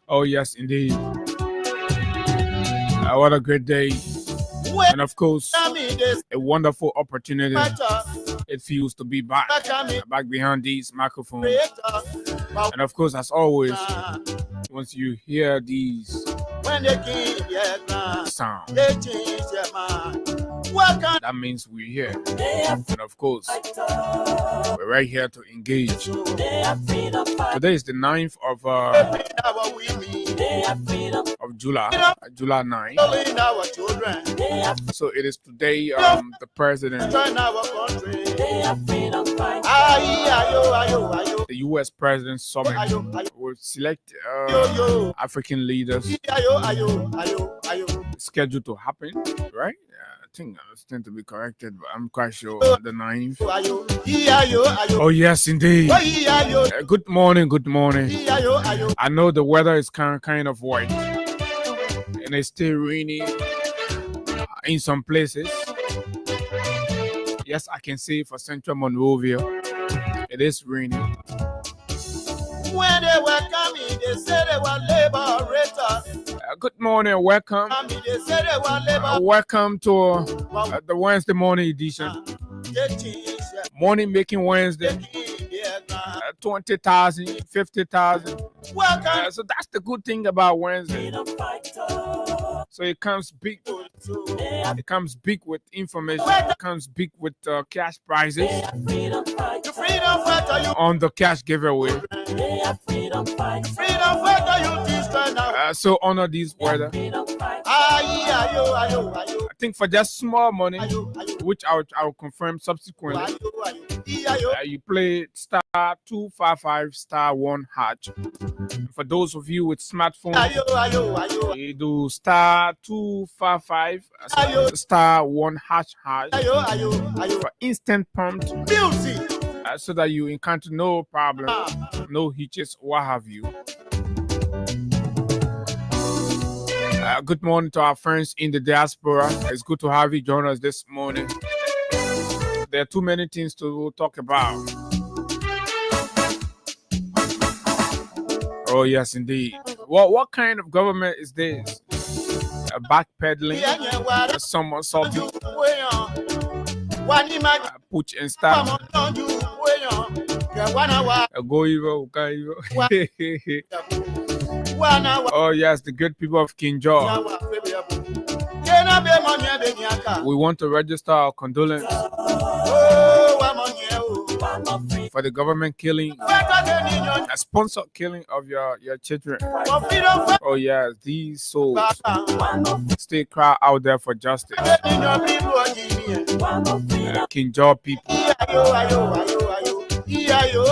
Oh, yes, indeed. What a great day. And of course, a wonderful opportunity. It feels to be back behind these microphones. And of course, as always, once you hear these sounds, that means we're here. And of course, we're right here to engage. Today is the 9th of July 9. So it is today the president, the U.S. President Summit will select African leaders scheduled to happen, right? I think I stand to be corrected, but I'm quite sure the 9th. Oh, yes, indeed. Good morning, good morning. I know the weather is kind of white, and it's still rainy in some places. Yes, I can say for Central Monrovia, it is raining. When they were coming, they said they were liberators. Good morning, welcome. Welcome to the Wednesday morning edition. Morning Making Wednesday. 20,000, 50,000. So that's the good thing about Wednesday. So it comes big. It comes big with information. It comes big with cash prizes on the cash giveaway. So honor this weather. I think for just small money, which I will confirm subsequently, you play *255 *1#. For those of you with smartphones, you do *255 *1# for instant prompt, so that you encounter no problem, no hitches, what have you. Good morning to our friends in the diaspora. It's good to have you join us this morning. There are too many things to talk about. Oh, yes, indeed. What kind of government is this? Backpedaling, someone salty, putsch and style. Go evil. Oh, yes, the good people of King George. We want to register our condolences for the government killing, a sponsored killing of your children. Oh, yes, these souls stay cry out there for justice. King George people.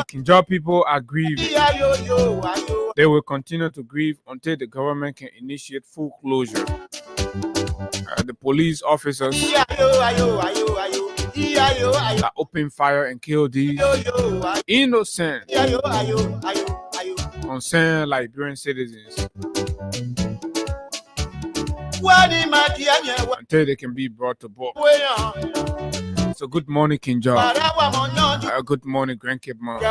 King George people are grieving. They will continue to grieve until the government can initiate full closure. The police officers that open fire and kill these innocent, concerned Liberian citizens until they can be brought to book. So good morning, King George. Good morning, Grand Cape Mount.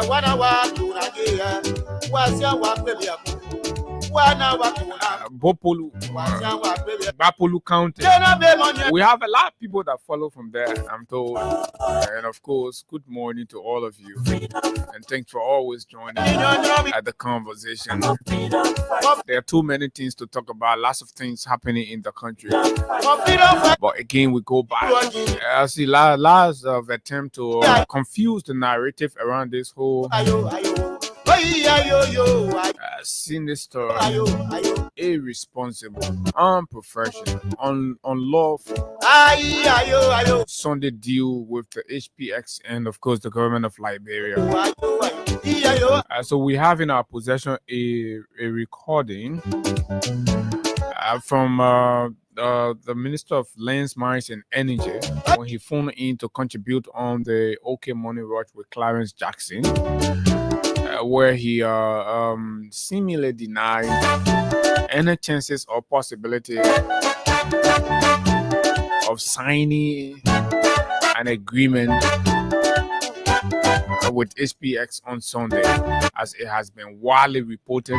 Bapolu County. We have a lot of people that follow from there, I'm told. And of course, good morning to all of you. And thanks for always joining at the conversation. There are too many things to talk about, lots of things happening in the country. But again, we go back. I see lots of attempt to confuse the narrative around this whole sinister, irresponsible, unprofessional, unlawful Sunday deal with the HPX and of course the government of Liberia. So we have in our possession a recording from the Minister of Lands, Mines and Energy when he phoned in to contribute on the OK Money Rush with Clarence Jackson, where he seemingly denied any chances or possibility of signing an agreement with HPX on Sunday, as it has been widely reported,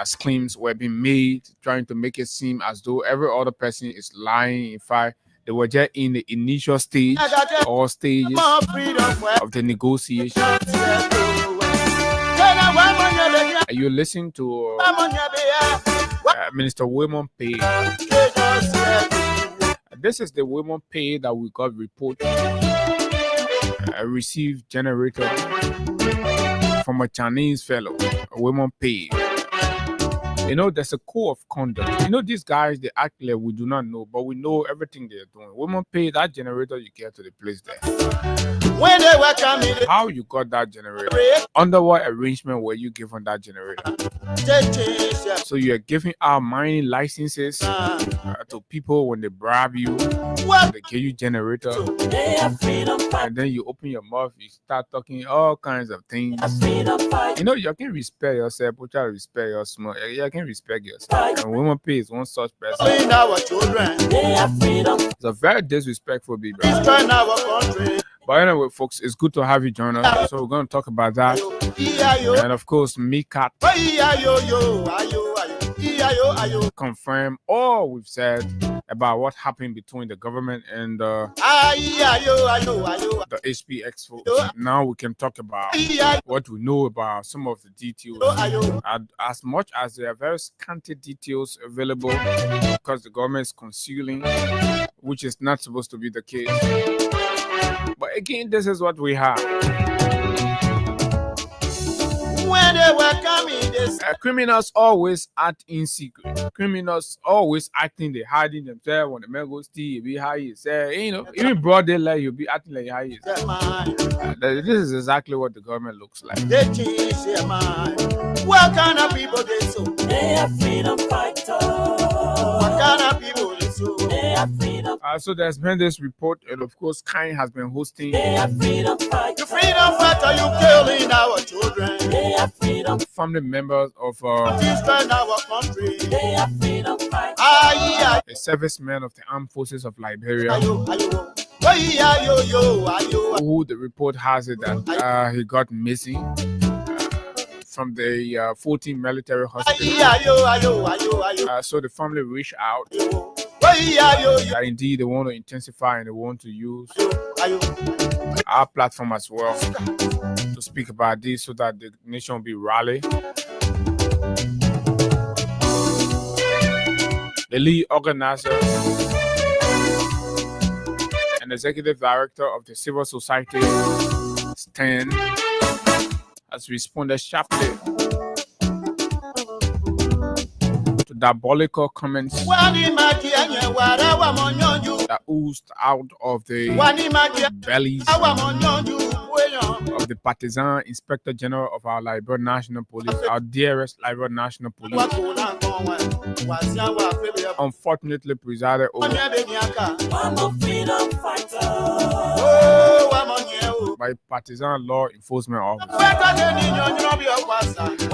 as claims were being made, trying to make it seem as though every other person is lying. In fact, they were just in the initial stage or stages of the negotiation. You listen to Minister Wilmon Pay. This is the Wilmon Pay that we got reported received generator from a Chinese fellow, Wilmon Pay. You know, there's a code of conduct. You know, these guys, they act like we do not know, but we know everything they're doing. Women pay that generator, you get to the place there. When they were coming, how you got that generator? Under what arrangement were you given that generator? So you're giving out mining licenses to people when they bribe you, they give you generator, and then you open your mouth, you start talking all kinds of things. You know, you can respect yourself, but you respect your small. You can respect yourself. And women pay is one such person. It's a very disrespectful people. But anyway, folks, it's good to have you join us. So we're going to talk about that. And of course, MICAT confirm all we've said about what happened between the government and the HPX folks. Now we can talk about what we know about some of the details. As much as there are very scanty details available because the government is concealing, which is not supposed to be the case. But again, this is what we have. When they were coming, criminals always act in secret. Criminals always acting, they hiding themselves. When the man goes steal, you be high, you know, even broad daylight, you'll be acting like high. This is exactly what the government looks like. They change their mind. What kind of people they so? They are freedom fighters. What kind of people they so? They are freedom. So there's been this report, and of course, Kine has been hosting. They are freedom fighters. The freedom fighter, you killing our children. They are freedom. Family members of our country. They are freedom fighters. A serviceman of the armed forces of Liberia. Who the report has it that he got missing from the 14 military hospital. So the family reached out that indeed they want to intensify and they want to use our platform as well to speak about this so that the nation will be rallied. The lead organizer and executive director of the civil society stand has responded sharply to diabolical comments that oozed out of the bellies of the partisan Inspector General of our Liberia National Police, our dearest Liberia National Police, unfortunately presided over by partisan law enforcement officers.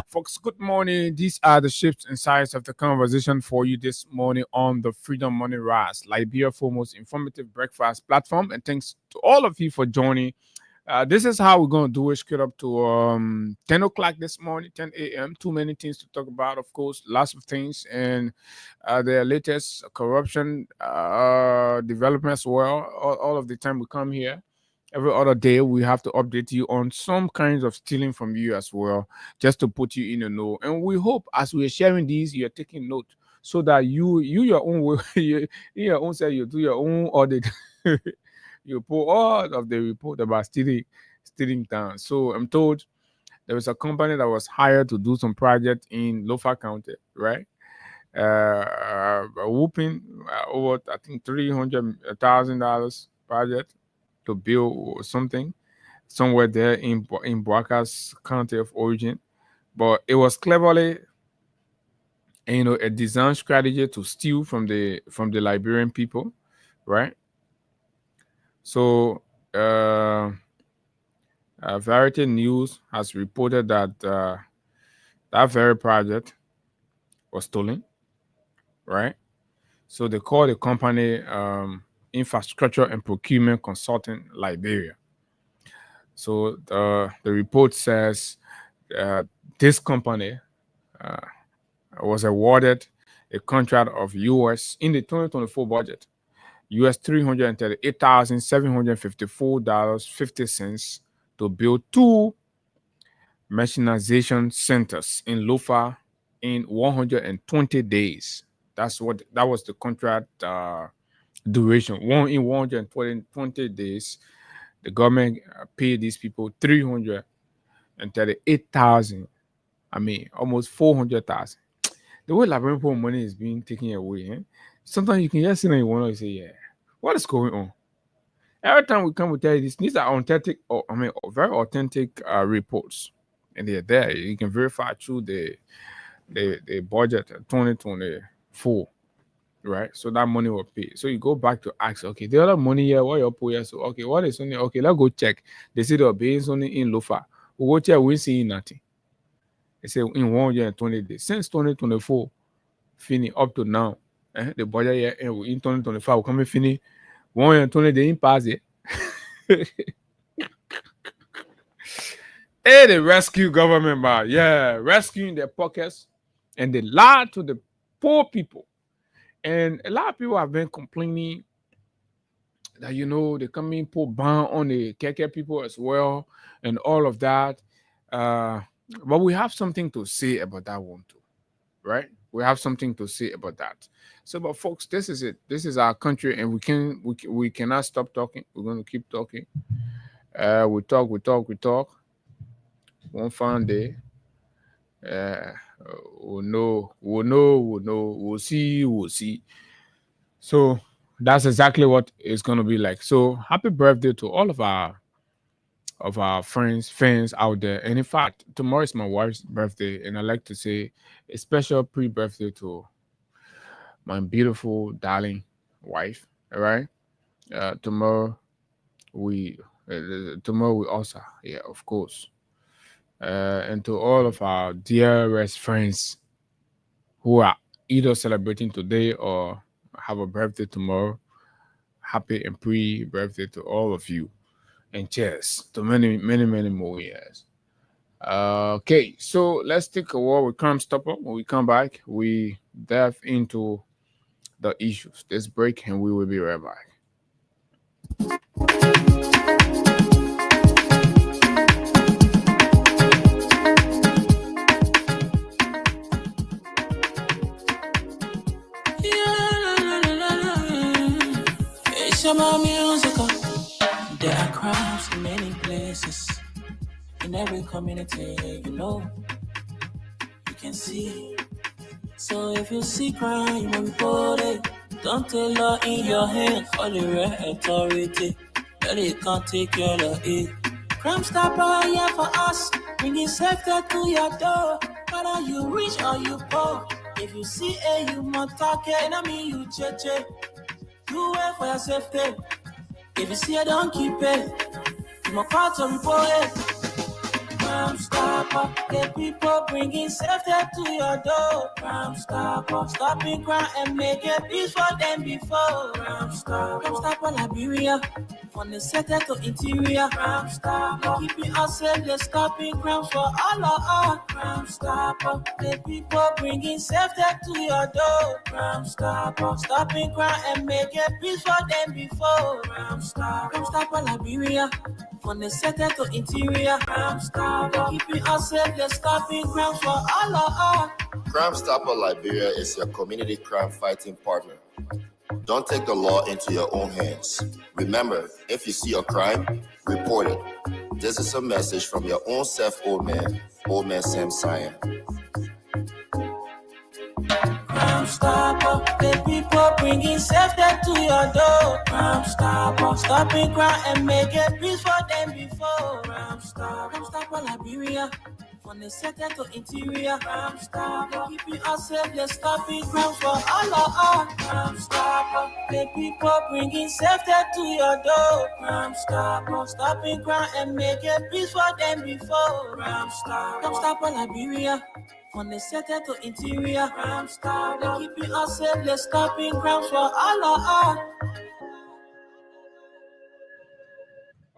Folks, good morning. These are the shapes and size of the conversation for you this morning on the Freedom Money Rise, Liberia's foremost informative breakfast platform. And thanks to all of you for joining This is how we're gonna do it straight up to 10 o'clock this morning, 10 a.m. Too many things to talk about, of course, lots of things, and the latest corruption developments. Well, all of the time we come here. Every other day we have to update you on some kinds of stealing from you as well, just to put you in the know. And we hope as we are sharing these, you're taking note so that you your own way, you in your own self, you do your own audit. You pull all of the report about stealing down. So I'm told there was a company that was hired to do some project in Lofa County, right? Whooping over I think $300,000 project to build something somewhere there in Boaca's county of origin, but it was cleverly, a design strategy to steal from the Liberian people, right? So, Variety News has reported that that very project was stolen, right? So they call the company Infrastructure and Procurement Consulting Liberia. So the report says this company was awarded a contract of US in the 2024 budget, US $338,754.50 to build 2 mechanization centers in Lofa in 120 days. That was the contract duration. In 120 days, the government paid these people 338,000. I mean, almost 400,000. The way Liberian poor money is being taken away, sometimes you can just sit and you want to say, yeah, what is going on? Every time we come with tell you this, these are authentic, very authentic reports, and they're there. You can verify through the budget 2024, right? So that money will pay. So you go back to ask, okay, the other money here, what your poor so okay, what is only okay? Let's go check. They say the base only in Lofa. We go check, we see nothing. They say in 120 days since 2024, finish up to now. The budget here in 2025 will come and finish 120 days in pass it. Hey, the rescue government, man. Yeah, rescuing their pockets, and they lie to the poor people. And a lot of people have been complaining that they come in put ban on the KK people as well, and all of that. But we have something to say about that one too, right? We have something to say about that. So, but folks, this is it. This is our country, and we cannot stop talking. We're going to keep talking. We talk. One fine day, we'll know, we'll see. So that's exactly what it's going to be like. So happy birthday to all of our friends, fans out there. And in fact, tomorrow is my wife's birthday, and I like to say a special pre-birthday to my beautiful, darling wife. All right. Tomorrow we also, yeah, of course. And to all of our dearest friends who are either celebrating today or have a birthday tomorrow, happy and pre-birthday to all of you. And cheers to many, many, many more years. Okay, so let's take a walk with Crime Stopper. When we come back, we dive into the issues. This break, and we will be right back. There are crimes in many places, in every community, you can see. So if you see crime, report it. Don't take law in your hands for the real authority. That it can't take care of it. Crime Stopper here for us, bringing safety to your door. Whether you rich or you poor, if you see a human target, I mean you check. Do it for your safety. If you see it, don't keep it. You my part to report it. Crime Stopper, the people bringing safety to your door. Crime Stopper, stopping crime and making peace for them before. Crime Stopper Liberia, from the center to interior. Crime Stopper, keeping us safe, they're stopping crimes for all of us. Crime Stopper, the people bringing safety to your door. Crime Stopper, stopping crime and making peace for them before. Crime Stopper Liberia, from the center to interior. Crime Stopper, keeping us safe, they're stopping crimes for all of us. Crime Stopper Liberia is your community crime fighting partner. Don't take the law into your own hands. Remember, if you see a crime, report it. This is a message from your own self, Old Man Sam Cyan. Crime Stopper, the people bringing safety to your door. Crime Stopper, stopping crime and making peace for them before. Crime Stopper Liberia, from the center to interior. Crime Stopper, keeping us safe, they're stopping crimes for all of us. Crime Stopper, the people bringing safety to your door. Crime Stopper, stopping crime and making peace for them before. Crime Stopper Liberia, from the center to interior. Crime Stopper, keeping us safe, they're stopping crimes for all of us.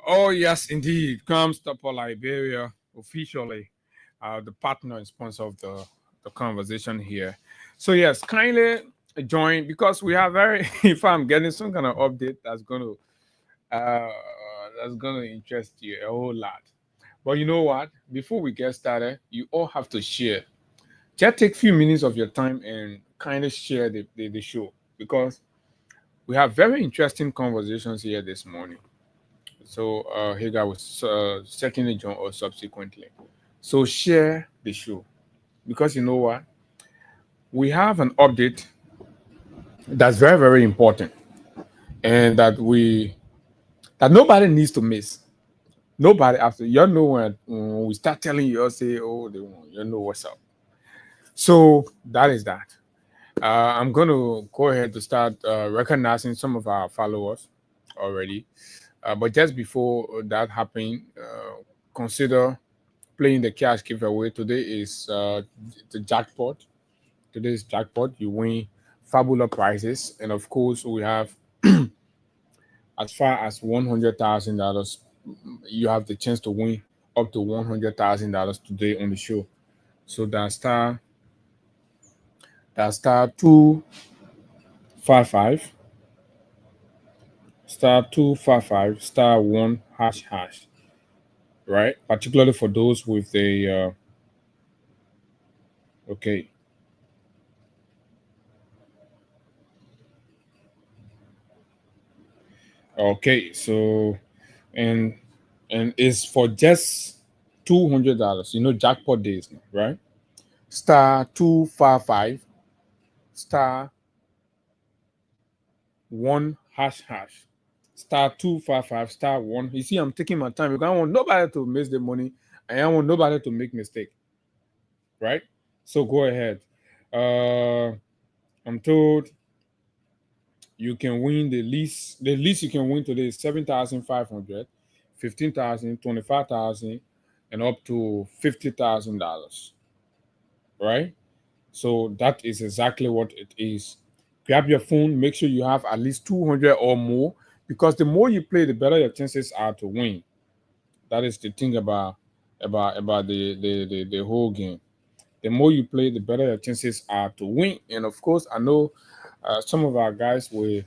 Oh, yes, indeed. Crime Stopper Liberia, officially the partner and sponsor of the conversation here. So, yes, kindly join because we are very, if I'm getting some kind of update uh, that's gonna interest you a whole lot. But you know what? Before we get started, you all have to share. Just take a few minutes of your time and kind of share the show because we have very interesting conversations here this morning. So Hagar will certainly join us subsequently. So share the show because you know what? We have an update that's very, very important and that nobody needs to miss. Nobody after you know when we start telling you, say, oh, you know what's up. So that is that. I'm going to go ahead to start recognizing some of our followers already. But just before that happening, consider playing the cash giveaway. Today is the jackpot. Today's jackpot. You win fabulous prizes, and of course, we have as far as $100,000. You have the chance to win up to $100,000 today on the show. So that star 255 star 1 hash, right? Particularly for those with the okay. Okay, so and it's for just $200. You know jackpot days, right? Star 255 star 1 hash. Star 255 star 1. You see, I'm taking my time because I want nobody to miss the money and I want nobody to make mistake. Right? So go ahead. I'm told you can win the least you can win today is 7,500, 15,000, 25,000, and up to $50,000. Right? So that is exactly what it is. Grab your phone, make sure you have at least 200 or more, because the more you play, the better your chances are to win. That is the thing about the whole game. The more you play, the better your chances are to win. And of course, I know some of our guys will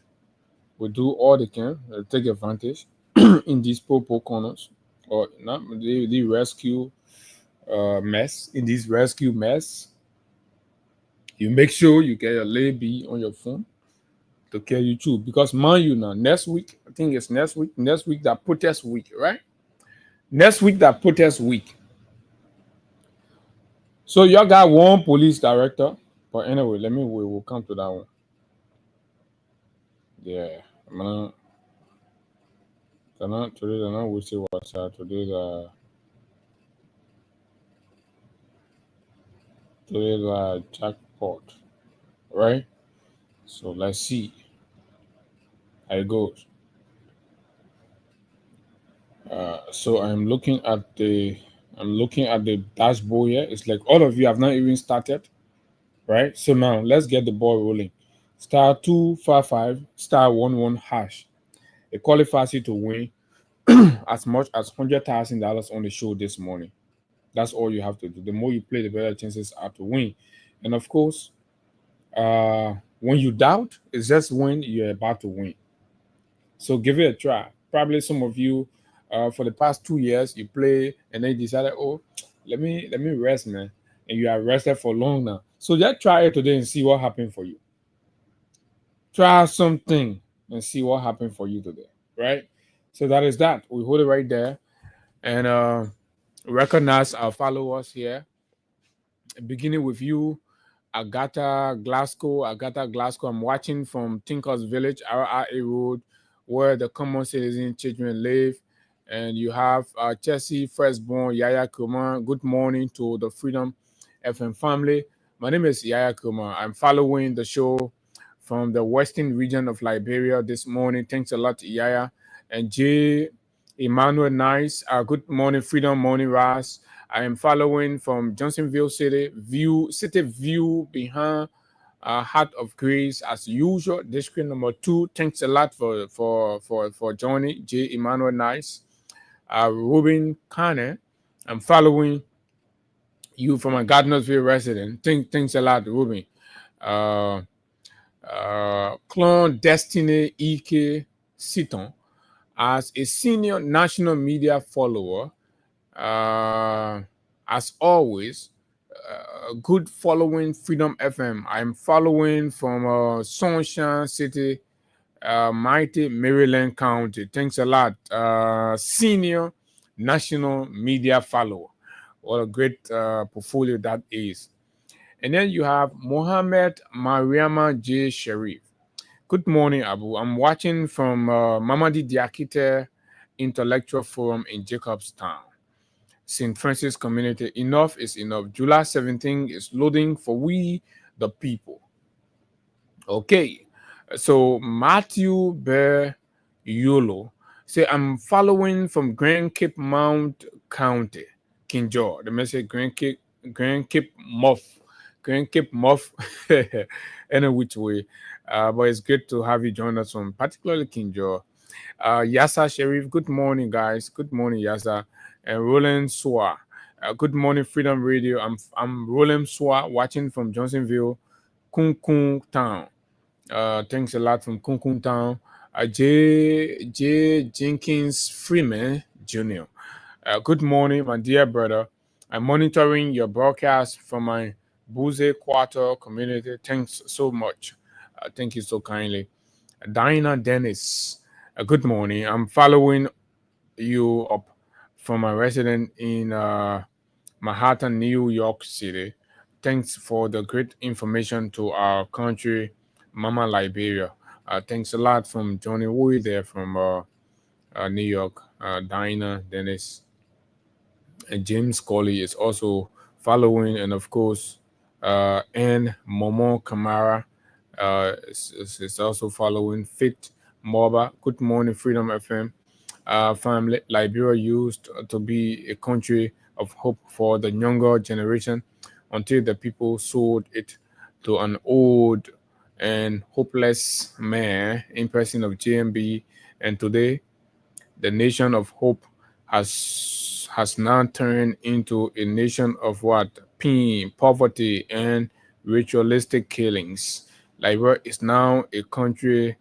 do all they can take advantage in these popo corners or not the rescue mess in this rescue mess. You make sure you get your lay B on your phone to carry you through. Because mind you now, next week, I think it's next week that protest week, right? Next week that protest week. So you got one police director. But anyway, we'll come to that one. Yeah. Today they're not we see what's today's jackpot. Right? So let's see how it goes. So I'm looking at I'm looking at the dashboard here. It's like all of you have not even started, right? So now let's get the ball rolling. Star 255 star 11 hash. It qualifies you to win as much as $100,000 on the show this morning. That's all you have to do. The more you play, the better chances are to win. And of course, when you doubt, it's just when you're about to win. So give it a try. Probably some of you, for the past 2 years, you play and then you decided, oh, let me rest, man. And you are rested for long now. So just try it today and see what happened for you. Try something and see what happened for you today, right? So that is that. We hold it right there and recognize our followers here, beginning with you, Agatha Glasgow. Agatha Glasgow, I'm watching from Tinkers Village, RRA Road, where the common citizen children live. And you have Chelsea Firstborn, Yaya Kumar. Good morning to the Freedom FM family. My name is Yaya Kumar. I'm following the show from the western region of Liberia this morning. Thanks a lot, Yaya. And J. Emmanuel Nice. Good morning, Freedom Morning Rise. I am following from Johnsonville City View behind Heart of Grace as usual. District number 2. Thanks a lot for joining. J. Emmanuel Nice. Ruben Kane. I'm following you from a Gardnersville resident. Thanks a lot, Ruben. Clone Destiny Ike Siton as a senior national media follower. As always, good following Freedom FM. I'm following from Sunshine City, mighty Maryland County. Thanks a lot. Senior national media follower. What a great portfolio that is. And then you have Mohammed Mariama J. Sharif. Good morning, Abu. I'm watching from Mamadi Diakite Intellectual Forum in Jacobstown. St. Francis Community. Enough is enough. July 17th is loading for we the people. Okay. So Matthew Bear Yolo say I'm following from Grand Cape Mount County, Kinjor. The message Grand Cape Muff. Grand Cape Muff any which way. But it's good to have you join us from particularly Kinjor. Yasa Sharif, good morning, guys. Good morning, Yasa. And Roland Swa. Good morning, Freedom Radio. I'm Roland Swa, watching from Johnsonville, Kung Kung Town. Thanks a lot from Kung Kung Town. J. Jenkins Freeman Jr. Good morning, my dear brother. I'm monitoring your broadcast from my Buze Quarter community. Thanks so much. Thank you so kindly. Diana Dennis. Good morning. I'm following you up from a resident in Manhattan, New York City. Thanks for the great information to our country, Mama Liberia. Thanks a lot from Johnny Wood there from New York. Diana Dennis. And James Colley is also following, and of course, and Momo Kamara is also following. Fit Moba. Good morning, Freedom FM. Family. Liberia used to be a country of hope for the younger generation until the people sold it to an old and hopeless man in person of JMB. And today, the nation of hope has now turned into a nation of what? Pain, poverty, and ritualistic killings. Liberia is now a country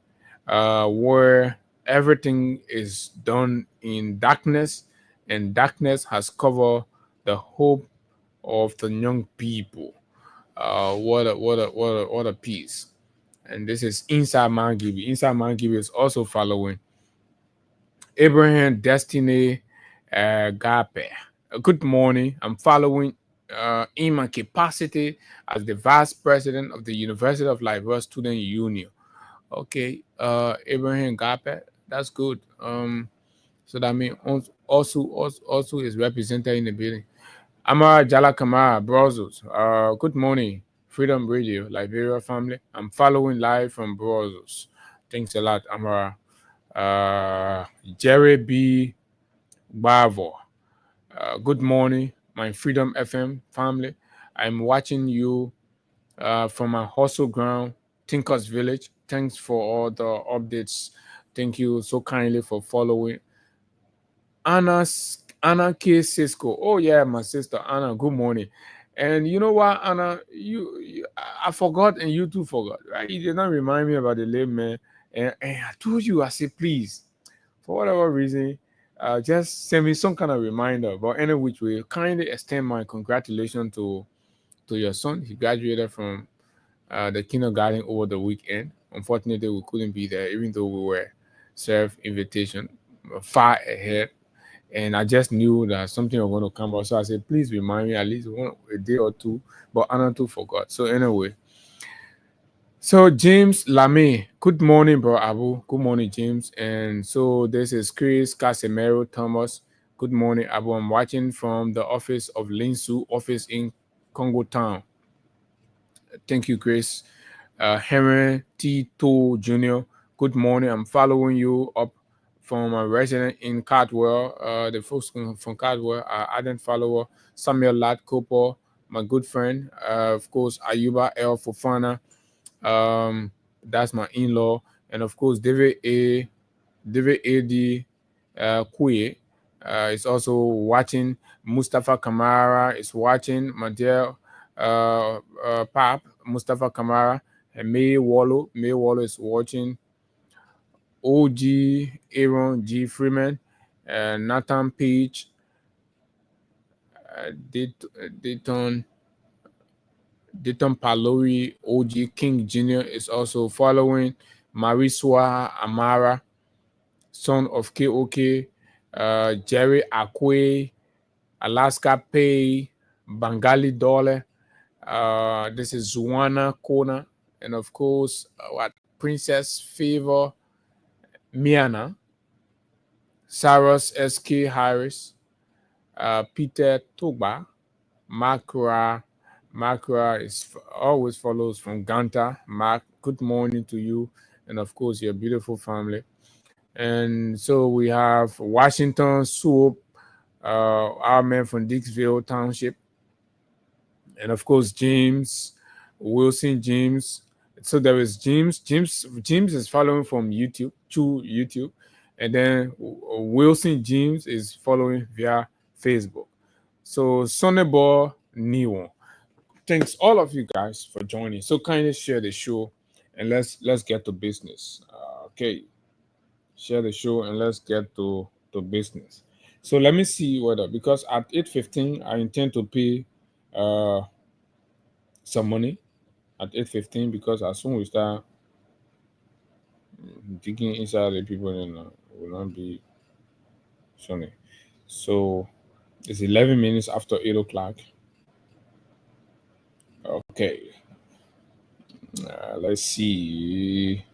where everything is done in darkness, and darkness has covered the hope of the young people. What a piece! And this is Inside Mangibi. Inside Mangibi is also following Abraham Destiny Gape. Good morning. I'm following in my capacity as the vice president of the University of Liberia Student Union. Okay, Abraham Gape, that's good. So that means also is represented in the building. Amara Jala Kamara, Brussels. Good morning, Freedom Radio, Liberia family. I'm following live from Brussels. Thanks a lot, Amara. Jerry B. Bavo. Good morning, my Freedom FM family. I'm watching you from my hustle ground, Tinkers Village. Thanks for all the updates. Thank you so kindly for following. Anna K. Cisco. Oh yeah, my sister Anna. Good morning. And you know what, Anna? I forgot, and you too forgot. Right? You did not remind me about the late man. And I told you, I said, please, for whatever reason, just send me some kind of reminder. But any which way, kindly extend my congratulations to your son. He graduated from the kindergarten over the weekend. Unfortunately, we couldn't be there, even though we were served invitation far ahead. And I just knew that something was going to come up. So I said, please remind me at least a day or two. But Anna too forgot. So anyway, so James Lame, good morning, bro Abu. Good morning, James. And so this is Chris Casemiro Thomas. Good morning, Abu. I'm watching from the office of Linsu office in Congo Town. Thank you, Chris. Henry Tito Jr. Good morning. I'm following you up from a resident in Cardwell. The folks from Cardwell are ardent follower. Samuel Lat Cooper, my good friend. Of course, Ayuba El Fofana. That's my in-law. And of course, David A.D. Kuye is also watching. Mustafa Kamara is watching. My Pap, Mustafa Kamara. And May Wallow is watching. OG Aaron G. Freeman. Nathan Page. Dayton Palori, OG King Jr. is also following. Mariswa Amara, son of KOK, Jerry Akwe, Alaska Pay, Bangali Dole. This is Zuana Kona, and of course, Princess Favor Miana, Saros SK Harris, Peter Toba, Makra is always follows from Ganta. Mark, good morning to you, and of course your beautiful family. And so we have Washington Swoop, our man from Dixville Township, and of course James Wilson James. So there is James is following from YouTube to YouTube, and then Wilson James is following via Facebook. So Sonneball Niwon. Thanks all of you guys for joining. So kindly share the show, and let's get to business. Okay, share the show and let's get to business. So let me see whether, because at 8:15 I intend to pay some money at 8:15, because as soon as we start digging inside the people, then will not be sunny. So it's 11 minutes after 8 o'clock. Okay. Let's see.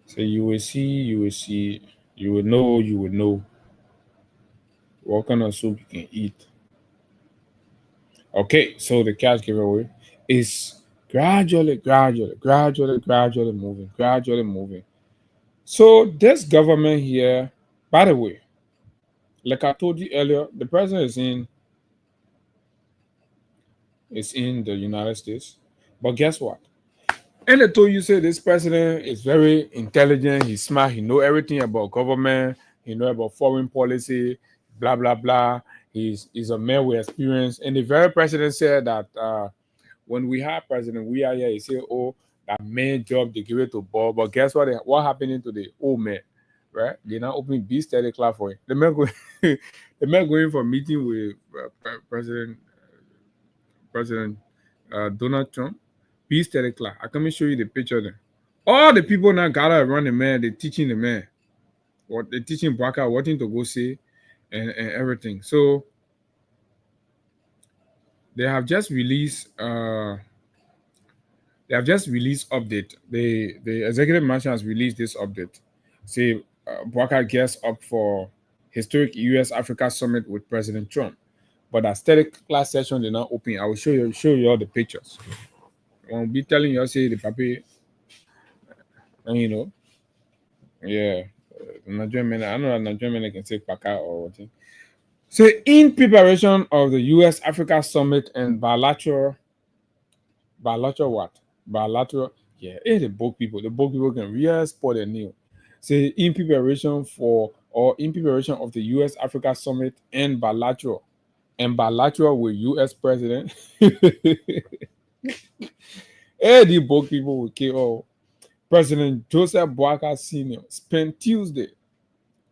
So you will see, you will know what kind of soup you can eat. Okay, so the cash giveaway is gradually moving. So this government here, by the way, like I told you earlier, the president is in the United States. But guess what? And I told you, say this president is very intelligent, he's smart, he know everything about government, he know about foreign policy, blah blah blah. He's a man with experience. And the very president said that when we have president, we are here, he said, oh, that main job they give it to Bob. But guess what? What happening to the old man? Right? They're not opening B study class for him. The man going the man going for a meeting with President Donald Trump. B study class. I can show you the picture there. All the people now gather around the man, they're teaching the man. What they're teaching Baka what to go say and everything. So they have just released update. The executive mansion has released this update. Say Baka gets up for historic US Africa summit with President Trump. But that study class session did not open. I will show you all the pictures. I'll be telling you, say the papi, and you know, yeah, Nigerian men. I know that Nigerian men can say paka or what. So, in preparation of the U.S. Africa Summit and bilateral what? Bilateral, yeah, the book people. The book people can really spot a new. Say in preparation for or in preparation of the U.S. Africa Summit and bilateral with U.S. President. The book people will kill. President Joseph Boakai Sr. spent Tuesday,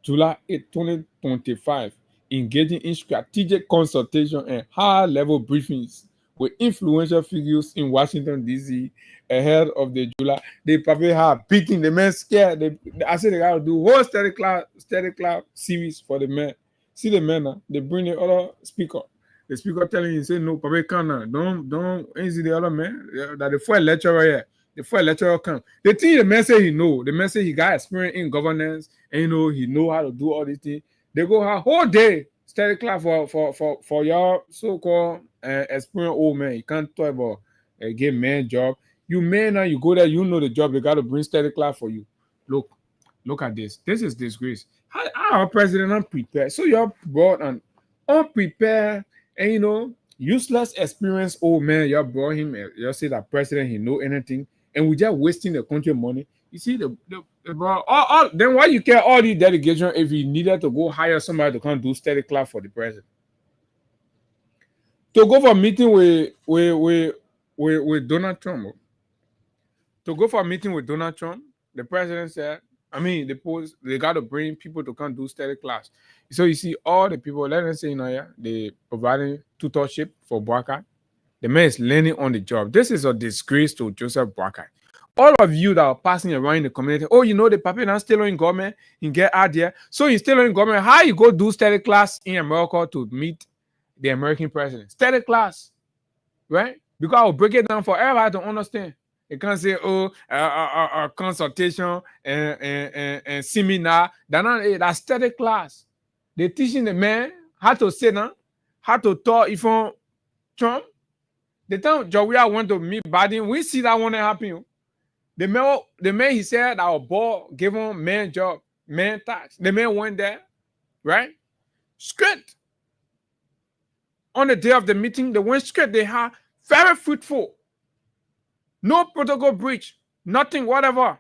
July 8, 2025, engaging in strategic consultation and high-level briefings with influential figures in Washington, D.C. ahead of the July. They probably have beating the men scared. I said they got to do whole steady cloud series for the men. See the men now. They bring the other speaker. The speaker telling you, say, no, probably can't. Don't, ain't see the other man. That the first lecturer here. The first lecturer come. The thing the man say he know. The man say he got experience in governance and he know how to do all these things. They go a whole day study class for your so-called experienced old man. You can't talk about a gay man job. You man now, you go there, you know the job. They got to bring study class for you. Look at this. This is disgrace. How our president unprepared? So you're brought an unprepared and useless experienced old man. You brought him. You say that president he know anything, and we just wasting the country money. You see the then why you care all these delegation if you needed to go hire somebody to come do steady class for the president? To go for a meeting with Donald Trump. To go for a meeting with Donald Trump, the president said, they got to bring people to come do steady class. So you see all the people, let us say, they providing tutorship for Boakai. The man is learning on the job. This is a disgrace to Joseph Boakai. All of you that are passing around in the community, the papi now still in government, he get out there. So he's still in government. How you go do steady class in America to meet the American president? Steady class, right? Because I'll break it down for everybody to understand. You can't say, consultation and seminar. That's steady class. They're teaching the man how to sit down, how to talk from Trump. The time Jawia went to meet Biden, we see that one happen. The man he said our board gave him man job, man tax. The man went there, right? Straight. On the day of the meeting, they went straight. They had very fruitful. No protocol breach, nothing, whatever.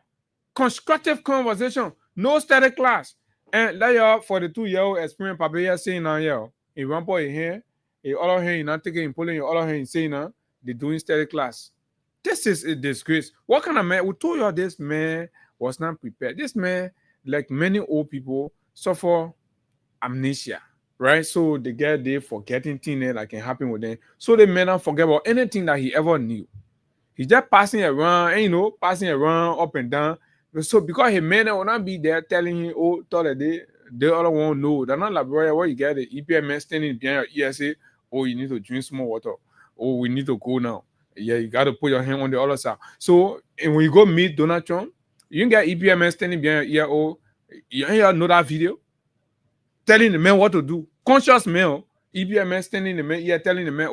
Constructive conversation, no static class. And that y'all for the 2-year-old experience, Papa saying now, he run for a hand, he other hand, not taking him, pulling your other hand, saying now, they doing static class. This is a disgrace. What kind of man? We told you this man was not prepared. This man, like many old people, suffer amnesia, right? So they get there forgetting things that can happen with them. So they may not forget about anything that he ever knew. He's just passing around, passing around up and down. So because he may not be there telling him, thought that they all won't know. They're not like, brother, where you get the EPMS standing behind your ear, say, you need to drink some more water. We need to go now. Yeah, you got to put your hand on the other side. So and when you go meet Donald Trump, you can get EPMS standing behind your ear. You know that video? Telling the man what to do. Conscious man, EPMS standing in the man ear, telling the man,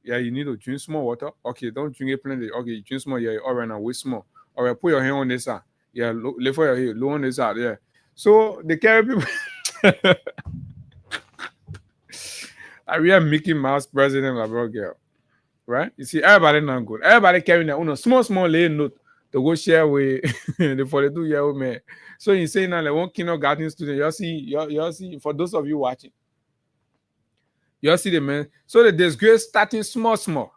you need to drink some more water. Okay, don't drink it plenty. Okay, you drink some more. Yeah, all right, now wait small. All right, put your hand on this side. Yeah, lift for your head, low on this side. Yeah. So they carry people. I really Mickey Mouse president, my bro, girl. Right? You see, everybody not good. Everybody carrying their small little note to go share with the 42-year-old man. So you say now, like one kindergarten student, you see, for those of you watching, you see the man. So the disgrace starting small.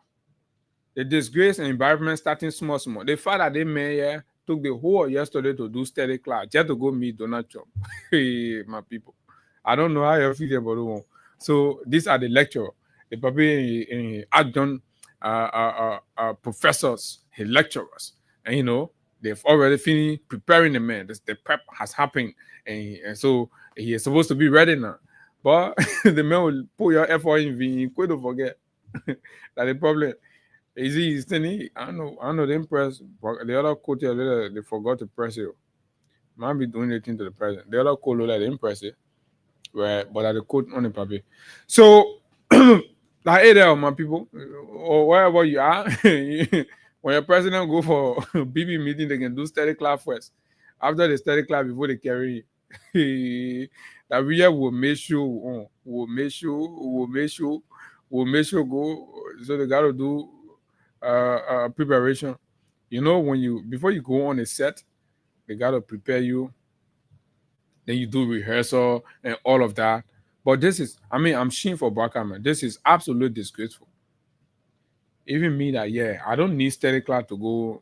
The disgrace and embarrassment starting small. The fact that they man took the whole yesterday to do steady class just to go meet Donald Trump. Hey, my people. I don't know how you feel about the one. So these are the lecturers. The probably adjunct professors, lecturers. And they've already finished preparing the man. The prep has happened. And so he is supposed to be ready now. But the man will put your effort in you couldn't forget. That the problem. Is he standing? I don't know the impress. The other coach they forgot to press it. Might be doing anything to the president. The other coach they impress it. Right, but at the coach on the paper. So like hey there, my people, or wherever you are, when your president go for BB meeting, they can do steady class first. After the steady class, before they carry that we will make sure, we'll make sure go. So they gotta do preparation. When before you go on a set, they gotta prepare you. Then you do rehearsal and all of that. But this is, I'm shame for Barker, man. This is absolutely disgraceful. Even me that, I don't need study class to go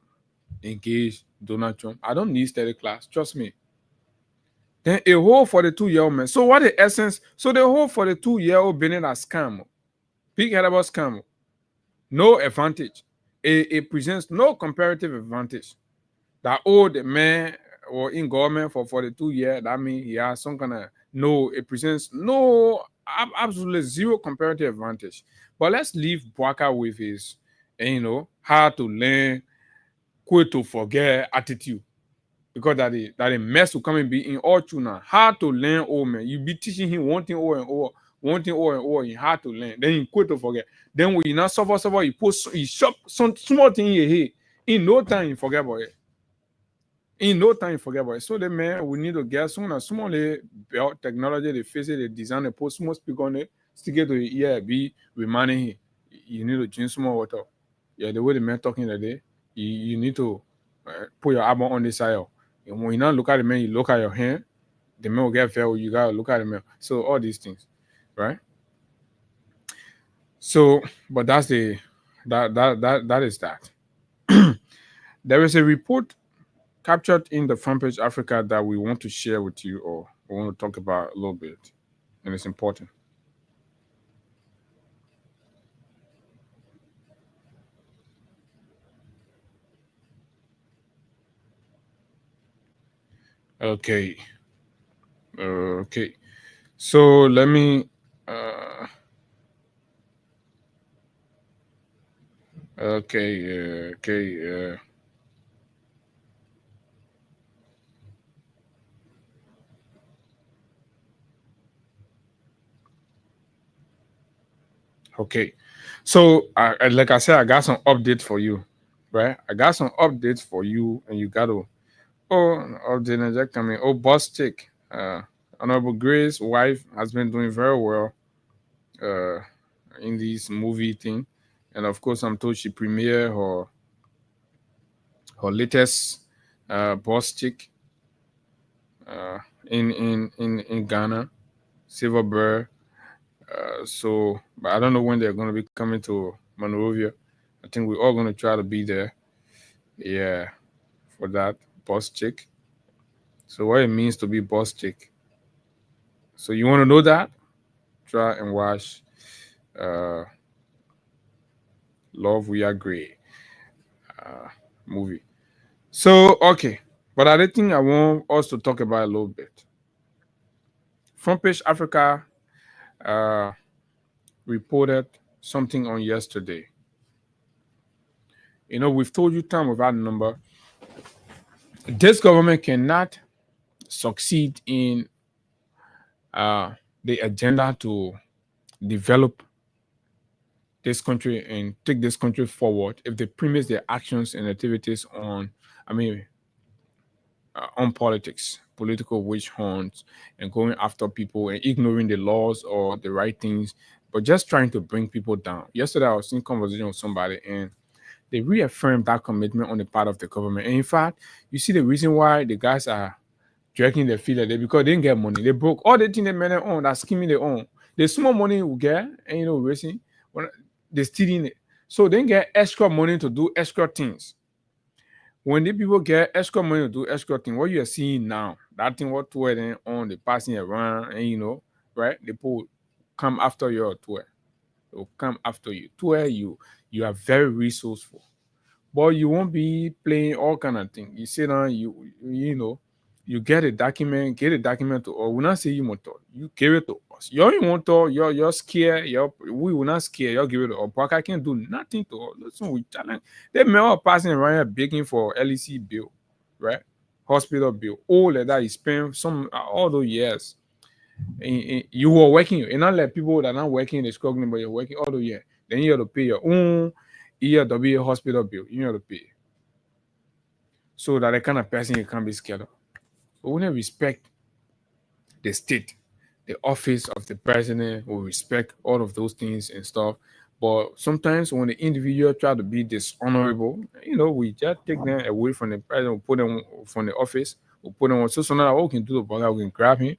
engage Donald Trump. I don't need study class. Trust me. Then a whole 42-year-old man. So what the essence? So the whole 42-year-old been in a scam. Big head about scam. No advantage. It presents no comparative advantage. That old man or in government for 42 years, that means he has some kind of it presents no absolutely zero comparative advantage. But let's leave Bwaka with his hard to learn, quick to forget attitude. Because that a mess will come and be in all true now. Hard to learn, old man. You be teaching him one thing over and over, one thing over and over, he hard to learn. Then he quick to forget. Then when you not suffer, he shop some small thing in your head. In no time, you forget about it. In no time, you forget about it. So the man, we need to get someone built technology, they face it, they design a post small speak on it, stick it to the ear, be reminding him, you need to drink some more water. Yeah, the way the man talking that day, you need to put your album on the side. And when you not look at the man, you look at your hand, the man will get fair, you gotta look at the man. So all these things, right? So, but that's that is that. There is a report captured in the Front Page Africa that we want to share with you, or we want to talk about a little bit, and it's important. Okay. So let me. Okay. Okay. So, like I said, I got some updates for you, right? I got some updates for you, and you got to. Update coming. Boss chick. Honorable Grace's wife has been doing very well in this movie thing. And of course, I'm told she premiered her latest boss chick in Ghana, Silver Bird. But I don't know when they're going to be coming to Monrovia. I think we're all going to try to be there. Yeah, for that boss chick. So what it means to be boss chick. So you want to know that? Try and watch Love We Agree movie. So, okay. But I think I want us to talk about a little bit. Front Page Africa reported something on yesterday. We've told you time without number. This government cannot succeed in the agenda to develop this country and take this country forward if they premise their actions and activities on politics, political witch hunts, and going after people and ignoring the laws or the right things, but just trying to bring people down. Yesterday, I was in conversation with somebody, and they reaffirmed that commitment on the part of the government. And in fact, you see the reason why the guys are dragging their feet like that, because they didn't get money. They broke all the things they made on, that scheming they own. The small money we get, and racing, they stealing it. So they get extra money to do extra things. When the people get extra money to do extra things, what you are seeing now, that thing what tour then on, they passing around, and right? The people come after your tour. They'll come after you. Tour you are very resourceful. But you won't be playing all kind of things. You sit down, you get a document to, or we'll not say you motor, you give it to us. You motor, you're scared, we will not scare, you give it to us. But I can't do nothing to us. Listen, we challenge. They may all passing around here begging for LEC bill, right? Hospital bill. All of that you spend all those years. And you were working, and not like people that are not working, they're struggling, but you're working all the year. Then you have to pay your own ERW hospital bill. You have to pay. So that the kind of person you can't be scared of. We want to respect the state. the office of the president. We respect all of those things and stuff. But sometimes when the individual try to be dishonorable, we just take them away from the president, we put them from the office, we put them on. So now what we can do about that, we can grab him,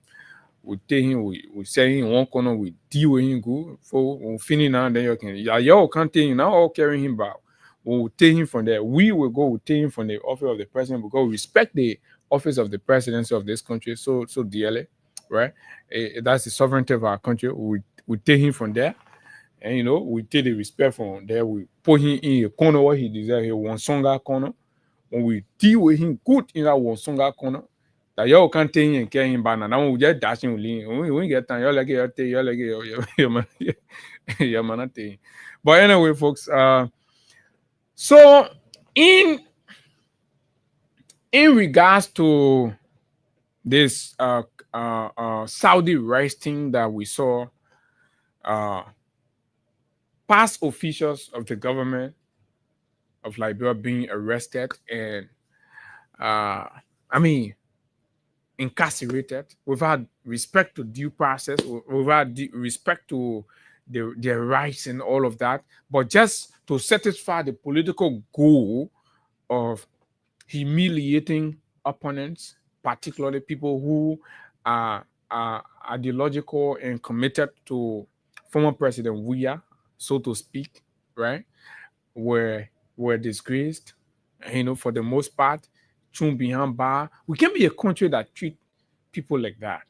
we take him, we set him in one corner, we deal with him good. For we finish now, then y'all can't take him now, all carrying him back. We'll take him from there. We'll take him from the office of the president because we respect the office of the presidency of this country so dearly, right? That's the sovereignty of our country. We take him from there. And we take the respect from there. We put him in a corner where he deserves, a one-songa corner. When we deal with him good in that one-songa corner, that y'all can't take him and carry him back. Now we just dash him with him. When we get time, y'all like it, your man, not take. But anyway, folks, so in regards to this Saudi arresting that we saw, past officials of the government of Liberia being arrested and incarcerated without respect to due process, without respect to their rights and all of that, but just to satisfy the political goal of humiliating opponents, particularly people who are ideological and committed to former President Weah, so to speak, right? Were disgraced, for the most part, thrown behind bar. We can't be a country that treat people like that.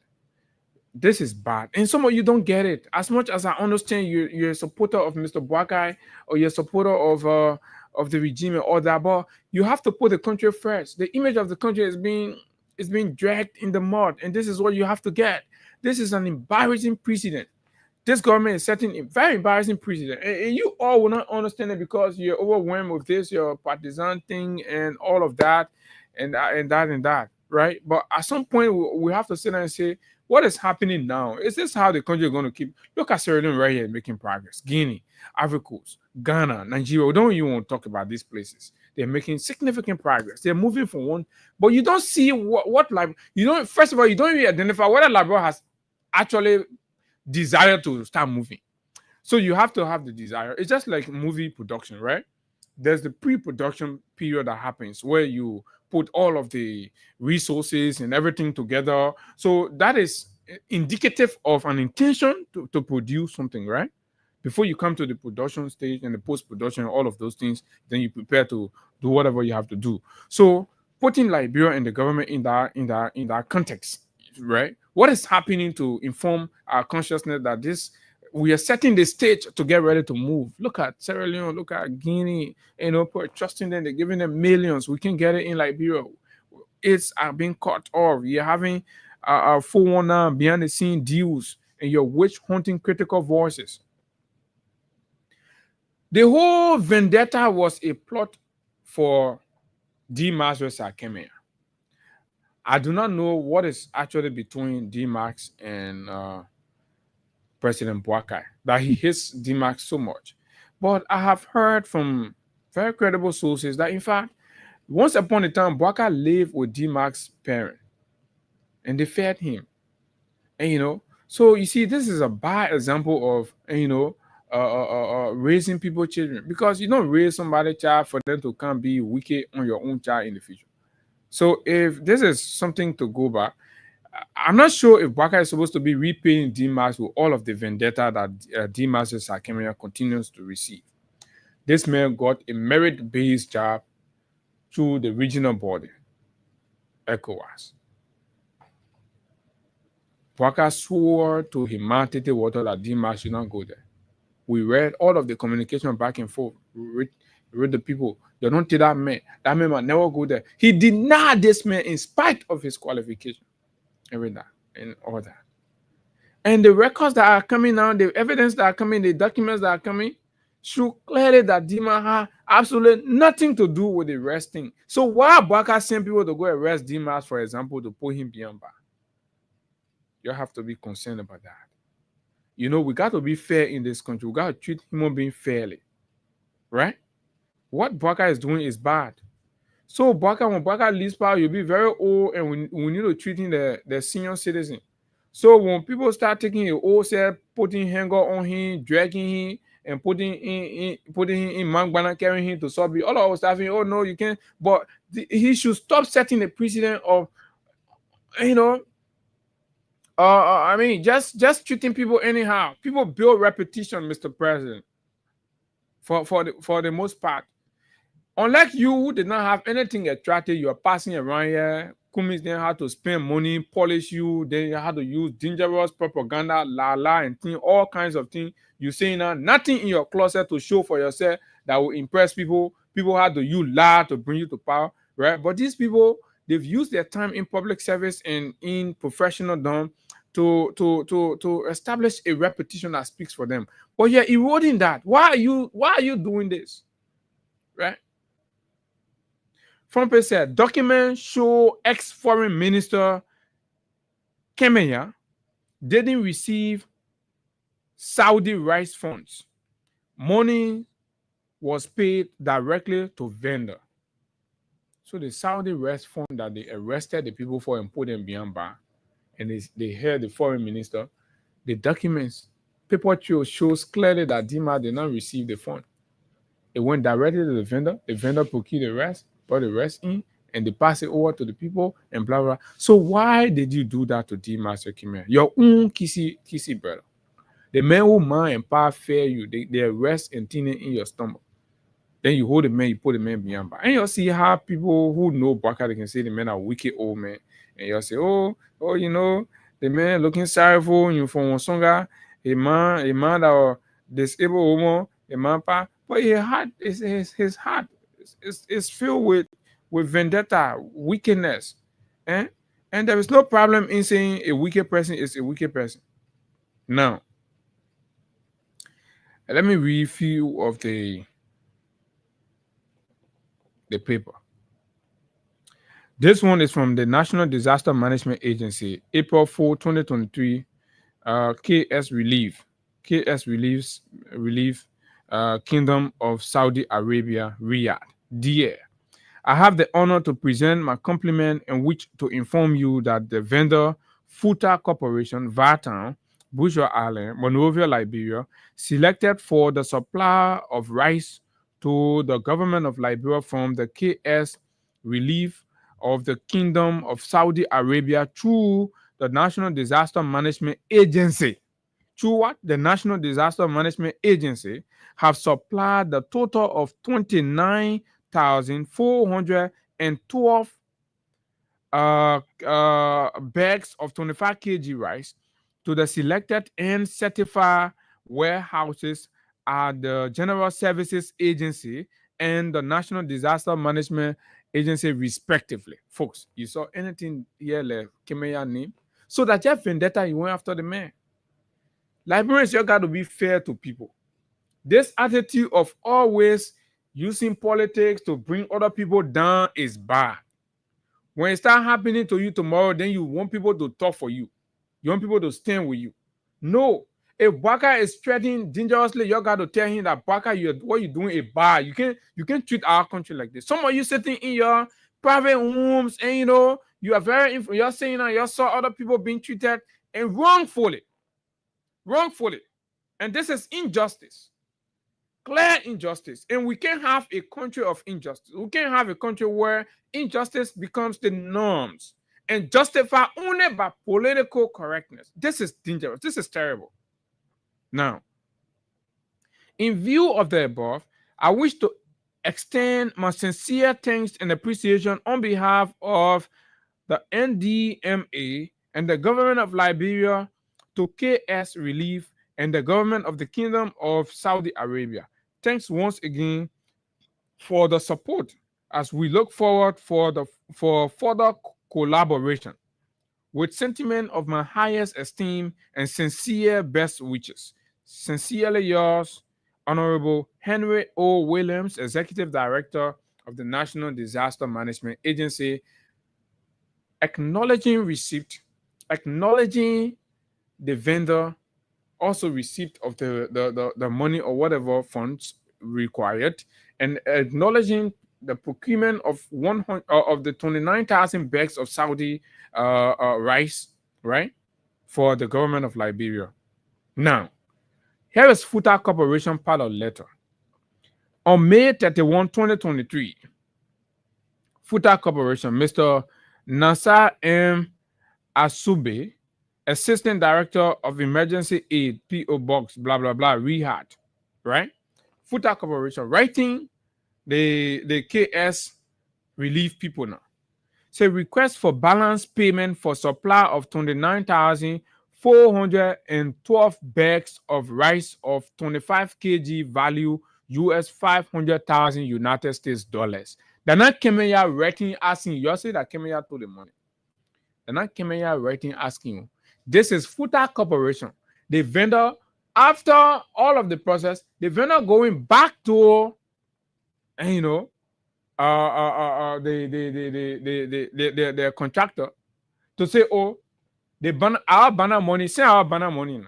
This is bad. And some of you don't get it. As much as I understand you're a supporter of Mr. Boakai or you're a supporter of the regime and all that, but you have to put the country first. The image of the country is being dragged in the mud, and this is what you have to get. This is an embarrassing precedent. This government is setting a very embarrassing precedent. And you all will not understand it because you're overwhelmed with this, your partisan thing and all of that and that, right? But at some point, we have to sit down and say, what is happening now? Is this how the country is going to keep? Look at Sierra Leone right here making progress. Guinea, Ivory Coast, Ghana, Nigeria. We don't even want to talk about these places. They're making significant progress. They're moving from one, but you don't see what first of all, you don't even identify whether Liberia has actually desire to start moving. So you have to have the desire. It's just like movie production, right? There's the pre-production period that happens where you put all of the resources and everything together. So that is indicative of an intention to produce something, right? Before you come to the production stage and the post-production, all of those things, then you prepare to do whatever you have to do. So putting Liberia and the government in that context, right? What is happening to inform our consciousness that we are setting the stage to get ready to move? Look at Sierra Leone, look at Guinea, trusting them, they're giving them millions. We can get it in Liberia. It's being cut off. You're having 419 behind the scene deals and you're witch hunting critical voices. The whole vendetta was a plot for D-Max versus Akemia. I do not know what is actually between D-Max and President Boakai, that he hates D-Max so much. But I have heard from very credible sources that, in fact, once upon a time, Boakai lived with D-Max's parent, and they fed him. And, so you see, this is a bad example of, raising people's children, because you don't raise somebody's child for them to come be wicked on your own child in the future. So if this is something to go back, I'm not sure if Boakai is supposed to be repaying D-Max with all of the vendetta that D-Max's Akemia continues to receive. This man got a merit-based job through the regional body, ECOWAS. Boakai swore to humanity water that D-Max should not go there. We read all of the communication back and forth. We read the people. They don't tell that man. That man might never go there. He denied this man in spite of his qualification. And that and all that. And the records that are coming now, the evidence that are coming, the documents that are coming, show clearly that D-Max had absolutely nothing to do with the arresting. So why Boakai send people to go arrest D-Max, for example, to put him behind bar? You have to be concerned about that. We got to be fair in this country. We got to treat human beings fairly. Right? What Boakai is doing is bad. So when Boakai leaves power, you'll be very old, and we need to treat him the senior citizen. So when people start taking a wholesale, putting hanger on him, dragging him, and putting him in Mangbana, carrying him to Sobi, all of us having, oh no, you can't. But he should stop setting the precedent of, you know, I mean, just treating people anyhow. People build repetition, Mr. President, for the most part. Unlike you, who did not have anything attractive, you are passing around here. Kumis then had to spend money, polish you. Then you had to use dangerous propaganda, and thing, all kinds of things. You saying now nothing in your closet to show for yourself that will impress people. People had to use lie to bring you to power, right? But these people, they've used their time in public service and in professional dom to establish a reputation that speaks for them. But you're eroding that. Why are you doing this, right? Frompe said, documents show ex-foreign minister Kemenya didn't receive Saudi rice funds. Money was paid directly to vendor. So the Saudi rice fund that they arrested the people for and put them behind bar, and they heard the foreign minister, the documents, paper trail shows clearly that Dima did not receive the fund. It went directly to the vendor procured the rest, brought the rest in, and they pass it over to the people and blah blah. So why did you do that to D Master Kimia? Your own kissy brother. The man who mind and power fear you, they arrest and thin in your stomach. Then you hold the man, you put the man behind bar. And you'll see how people who know Baka, they can say the men are wicked old men. And you'll say, oh, you know, the man looking sorrowful, you from Wasonga, a man that are disabled woman, a man pa. But his heart is filled with vendetta, wickedness. Eh? And there is no problem in saying a wicked person is a wicked person. Now, let me read a few of the paper. This one is from the National Disaster Management Agency, April 4, 2023, KS Relief, Kingdom of Saudi Arabia, Riyadh. Dear, I have the honor to present my compliment and wish to inform you that the vendor Futa Corporation, Vartan, Bourgeois Island, Monrovia, Liberia, selected for the supply of rice to the government of Liberia from the KS Relief of the Kingdom of Saudi Arabia through the National Disaster Management Agency. Through what? The National Disaster Management Agency have supplied the total of 29,412 bags of 25 kg rice to the selected and certified warehouses at the General Services Agency and the National Disaster Management Agency, respectively. Folks, you saw anything here like Kemenya name? So that Jeff Vendetta, you went after the man. Liberians, you got to be fair to people. This attitude of always using politics to bring other people down is bad. When it starts happening to you tomorrow, then you want people to talk for you. You want people to stand with you. No. If Baka is threatening dangerously, you got to tell him that Baka, what you doing is bad. You can't treat our country like this. Some of you sitting in your private homes and you are you're saying that you saw other people being treated and wrongfully. And this is injustice. Clear injustice. And we can't have a country of injustice. We can't have a country where injustice becomes the norms and justified only by political correctness. This is dangerous. This is terrible. Now, in view of the above, I wish to extend my sincere thanks and appreciation on behalf of the NDMA and the government of Liberia to KS Relief and the government of the Kingdom of Saudi Arabia. Thanks once again for the support as we look forward for further collaboration. With sentiment of my highest esteem and sincere best wishes. Sincerely yours, Honorable Henry O. Williams, Executive Director of the National Disaster Management Agency, acknowledging receipt, acknowledging the vendor also receipt of the money or whatever funds required, and acknowledging the procurement of 100 of the 29,000 bags of Saudi rice, right, for the government of Liberia. Now, here is Futa Corporation part of letter. On May 31, 2023, Futa Corporation, Mr. Nasser M. Asube, Assistant Director of Emergency Aid, P.O. Box, blah, blah, blah, Rehab, right? Futa Corporation, writing the KS relief people now. Say request for balance payment for supply of 29,412 bags of rice of 25 kg value US 500,000 United States dollars. They're not coming here writing asking you. You say that came here to the money. They're not coming here writing asking you. This is Futa Corporation. The vendor, after all of the process, the vendor going back to, the contractor to say, oh, our banner money, send our banner money now.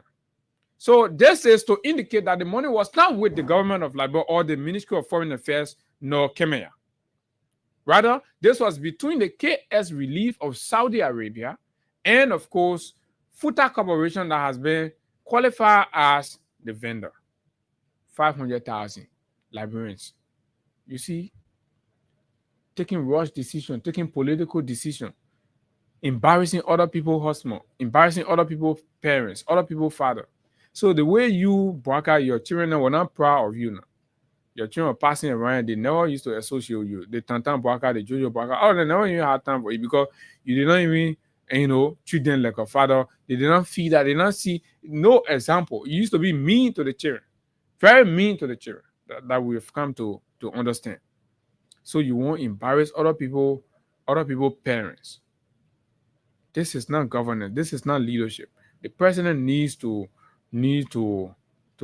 So this is to indicate that the money was not with the government of Liberia or the Ministry of Foreign Affairs nor Kenya. Rather, this was between the KS Relief of Saudi Arabia and, of course, Futa Corporation that has been qualified as the vendor. 500,000 Liberians. You see, taking rash decision, taking political decision, embarrassing other people's husband, embarrassing other people's parents, other people's father. So the way you, Bwaka, your children were not proud of you now. Your children were passing around, they never used to associate with you. The Tantan Bwaka, the Jojo Bwaka, they never even had time for you because you did not even, treat them like a father. They did not feed that. They did not see no example. You used to be mean to the children, very mean to the children that we have come to understand. So you won't embarrass other people's parents. This is not governance. This is not leadership. The president needs to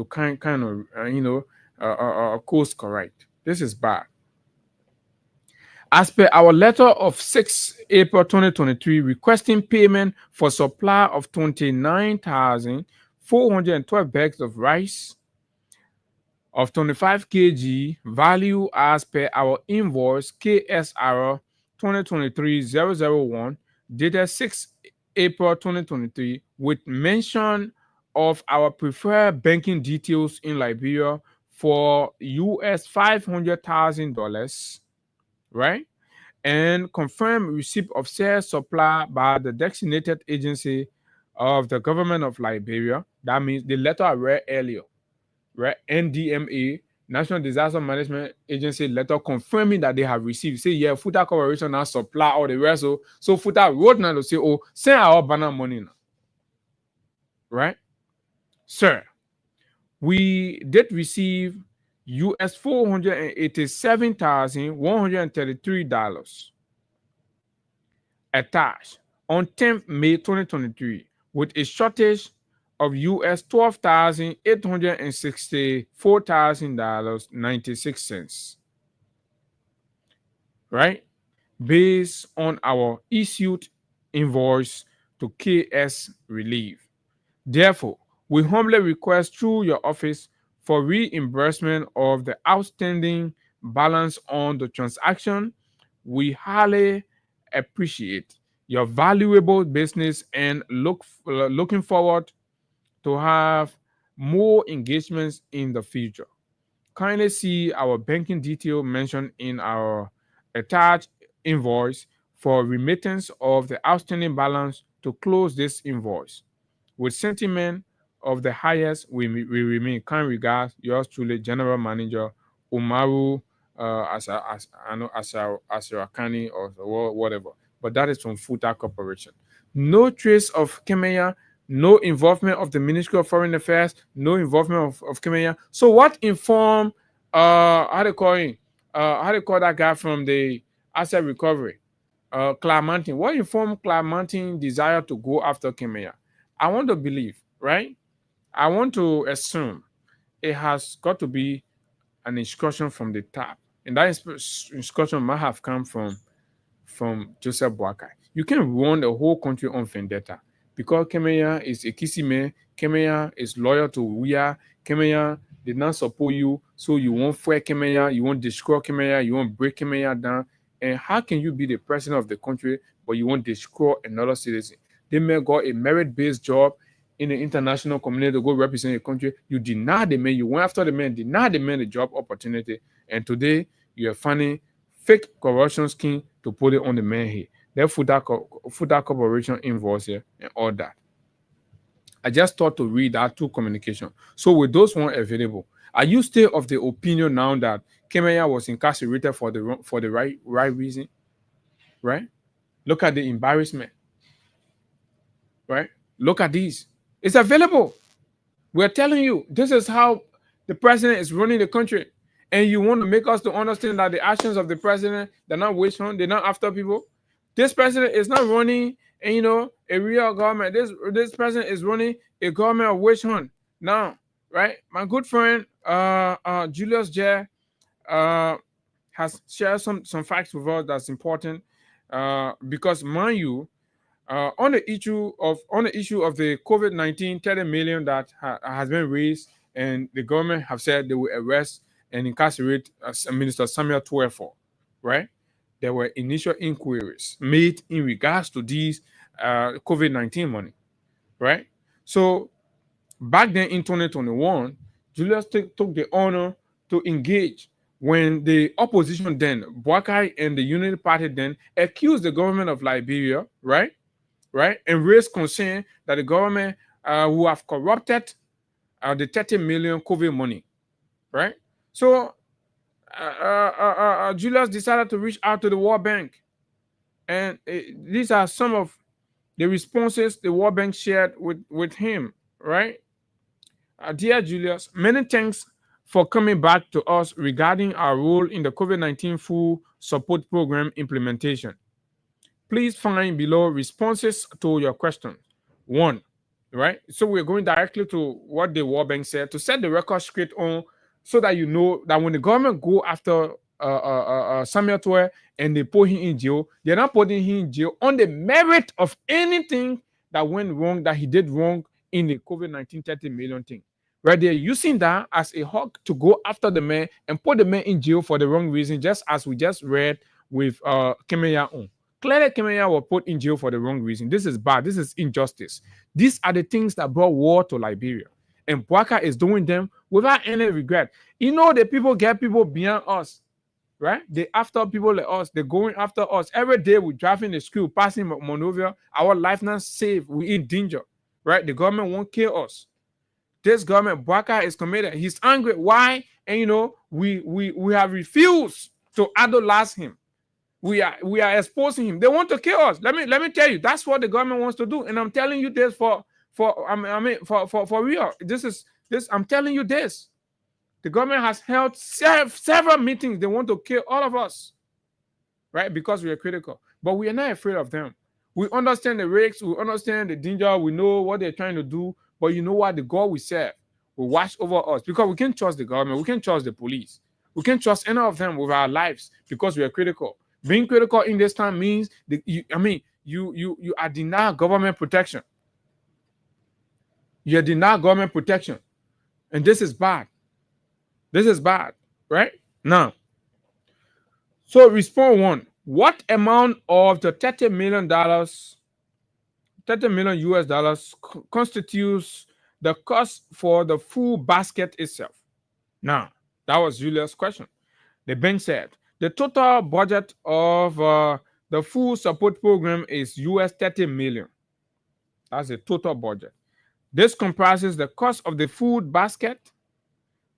kind of course correct. This is bad. As per our letter of 6 April 2023 requesting payment for supply of 29,412 bags of rice of 25 kg value as per our invoice KSR 2023-001 dated 6 April 2023 with mention of our preferred banking details in Liberia for US $500,000, right? And confirm receipt of said supply by the designated agency of the government of Liberia. That means the letter I read earlier, right? NDMA, National Disaster Management Agency letter confirming that they have received. Say, yeah, Futa Corporation now supply all the rest. So Futa wrote now to say, oh, send our banner money now. Right? Sir, we did receive US $487,133 attached on 10th May 2023 with a shortage of US $12,864,96. Right? Based on our issued invoice to KS Relief. Therefore, we humbly request through your office for reimbursement of the outstanding balance on the transaction. We highly appreciate your valuable business and looking forward to have more engagements in the future. Kindly see our banking detail mentioned in our attached invoice for remittance of the outstanding balance to close this invoice. With sentiment of the highest, we remain kind regards, yours truly, General Manager Umaru Asirakani or whatever. But that is from Futa Corporation. No trace of Kenya, no involvement of the Ministry of Foreign Affairs, no involvement of Kenya. So what informed how they call that guy from the asset recovery? Clark Martin. What informed Clark Martin's desire to go after Kenya? I want to believe, right? I want to assume it has got to be an instruction from the top. And that instruction might have come from Joseph Boakai. You can run the whole country on vendetta because Kenya is a Kisime, Kenya is loyal to Uya, Kenya did not support you, so you won't fire Kenya, you won't destroy Kenya, you won't break Kenya down. And how can you be the president of the country, but you won't destroy another citizen? They may got a merit-based job in the international community to go represent your country. You deny the man, you went after the man, deny the man the job opportunity, and today you are finding fake corruption scheme to put it on the man here. They put that corporation invoice here and all that. I just thought to read that two communication. So with those one available, are you still of the opinion now that Kemenya was incarcerated for the right reason? Right? Look at the embarrassment. Right? Look at these. It's available. We're telling you, this is how the president is running the country. And you want to make us to understand that the actions of the president, they're not witch hunt, they're not after people. This president is not running, a real government. This president is running a government of witch hunt. Now, right? My good friend, Julius J, has shared some facts with us that's important. Because mind you, on the issue of the COVID-19 30 million that has been raised, and the government have said they will arrest and incarcerate Minister Samuel Tuefo, right? There were initial inquiries made in regards to these COVID-19 money, right? So back then in 2021, Julius took the honor to engage when the opposition then, Boakai and the Unity Party then, accused the government of Liberia, right, and raised concern that the government who have corrupted the 30 million COVID money, right? So Julius decided to reach out to the World Bank, and these are some of the responses the World Bank shared with him, right? Dear Julius, many thanks for coming back to us regarding our role in the COVID-19 full support program implementation. Please find below responses to your questions. 1, right? So we're going directly to what the World Bank said to set the record straight on, so that you know that when the government go after Samuel Toe and they put him in jail, they're not putting him in jail on the merit of anything that went wrong, that he did wrong in the COVID-19 30 million thing. Right? They're using that as a hook to go after the man and put the man in jail for the wrong reason, just as we just read with Kemenya on. Clearly, Kemenya was put in jail for the wrong reason. This is bad. This is injustice. These are the things that brought war to Liberia. And Boakai is doing them without any regret. The people get people beyond us, right? They after people like us. They're going after us. Every day we driving the school, passing Monrovia, our life not safe. We in danger, right? The government won't kill us. This government, Boakai, is committed. He's angry. Why? And we have refused to idolize him. We are exposing him. They want to kill us. Let me tell you, that's what the government wants to do. And I'm telling you this for real. I'm telling you this. The government has held several meetings. They want to kill all of us, right? Because we are critical. But we are not afraid of them. We understand the risks. We understand the danger. We know what they're trying to do. But you know what? The God we serve will watch over us, because we can't trust the government. We can't trust the police. We can't trust any of them with our lives, because we are critical. Being critical in this time means you are denied government protection. You're denied government protection. And this is bad. This is bad, right? Now, so response 1. What amount of the $30 million US dollars constitutes the cost for the food basket itself? Now, that was Julia's question. The bank said the total budget of the food support program is US 30 million. That's the total budget. This comprises the cost of the food basket,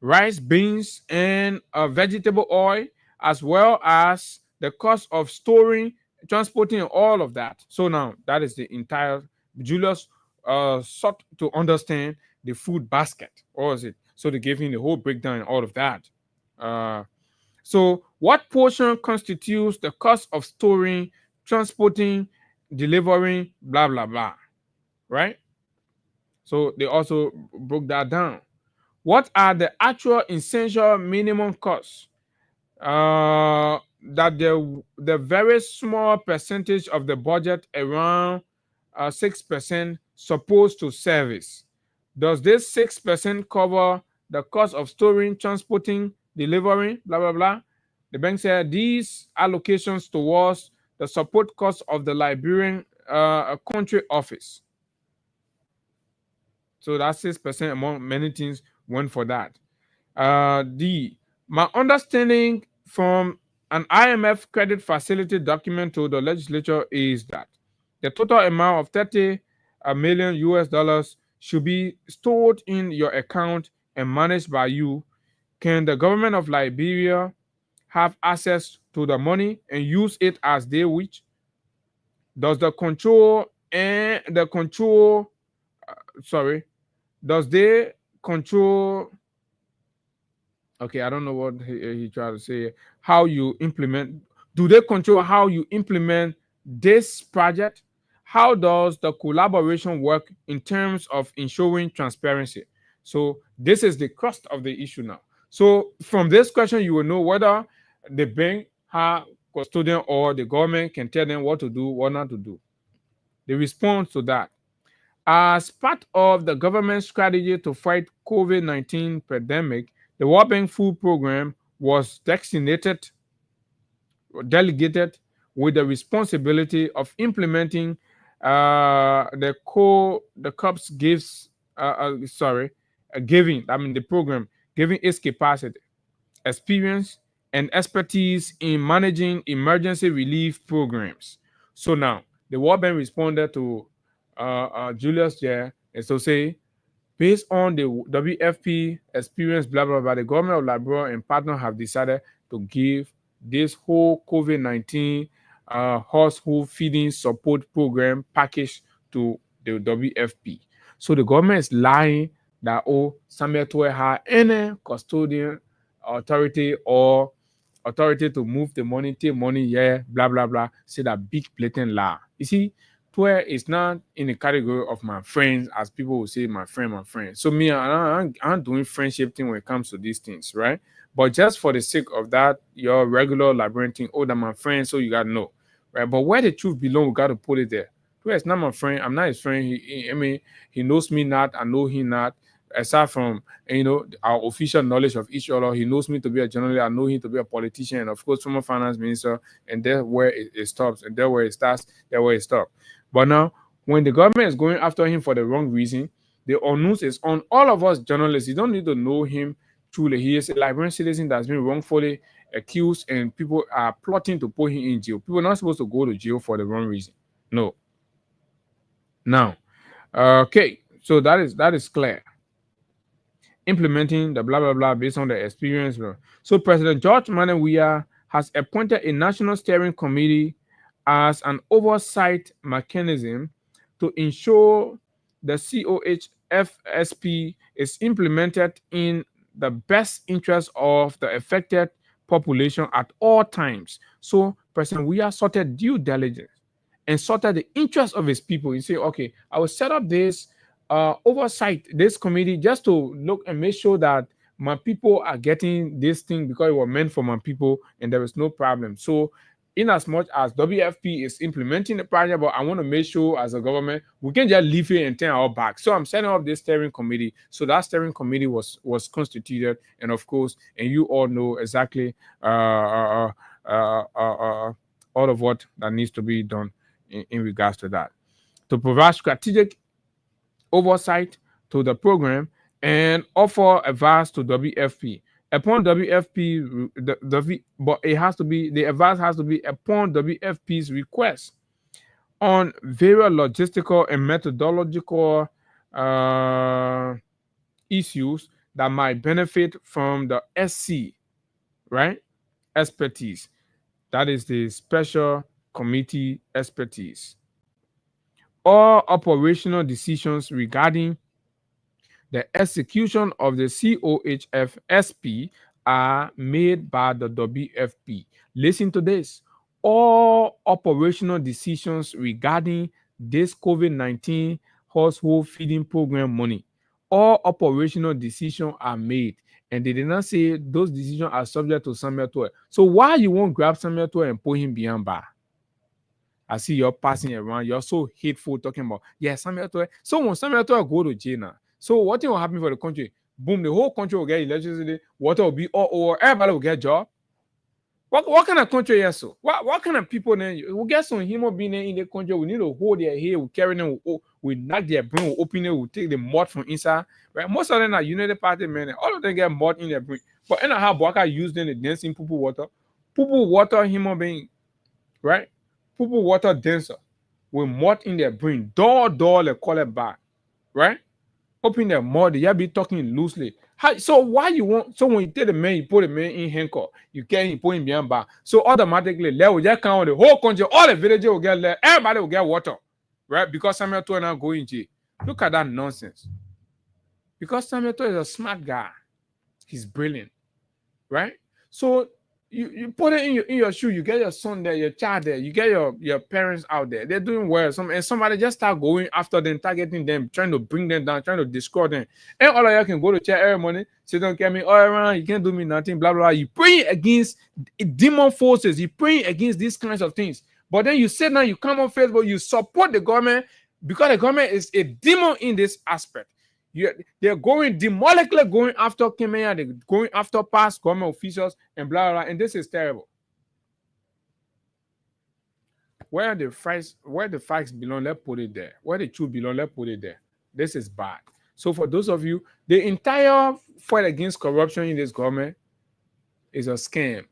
rice, beans, and vegetable oil, as well as the cost of storing, transporting, all of that. So now that is the entire. Julius sought to understand the food basket. What was it? So they gave him the whole breakdown and all of that. So what portion constitutes the cost of storing, transporting, delivering, blah, blah, blah, right? So they also broke that down. What are the actual essential minimum costs that the very small percentage of the budget, around 6%, supposed to service? Does this 6% cover the cost of storing, transporting, delivering, blah, blah, blah? The bank said these allocations towards the support costs of the Liberian a country office. So that's 6% among many things went for that. My understanding from an IMF credit facility document to the legislature is that the total amount of 30 million US dollars should be stored in your account and managed by you. Can the government of Liberia have access to the money and use it as they wish? Does the control and the control sorry does they control okay, I don't know what he tried to say. How you implement? Do they control how you implement this project? How does the collaboration work in terms of ensuring transparency? So this is the crust of the issue now. So from this question, you will know whether the bank, her custodian, or the government can tell them what to do, what not to do. The response to that: as part of the government strategy to fight COVID-19 pandemic, the World Bank Food Program was delegated with the responsibility of implementing the COPS gives giving. I mean the program giving its capacity, experience, and expertise in managing emergency relief programs. So now the World Bank responded to Julius Jair and so say, based on the WFP experience, blah, blah, blah, the government of Liberia and partners have decided to give this whole COVID-19 household feeding support program package to the WFP. So the government is lying that, oh, Samuel Toy had any custodian authority or authority to move the money, take money, yeah, blah, blah, blah. Say that big blatant lie. You see, Twitter is not in the category of my friends, as people will say, my friend, my friend. So me, I'm doing friendship thing when it comes to these things, right? But just for the sake of that, your regular Liberian thing, oh, that my friend, so you gotta know, right? But where the truth belongs, we gotta put it there. Twitter is not my friend. I'm not his friend. I mean, he knows me not. I know he not. Aside from our official knowledge of each other, he knows me to be a journalist. I know him to be a politician, and of course, former finance minister. And there where it stops, and there where it starts, there where it stops. But now, when the government is going after him for the wrong reason, the onus is on all of us journalists. You don't need to know him truly. He is a Liberian citizen that's been wrongfully accused, and people are plotting to put him in jail. People are not supposed to go to jail for the wrong reason. No. Now, okay, so that is clear. Implementing the blah blah blah based on the experience. So President George Manneh Weah has appointed a national steering committee as an oversight mechanism to ensure the COHFSP is implemented in the best interest of the affected population at all times. So President Weah sorted due diligence and sorted the interest of his people. You say, okay, I will set up this oversight, this committee, just to look and make sure that my people are getting this thing because it was meant for my people and there is no problem. So in as much as WFP is implementing the project, but I want to make sure as a government, we can just leave it and turn our back. So I'm setting up this steering committee. So that steering committee was constituted. And of course, and you all know exactly all of what that needs to be done in regards to that. To provide strategic oversight to the program and offer advice to WFP. Upon WFP, but it has to be, the advice has to be upon WFP's request on various logistical and methodological issues that might benefit from the SC, right? Expertise. That is the special committee expertise. All operational decisions regarding the execution of the COHFSP are made by the WFP. Listen to this. All operational decisions regarding this COVID-19 household feeding program money, all operational decisions are made. And they did not say those decisions are subject to Samuel Toy. So why you won't grab Samuel Toy and put him behind bar? I see you're passing around. You're so hateful talking about, yeah, Samuel Toy. So when Samuel Toy go to jail now, so what thing will happen for the country? Boom, the whole country will get electricity, water will be all over, everybody will get a job. What kind of country is so? What kind of people then? We get some human being in the country. We need to hold their hair. We carry them. We knock their brain. We open it. We take the mud from inside. Right? Most of them are United Party men. All of them get mud in their brain. But anyhow, Bwaka used them to dance in poo water. Poo water human being. Right? Poo water dancer with mud in their brain. Door, they call it back. Right? Open their mud. They be talking loosely. So why you want? So when you take the man, you put the man in handcuff. You can't you put him behind bar. So automatically, let will just count the whole country. All the villages will get let. Everybody will get water, right? Because Samuel Eto'o now go in jail. Look at that nonsense. Because Samuel Eto'o is a smart guy. He's brilliant, right? So you put it in your shoe. You get your son there, your child there. You get your parents out there. They're doing well. And somebody just start going after them, targeting them, trying to bring them down, trying to destroy them. And all of you can go to church every morning, say, don't get me all around. You can't do me nothing, blah, blah, blah. You praying against demon forces. You praying against these kinds of things. But then you sit down, you come on Facebook, you support the government because the government is a demon in this aspect. They're going demonically going after Kemenya, they're going after past government officials and blah, blah, blah, and this is terrible. Where the facts belong, let's put it there. Where the truth belong, let's put it there. This is bad. So for those of you, the entire fight against corruption in this government is a scam.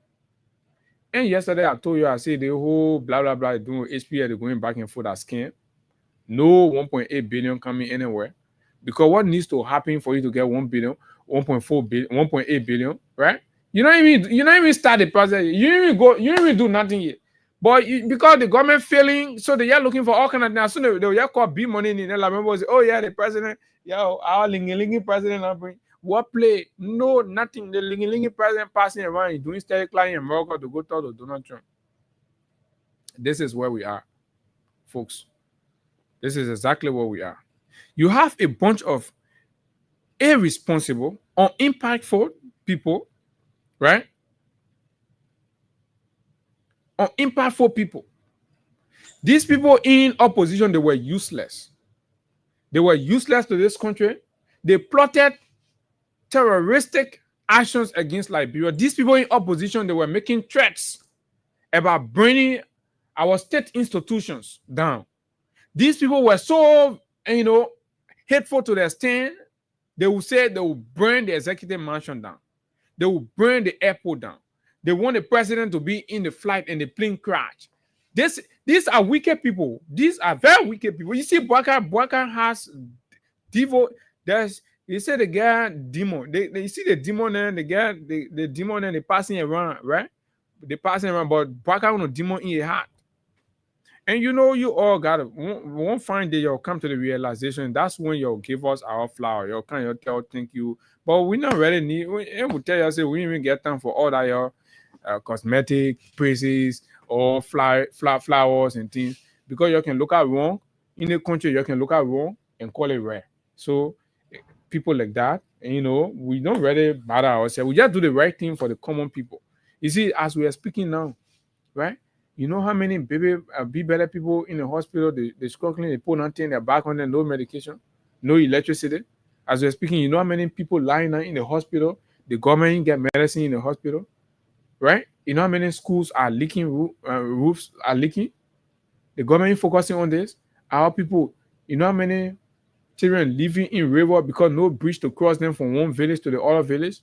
And yesterday I told you, I said the whole blah, blah, blah, doing HPL, they're going back and forth as scam. No 1.8 billion coming anywhere. Because what needs to happen for you to get 1 billion, 1.4 billion, 1.8 billion, right? You don't even start the process. You don't even do nothing yet. But because the government failing, so they are looking for all kind of things. So they will call big money in the remember say, oh yeah, the president, our lingy president not bring what play? No, nothing. The lingy president passing around, he's doing steady climbing in America to go talk to Donald Trump. This is where we are, folks. This is exactly where we are. You have a bunch of irresponsible, unimpactful people, right? Unimpactful people. These people in opposition, they were useless. They were useless to this country. They plotted terroristic actions against Liberia. These people in opposition, they were making threats about bringing our state institutions down. These people were so, hateful to their stand. They will say they will burn the executive mansion down. They will burn the airport down. They want the president to be in the flight and the plane crash. These are wicked people. These are very wicked people. You see, Bwaka has devil. You say the guy demon. You see the demon and the guy, the demon and they passing around, right? They passing around, but Bwaka on a demon in your heart. And you all got it. One fine day you'll come to the realization. That's when you'll give us our flower. You'll tell thank you. But we not really need. We will tell you say we didn't even get time for all that your cosmetic praises or flowers and things, because you can look at wrong in the country. You can look at wrong and call it rare. So people like that, and we don't really bother ourselves. We just do the right thing for the common people. You see, as we are speaking now, right? You know how many be better people in the hospital, they struggling, they put nothing, they're back on them, no medication, no electricity. As we're speaking, you know how many people lying in the hospital, the government get medicine in the hospital, right? You know how many schools are leaking, roofs are leaking? The government focusing on this. Our people, you know how many children living in river because no bridge to cross them from one village to the other village?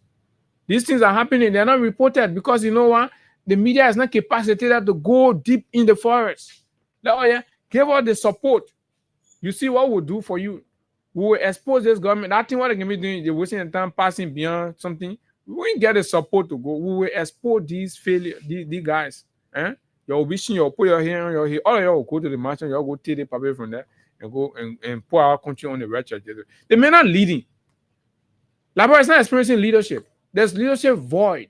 These things are happening. They're not reported because you know what? The media is not capacitated to go deep in the forest. Give us the support. You see what we'll do for you. We will expose this government. I think what they can be doing, they're wasting the time passing beyond something. We won't get the support to go. We will expose these failures, these guys. You'll be seeing, you'll put your hand on your head. All of you will go to the mansion, you'll go take the paper from there and go and put our country on the right track. They may not leading. Liberia is not experiencing leadership. There's leadership void.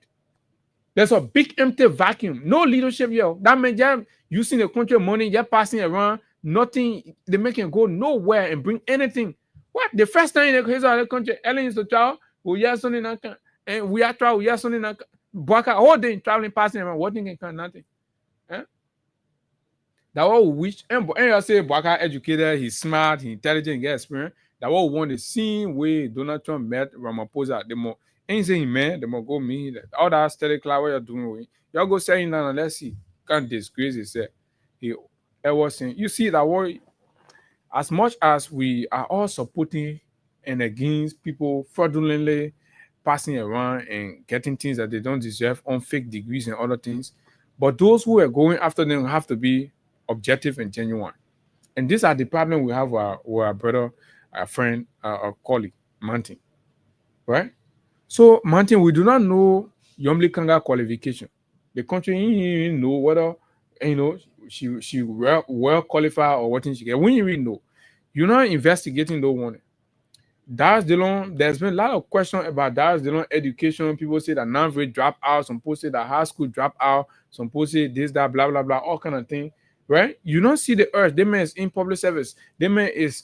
There's a big empty vacuum. No leadership, That means just using the country money, just passing around, nothing. They make it go nowhere and bring anything. What? The first time in the case of the country, Ellen is the child, we are something and we are traveling, we are something like Bwaka all day traveling, passing around, what thing can nothing. That what we wish. And I say Bwaka educated, he's smart, he's intelligent, he gets experience. That what we want to see where Donald Trump met Ramaphosa. Ain't saying man, they must go me. All that steady cloud what you're doing with. Y'all go saying now, let's see. Can't disgrace it. He was saying, you see that what as much as we are all supporting and against people fraudulently passing around and getting things that they don't deserve on fake degrees and other things, but those who are going after them have to be objective and genuine. And these are the problem we have with our brother, our friend, our colleague, Martin. Right? So, Martin, we do not know Yomli Kanga qualification. The country didn't know whether she well qualified or what thing she get. We didn't even know. You're not investigating the one. Darius Dillon, there's been a lot of questions about Darius Dillon education. People say that non-grade drop out, some people say that high school drop out, some people say this, that, blah, blah, blah, all kind of thing. Right? You don't see the urge. They man is in public service. They man is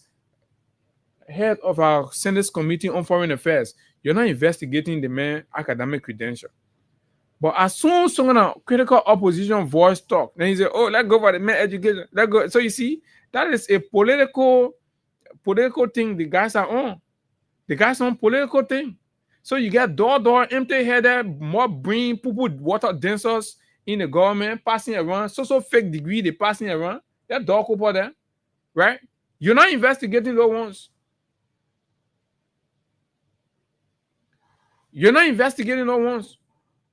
head of our Senate Committee on Foreign Affairs. You're not investigating the man academic credential. But as soon as some critical opposition voice talk, then he say, oh, let's go for the man education. Let's go. So you see, that is a political thing the guys are on. The guys on political thing. So you get door, empty-headed, more brain, people, water dancers in the government passing around. So fake degree they passing around. That door couple there. Right? You're not investigating those ones. You're not investigating those ones.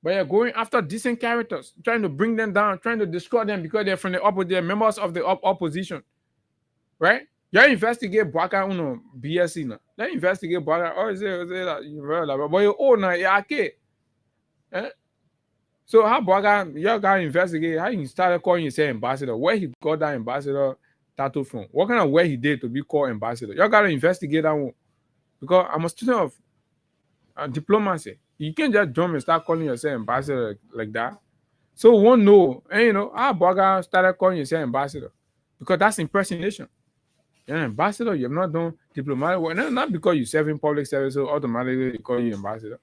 But you're going after decent characters, trying to bring them down, trying to destroy them because they're from the they're members of the opposition. Right? You investigate Baka Uno BSC now. Let investigate Baka. Oh, is it that? But you own now, yeah, okay. So how Baka, you gotta investigate how he started calling himself ambassador, where he got that ambassador tattoo from, what kind of work he did to be called ambassador. You gotta investigate that one. Because I'm a student of diplomacy. You can't just jump and start calling yourself ambassador like that. So we won't know. And how Baka started calling yourself ambassador. Because that's impersonation. You're an ambassador, you have not done diplomatic work. Not because you serve in public service, so automatically they call you ambassador.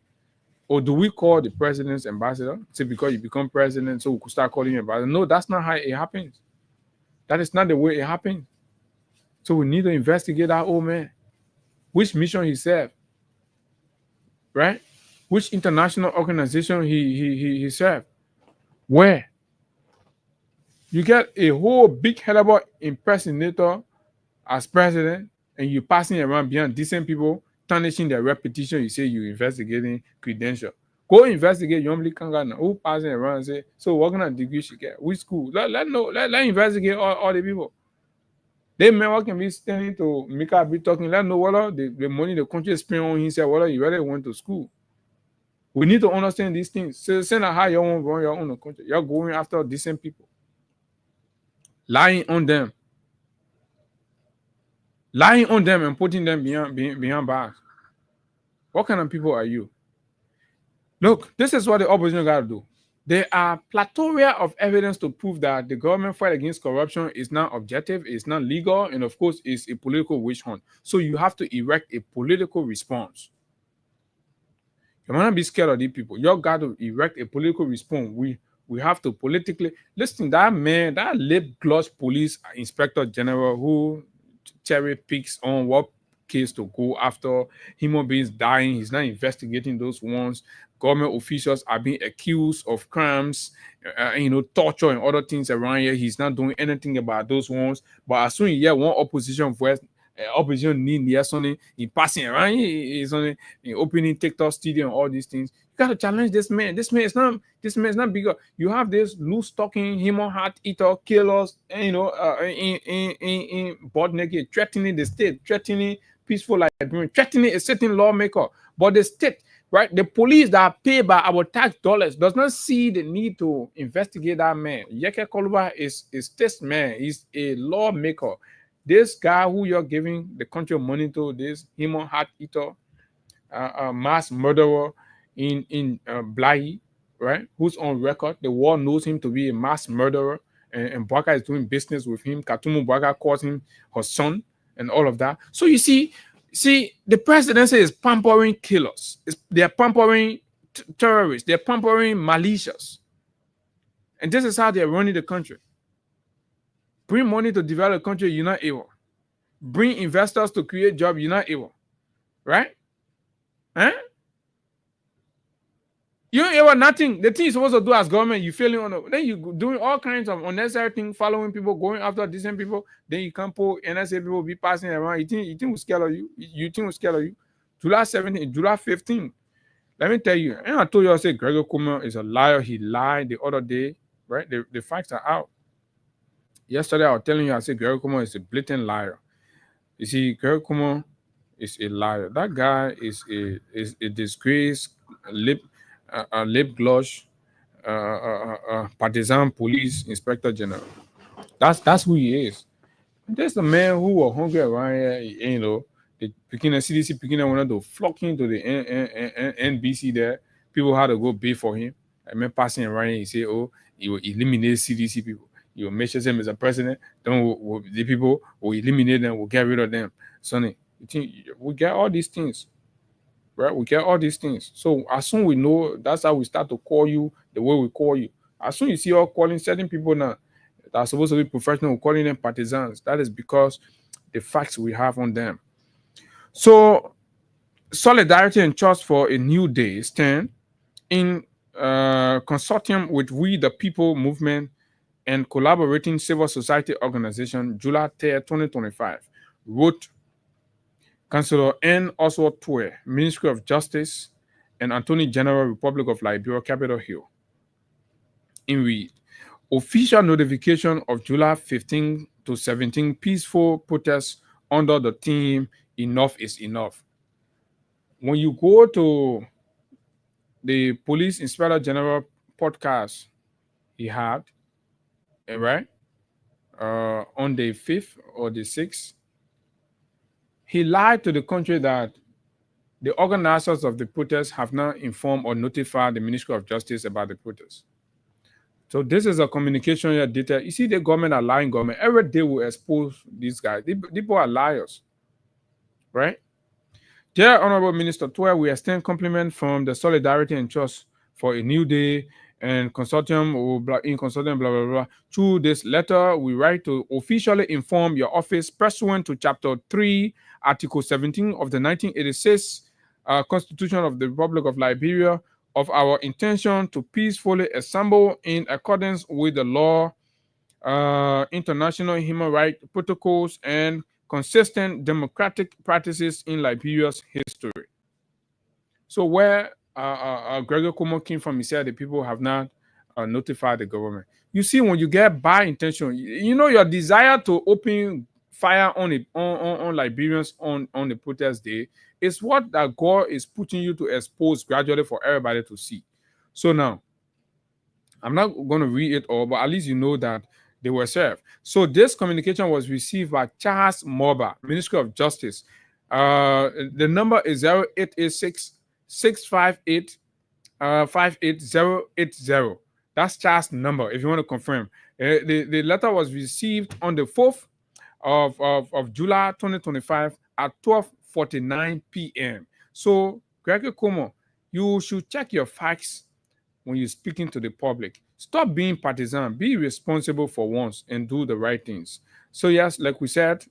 Or do we call the president's ambassador? Say because you become president, so we could start calling you ambassador. No, that's not how it happens. That is not the way it happens. So we need to investigate that old man. Which mission he served. Right? Which international organization he served. Where? You get a whole big hell of impersonator as president, and you passing around behind decent people, tarnishing their reputation. You say you investigating credential. Go investigate Yomli Kanga. Who passing around and say, so what kind of degree she get? Which school? Let investigate all the people. They may what can be standing to make her be talking. Let know whether the money the country is spending on himself, whether you really went to school. We need to understand these things. So send out how you want to run your own country. You're going after decent people. Lying on them and putting them behind bars. What kind of people are you? Look, this is what the opposition got to do. There are plethora of evidence to prove that the government fight against corruption is not objective, it's not legal, and of course, it's a political witch hunt. So you have to erect a political response. You might not be scared of these people. You got to erect a political response. We have to politically listen. That man, that lip gloss police inspector general who cherry picks on what case to go after, human beings dying, he's not investigating those ones. Government officials are being accused of crimes, torture and other things around here. He's not doing anything about those ones. But as soon as you hear one opposition voice, opposition need something, he passing around, he's only opening TikTok studio and all these things. You got to challenge this man. This man is not bigger. You have this loose talking, human heart eater, killers, in butt naked, threatening the state, threatening peaceful life, threatening a certain lawmaker. But the state, right, the police that are paid by our tax dollars does not see the need to investigate that man. Yeke Koluba is this man. He's a lawmaker. This guy who you're giving the country money to, this human heart eater, mass murderer in Blahi, right? Who's on record? The world knows him to be a mass murderer, and Baka is doing business with him. Katumu Baka calls him her son, and all of that. So you see, the presidency is pampering killers. They're pampering terrorists. They're pampering malicious, and this is how they're running the country. Bring money to develop a country, you're not able. Bring investors to create jobs, you're not able. Right? Huh? You ever nothing. The thing you're supposed to do as government, you failing on it. Then you doing all kinds of unnecessary things, following people, going after decent people. Then you can't pull NSA people be passing around. You think we scared of you? You think we scared of you? July 17, July 15. Let me tell you, and I told you I said Gregor Kuma is a liar. He lied the other day, right? The facts are out. Yesterday I was telling you, I said Gregor Kuma is a blatant liar. You see, Gregor Kuma is a liar. That guy is a disgrace, lip gloss, partisan police inspector general. That's who he is. There's the man who was hungry around here, you know. The CDC picking wanted to flock him to the NBC there. People had to go pay for him. I remember passing around here, he said, oh, he will eliminate CDC people. He will make sure him as a president. Then the people will eliminate them, will get rid of them. Sonny, you think we get all these things, right? We get all these things. So as soon we know, that's how we start to call you the way we call you. As soon you see us calling certain people now that are supposed to be professional, we're calling them partisans. That is because the facts we have on them. So, Solidarity and Trust for a New Day stand in consortium with We the People movement and collaborating civil society organization July 3rd, 2025, wrote Councillor N. Oswald Tue, Ministry of Justice, and Attorney General, Republic of Liberia, Capitol Hill. In read, official notification of July 15 to 17 peaceful protests under the theme Enough is Enough. When you go to the Police Inspector General podcast he had, right, on the 5th or the 6th, he lied to the country that the organizers of the protest have not informed or notified the Ministry of Justice about the protest. So this is a communication data. You see, the government are lying government. Every day we expose these guys. These people are liars, right? Dear Honorable Minister Tue, we extend compliment from the Solidarity and Trust for a New Day and consortium in consortium blah blah blah. Through this letter, we write to officially inform your office pursuant to Chapter 3, Article 17 of the 1986 Constitution of the Republic of Liberia of our intention to peacefully assemble in accordance with the law, international human rights protocols, and consistent democratic practices in Liberia's history. So where Gregor Kuma came from, he said the people have not notified the government. You see, when you get by intention, you know your desire to open fire on Liberians on the protest day is what that God is putting you to expose gradually for everybody to see. So now, I'm not going to read it all, but at least you know that they were served. So this communication was received by Charles Morba, Ministry of Justice. The number is 0886-658-58080. That's Charles' number, if you want to confirm. The letter was received on the 4th of July 2025 at 12:49 p.m. So, Gregor Kuma, you should check your facts when you're speaking to the public. Stop being partisan. Be responsible for once and do the right things. So yes, like we said,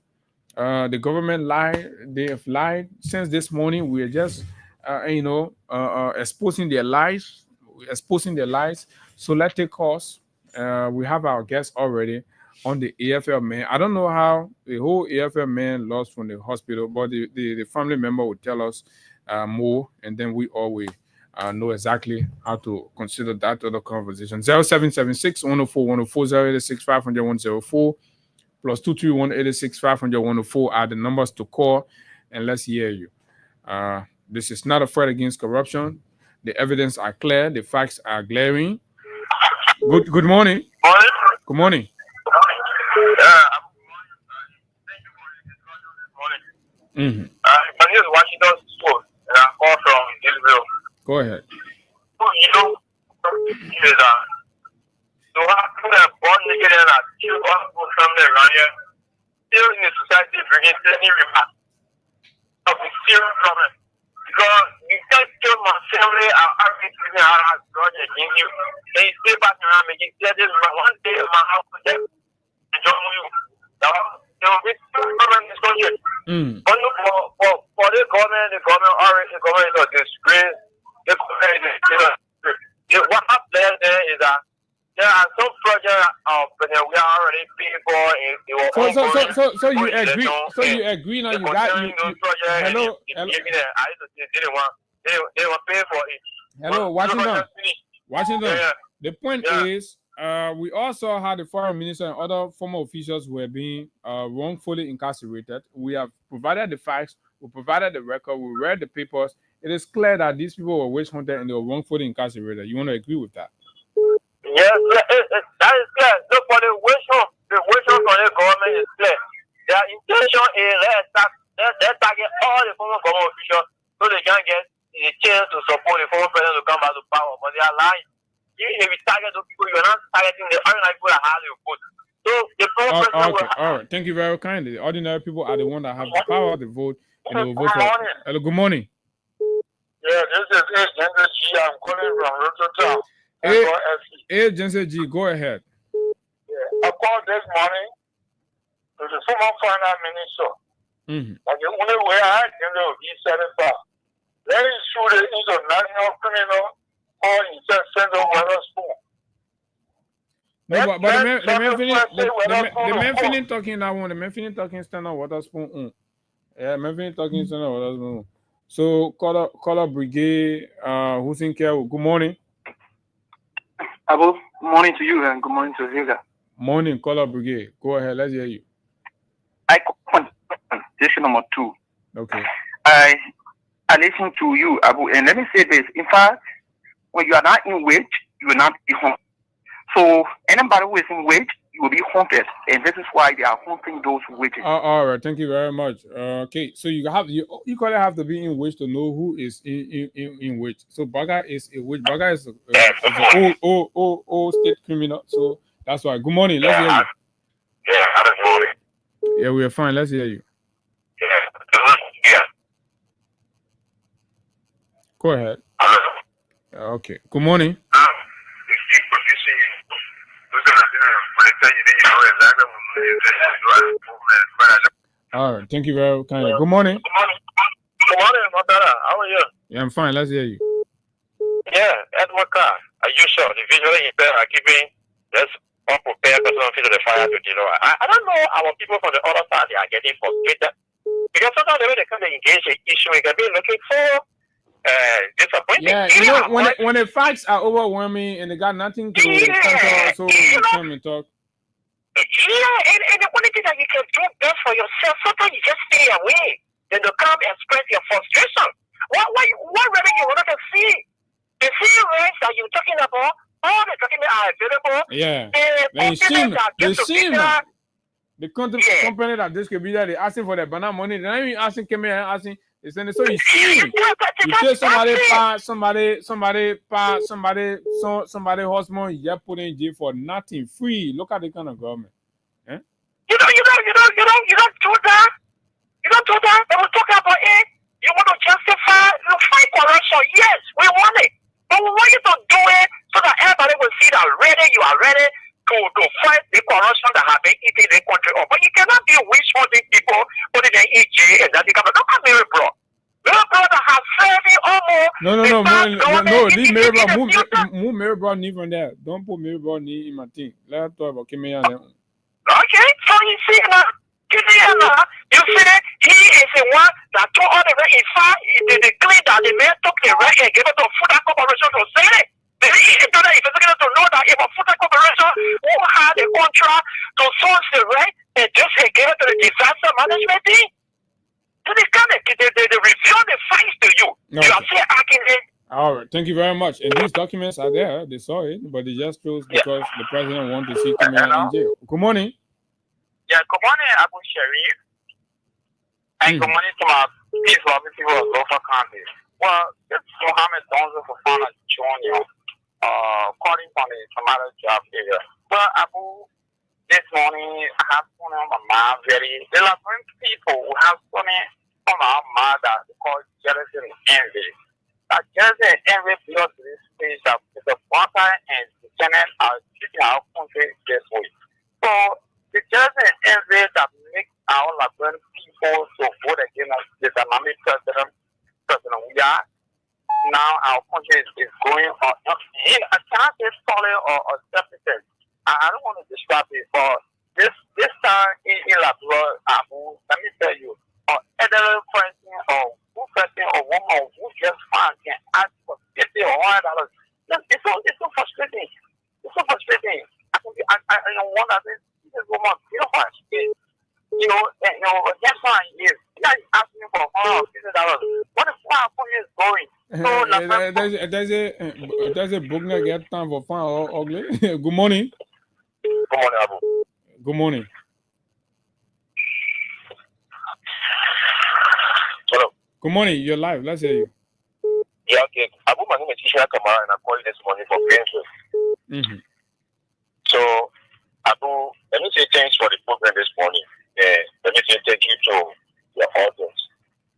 the government lied. They have lied since this morning. We are just, exposing their lies. So let's take course. We have our guest already on the AFL man. I don't know how the whole AFL man lost from the hospital, but the family member will tell us more, and then we always know exactly how to consider that other conversation. 0776 104 104 086 500 104 plus 231 86 500 104 are the numbers to call, and let's hear you. This is not a fight against corruption. The evidence are clear. The facts are glaring. Good morning. Good morning. Thank you for the discussion this morning. My name is Washington School, and I call from Israel. Go ahead. So, is so after that born nigga and I kill all people family around here, still in the society bringing any remarks of the serious problem. Because you can't kill my family, I'm reading how I brought against you. They stay back around making this one day in my house with them. Enjoy you. There will be two problem in this country. But look, for the government is a disgrace. The government is a Yeah, some project but we are already paid for. So you agree? So you agree now? You got you. Hello. They were paying for it. Hello, Washington. Washington. Yeah. The point is, we also had the foreign minister and other former officials were being wrongfully incarcerated. We have provided the facts. We provided the record. We read the papers. It is clear that these people were witch hunted and they were wrongfully incarcerated. You want to agree with that? Yes, that is clear. Look, for the witch hunt from the government is clear. Their intention is let's target all the former government officials so they can get the chance to support the former president to come back to power. But they are lying. Even if we target those people, you're not targeting the ordinary people that have the vote. So the former president will all right. Thank you very kindly. The ordinary people are the ones that have the power to vote and they will vote for. Hello, good morning. Yeah, this is Agent G. I'm calling from Rotterdam. Agent G, go ahead. Yeah, I called this morning to the former finance minister. Like the only way I can do is certified. Let him sue the international criminal or Central Weatherspoon. No, but the man feeling talking that one. The man feeling talking stand on Waterspoon. Yeah, man feeling talking stand on Waterspoon. So caller brigade. Who's in care? Good morning. Good morning to you and good morning to Hilda. Morning, caller brigade. Go ahead. Let's hear you. I comment station number 2. Okay. I listen to you, Abu, and let me say this. In fact, when you are not in wage, you will not be home. So anybody who is in wage, you will be haunted, and this is why they are haunting those wages. All right, thank you very much. Okay, so you equally have to be in wage to know who is in wage. So Baga is a wage. Baga is an old state criminal. So that's why. Good morning. Let's hear you. Yeah, good morning. Yeah, we are fine. Let's hear you. Yeah. Go ahead. Okay. Good morning. All right. Thank you very kindly. Good morning. Good morning, my brother. How are you? Yeah, I'm fine. Let's hear you. Yeah, Edward Carr. Are you sure the visually impaired are keeping this unprepared person to the fire to deliver? I don't know our people from the other side, they are getting frustrated. Because sometimes the way they come to engage the issue, we can be looking for disappointing. Yeah, you know, when the facts are overwhelming and they got nothing to censor, so you come and talk. Yeah, and the only thing that you can do best for yourself, sometimes you just stay away. Then you come and express your frustration. What really you wanted to see? The same race that you're talking about, all the documents are available. Yeah. They seem the company that distributed, they're asking for the banana money. They're not even asking, came here and asking. They saying, so you see, you tell somebody husband, you put in jail for nothing, free. Look at the kind of government. Eh? You don't do that. You don't do that. They will talk about it. You want to justify, you fight corruption. Yes, we want it. But we want you to do it so that everybody will see that you are ready to fight the corruption that have been eating the country up. But you cannot be witch hunting people, putting them in jail and that. Look at Mary Bro. Mary Bro that has served almost. No. Leave Mary Bro. Move Mary Bro knee from there. Don't put Mary Bro knee in my thing. Let her talk about Kimmy. Okay, so you see now. You said he is the one that took all the rent. In fact, they claim that the man took the rent and gave it to Food Corporation to sell it. They didn't do that. If you're to know that if a Food Corporation who had a contract to source the rent and just gave it to the disaster management team, so they reveal the facts to you. Okay. You are still acting it. All right, thank you very much. And these documents are there. They saw it, but they just chose because the president wanted to see him in jail. Good morning. Yeah, good morning, Abu Sharif. And good morning to my people of Lofa County. Well, it's Mohammed Donzo Fofana Jr. Calling from the tomato job area. Well, Abu, this morning I have something on my mind there are people who have something on my mind that called jealousy and envy. That jealousy and envy built this stage that the bottom and the tenant are treating our country this way. So the jealousy and envy that make our Liberian people to vote against the dynamic president we are now, our country is going on. I cannot say solid or definitely listen, I don't want to distract you, but this time in Labrador, let me tell you, elderly person or who person or woman who just fine can ask for $50 or $100. It's so frustrating. It's so frustrating. I wonder this woman, you know what? That's fine. Yes, yeah, he's asking me for $50. What the fuck is going? There's a book that get time for fun or ugly. Good morning. Good morning, Abu. Good morning. Hello. Good morning. You're live. Let's hear you. Yeah, okay. Abu, my name is Isha Kamara, and I called this morning for Gainesville. Mm-hmm. So, Abu, let me say thanks for the program this morning. Let me say thank you to your audience.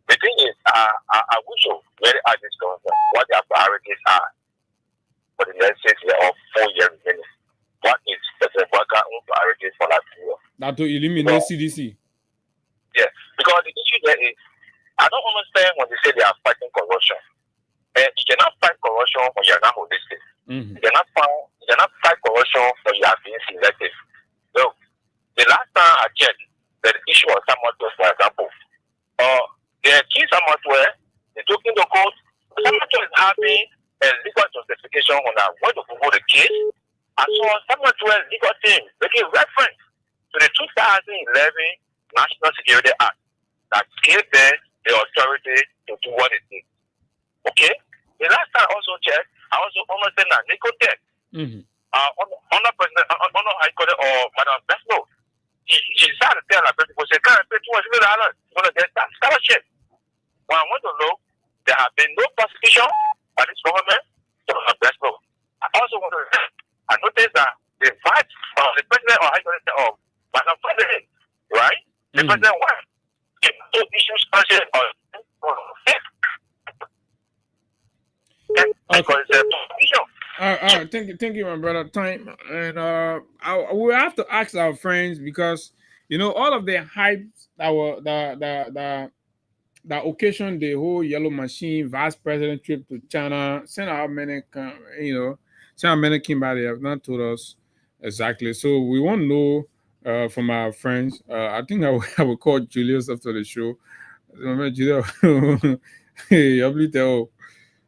The thing is, I wish you very hard this government what their priorities are for the next 6 years or 4 years remaining. What is the priorities for that year? That to eliminate CDC. Yeah, because the issue there is, I don't understand when they say they are fighting corruption. You cannot fight corruption when you are not holistic. Mm-hmm. You cannot fight corruption when you are being selective. So, the last time I checked, the issue of Samoa, for example, the key Samoa, they took into court. Samoa is having a legal justification on that when to vote the case. And so Samoa legal team making reference to the 2011 National Security Act that gave them the authority to do what it did. Okay? The last time I also checked, I also understand that Nicotech, under President, under High Court or Madam Besno, she started to tell her people, say, can't pay $200 million, you're going to get that scholarship. When I want to know, there have been no prosecution by this government to Besno. I also want to I noticed that the fact of the president or High Court of Madam President, right? The president won. If no issues scholarship or thank you, my brother. Time, and we have to ask our friends because all of the hype that were that occasioned the whole yellow machine vice president trip to China. Send how many came by. They have not told us exactly. So we want to know from our friends. I think I will call Julius after the show. Remember, Julius, hey,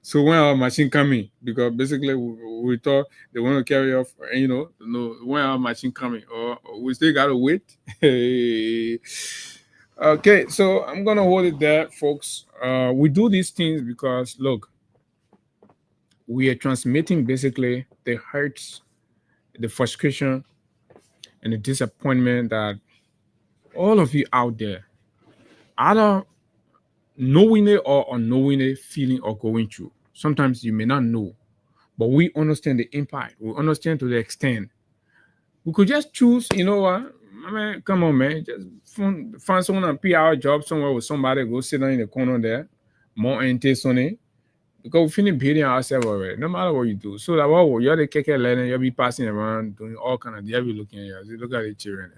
so when our machine coming, because basically we thought they want to carry off, when our machine coming, or we still gotta wait. Okay, so I'm gonna hold it there, folks. We do these things because look, we are transmitting basically the hurts, the frustration, and the disappointment that all of you out there, either knowingly or unknowingly feeling or going through. Sometimes you may not know, but we understand the impact. We understand to the extent. We could just choose, I mean, come on, man. Just find someone and PR job somewhere with somebody, go sit down in the corner there, more intense on it. Because we finish building ourselves already, no matter what you do. So that you're the keke learning, you'll be passing around, doing all kind of, you'll be looking at you. Look at the children.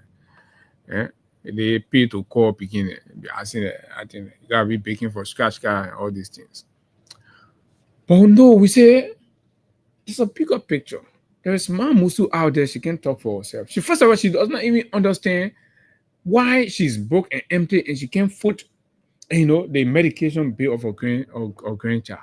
Yeah? They pay to call beginning. I think you gotta be baking for scratch car and all these things. But no, we say it's a bigger picture. There's Mama Musu out there, she can talk for herself. First of all, she does not even understand why she's broke and empty and she can't foot, the medication bill of her grandchild.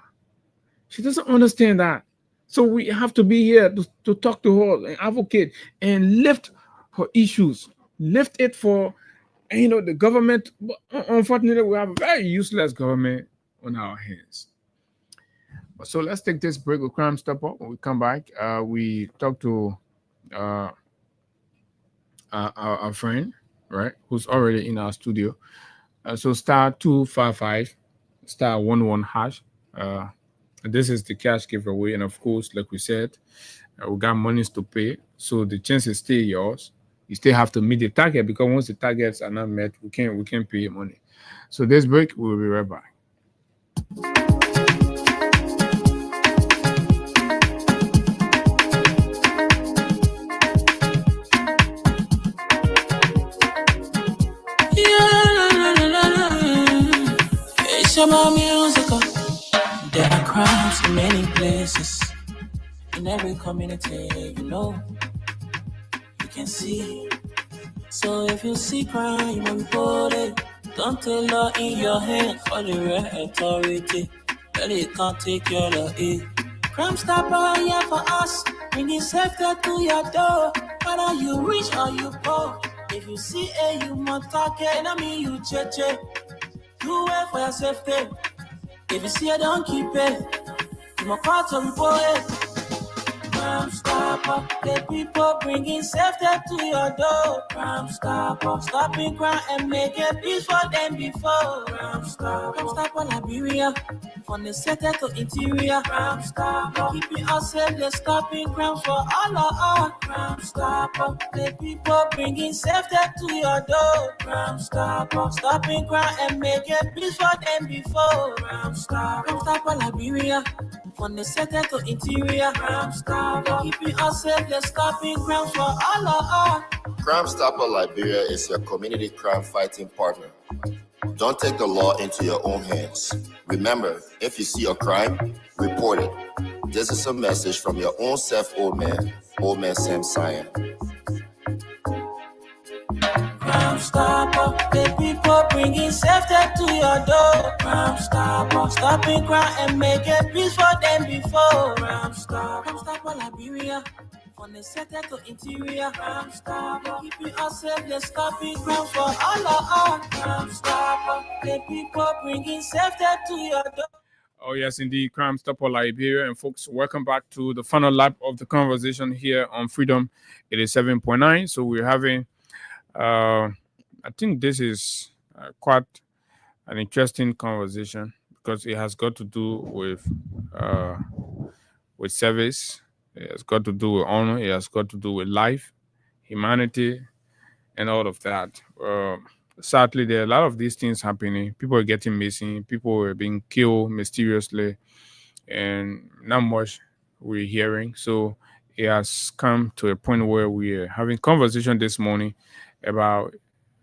She doesn't understand that. So we have to be here to talk to her and advocate and lift her issues. Lift it for the government. Unfortunately, we have a very useless government on our hands. So let's take this break with Crime Stopper. When we come back, we talk to our friend, right, who's already in our studio. So *255 *11#. This is the cash giveaway, and of course, like we said, we got monies to pay. So the chance is still yours. You still have to meet the target, because once the targets are not met, we can't pay your money. So this break, we'll be right back. It's about music. There are crimes in many places, in every community, can see. So if you see crime, report it. Don't take law in your hands for the real authority. But it can't take your law in. Crime Stopper here for us, bringing safety to your door. Whether you rich or you poor, if you see a human talking, I mean you cheche. You wait for your safety. If you see it, don't keep it. You must call to report it. Crime Stopper, the people bringing safety to your door. Crime Stopper, stopping crime and making peace for them before. Crime Stopper, Liberia, from the center to interior. Crime Stopper, keeping us safe, they're stopping crime for all of us. Crime Stopper, the people bringing safety to your door. Crime Stopper, stopping crime and making peace for them before. Crime Stopper, Liberia, from the center to interior. Crime Stopper, keeping us safe, they're stopping crime for all of us. Crime Stopper Liberia is your community crime fighting partner. Don't take the law into your own hands. Remember, if you see a crime, report it. This is a message from your own self, Old Man Sam Cyan. Crime Stopper, the people bringing safety to your door. Crime Stopper, stopping crime and making peace for them before. Crime Stopper, Liberia, from the center to interior. Crime Stopper, keeping us safe, they're stopping crime for all of us. Crime Stopper, the people bringing safety to your door. Oh, yes, indeed. Crime Stopper Liberia. And folks, welcome back to the final lap of the conversation here on Freedom 87.9. So we're having, I think this is quite an interesting conversation because it has got to do with service. It has got to do with honor. It has got to do with life, humanity, and all of that. Sadly, there are a lot of these things happening. People are getting missing. People are being killed mysteriously, and not much we're hearing. So it has come to a point where we're having conversation this morning about,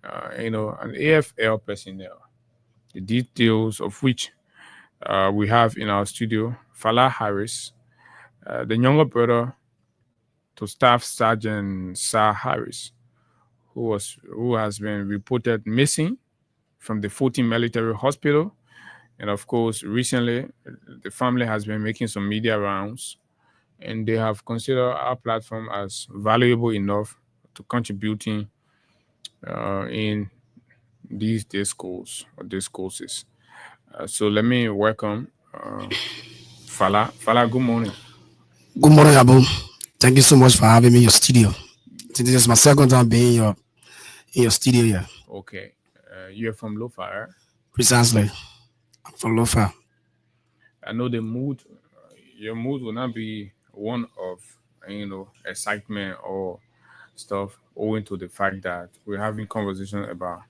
an AFL personnel, the details of which we have in our studio. Fala Harris, the younger brother to Staff Sergeant Sir Harris, who has been reported missing from the 14 military hospital. And of course, recently, the family has been making some media rounds, and they have considered our platform as valuable enough to contributing in these discourses. So let me welcome Fala. Fala, good morning. Good morning, Abu. Thank you so much for having me in your studio. This is my second time being in your studio here. Okay. You're from Lofa, right? Precisely. I'm from Lofa. I know the mood, your mood will not be one of, excitement or stuff, owing to the fact that we're having conversation about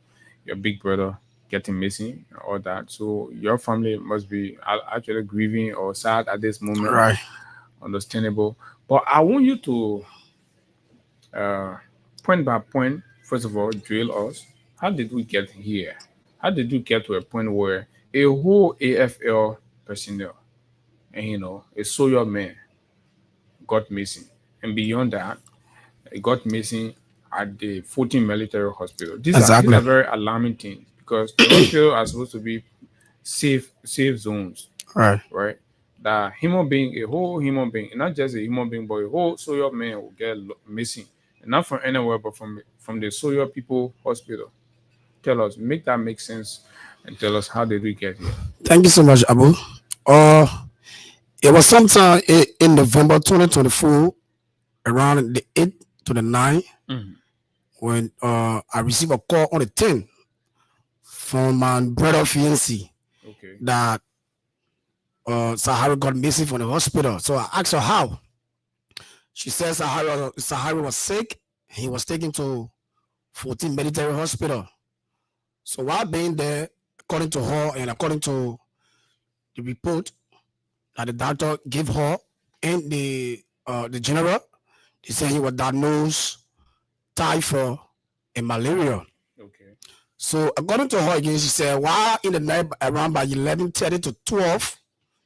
your big brother getting missing and all that. So your family must be actually grieving or sad at this moment. Right. Understandable. But I want you to point by point, first of all, drill us. How did we get here? How did you get to a point where a whole AFL personnel and a soldier man got missing, and beyond that, it got missing at the 14 military hospital? These are very alarming things because the hospital are supposed to be safe zones, right? That a whole human being, not just a human being, but a whole soldier man will get missing, and not from anywhere, but from the soldier people hospital. Tell us, make that make sense, and tell us how did we get here. Thank you so much, Abu. It was sometime in November 2024, around the 8th to the 9th, when I received a call on the 10th from my brother fiancé that Sahara got missing from the hospital. So I asked her how. She says Sahara was sick. He was taken to 14 military hospital. So while being there, according to her and according to the report that the doctor gave her and the general, they said he was diagnosed typhoid and malaria. Okay. So according to her again, she said while in the night around by 11:30 to 12,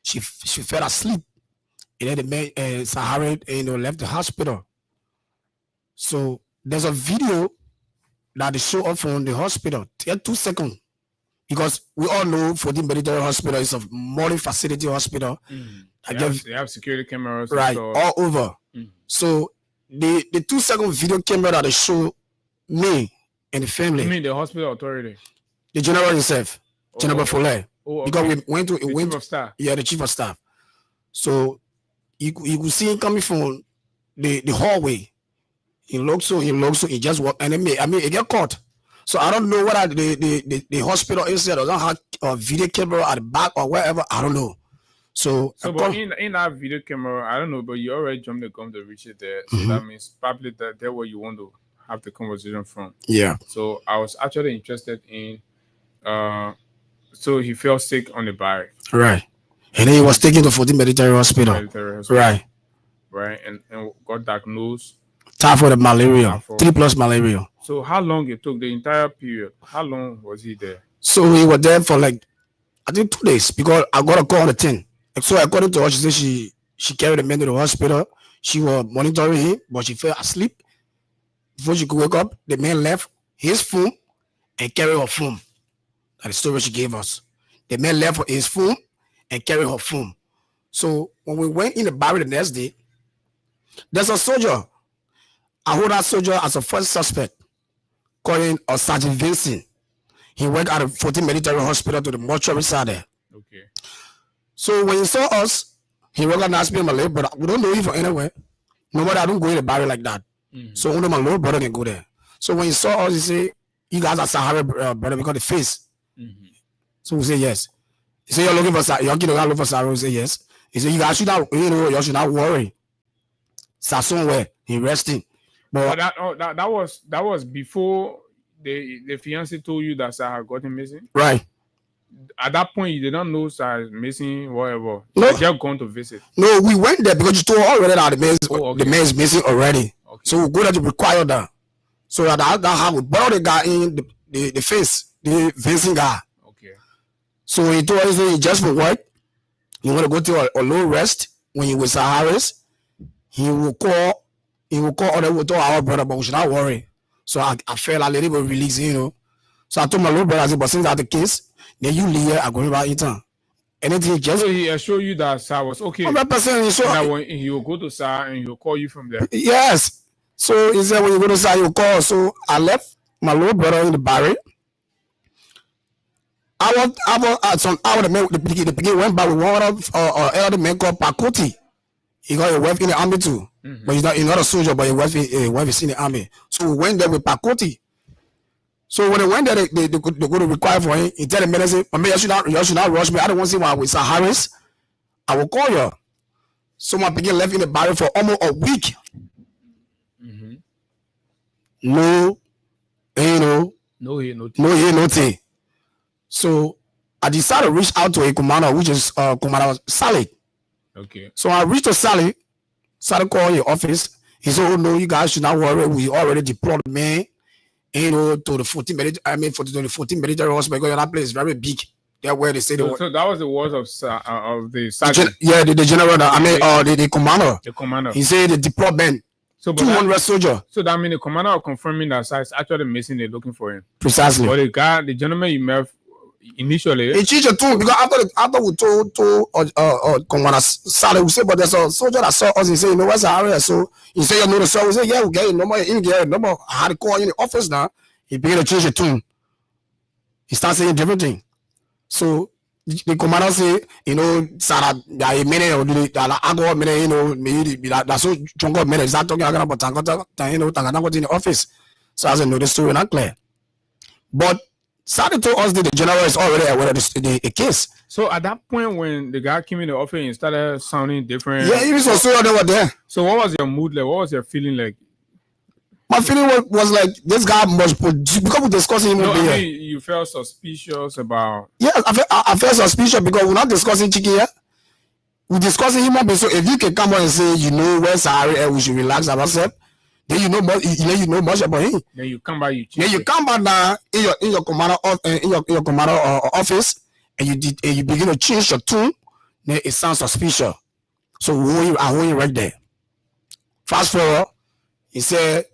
she fell asleep, and then the man Sahara left the hospital. So there's a video that they show up from the hospital. Take 2 seconds. Because we all know 14 Military Hospital is a multi-facility hospital. They have security cameras. Right, all over. So the 2 second video camera that they show me and the family. You mean the hospital authority? The general himself, General Foley. Because we went to the chief of staff. Yeah, the chief of staff. So you could see him coming from the hallway. He looks so he just walked, and he get caught. So I don't know whether the hospital inside doesn't have a video camera at the back or wherever. I don't know. So but in that video camera, I don't know, but you already jumped the gun to reach it there. So that means probably that's where you want to have the conversation from. Yeah. So I was actually interested in so he fell sick on the barrack. Right. And then he was taken to 14 Military Hospital. Right. Right. And got diagnosed. Typhoid and malaria. 3+ malaria. So how long it took, the entire period? How long was he there? So he was there for like, I think 2 days, because I got a call on the 10th. So according to her, she said she carried the man to the hospital. She was monitoring him, but she fell asleep. Before she could wake up, the man left his phone and carried her phone. That's the story she gave us. The man left his phone and carried her phone. So when we went in the barrel the next day, there's a soldier. I hold that soldier as a first suspect, calling Sergeant Vincent. He worked at the 14 Military Hospital to the mortuary side there. Okay. So when he saw us, he recognized me and my little brother. We don't know him from anywhere. Nobody, I don't go in the barrel like that. So only my little brother can go there. So when he saw us, he said, "You guys are Sahara brother because the face." So we say yes. He said, "You're looking for Sahara. You're looking for Sahara." We say yes. He said, "You guys should not, you should not worry. Somewhere he resting." But that was before the fiance told you that Sahara got him missing. Right. At that point, you did not know Sahara missing, whatever. No. You just gone to visit. No, we went there because you told already that the man's missing already. Okay. So we go there to require that. So that how we brought the guy in the face, the facing guy. Okay. So he told us he just for work. You want to go to a low rest when he was Saharas. He will call other will tell our brother, but we should not worry. So I felt a little bit released, So I told my little brother, I said, but since that's the case, then you leave here, I'm going to it. Anything just. So he assured you that Sahara was okay. 100%. That when he will go to Sahara and he will call you from there. Yes. So he said when you go to Sahara, you call. So I left my little brother in the barrack. The beginning went back with one of elder man called Pakoti. He got a wife in the army too. But he's not a soldier, but his wife is in the army. So we went there with Pakoti. So when they went there, they go to require for him. He tell the man, say, "You should not rush me. I don't want to see why with Saharis. I will call you." So my piggy left in the barrack for almost a week. No tea. So I decided to reach out to a commander, which is Commander Sally. Okay. So I reached to Sally. Sally called your office. He said, "Oh no, you guys should not worry. We already deployed men, to the 14 military. To the 14 military hospital because that place is very big. That's where they say so that was the words of the sergeant. The general. The commander. The commander. He said the deployed men. So 200 soldiers. So that means the commander are confirming that is actually missing. They're looking for him. Precisely. But the gentleman you met initially. It's teacher too because after we told Commander Sally, we said, but there's a soldier that saw us. He said, what's the area? So he said, you know the story. We said, yeah, we get it. No more. I had to call in the office now. He began to change the tune. He started saying different thing. So the commander say, Sarah, a minute or I go a minute, maybe that's so strong of minutes. That talking about Tangata in the office. So I said, no, the story not clear. But Sadi told us that the general is already aware of the case. So at that point, when the guy came in the office and started sounding different, yeah, he was also they were there. So what was your mood like? What was your feeling like? My feeling was like this guy must because we're discussing him. You felt suspicious about. Yes, I felt suspicious because we're not discussing chicken here. We're discussing him. So if you can come on and say, where's Sahara, we should relax ourselves. Then you know much about him. Then you come back. You come back now in your commander office, and you begin to change your tune. Then it sounds suspicious. So I hold you right there. Fast forward, he said,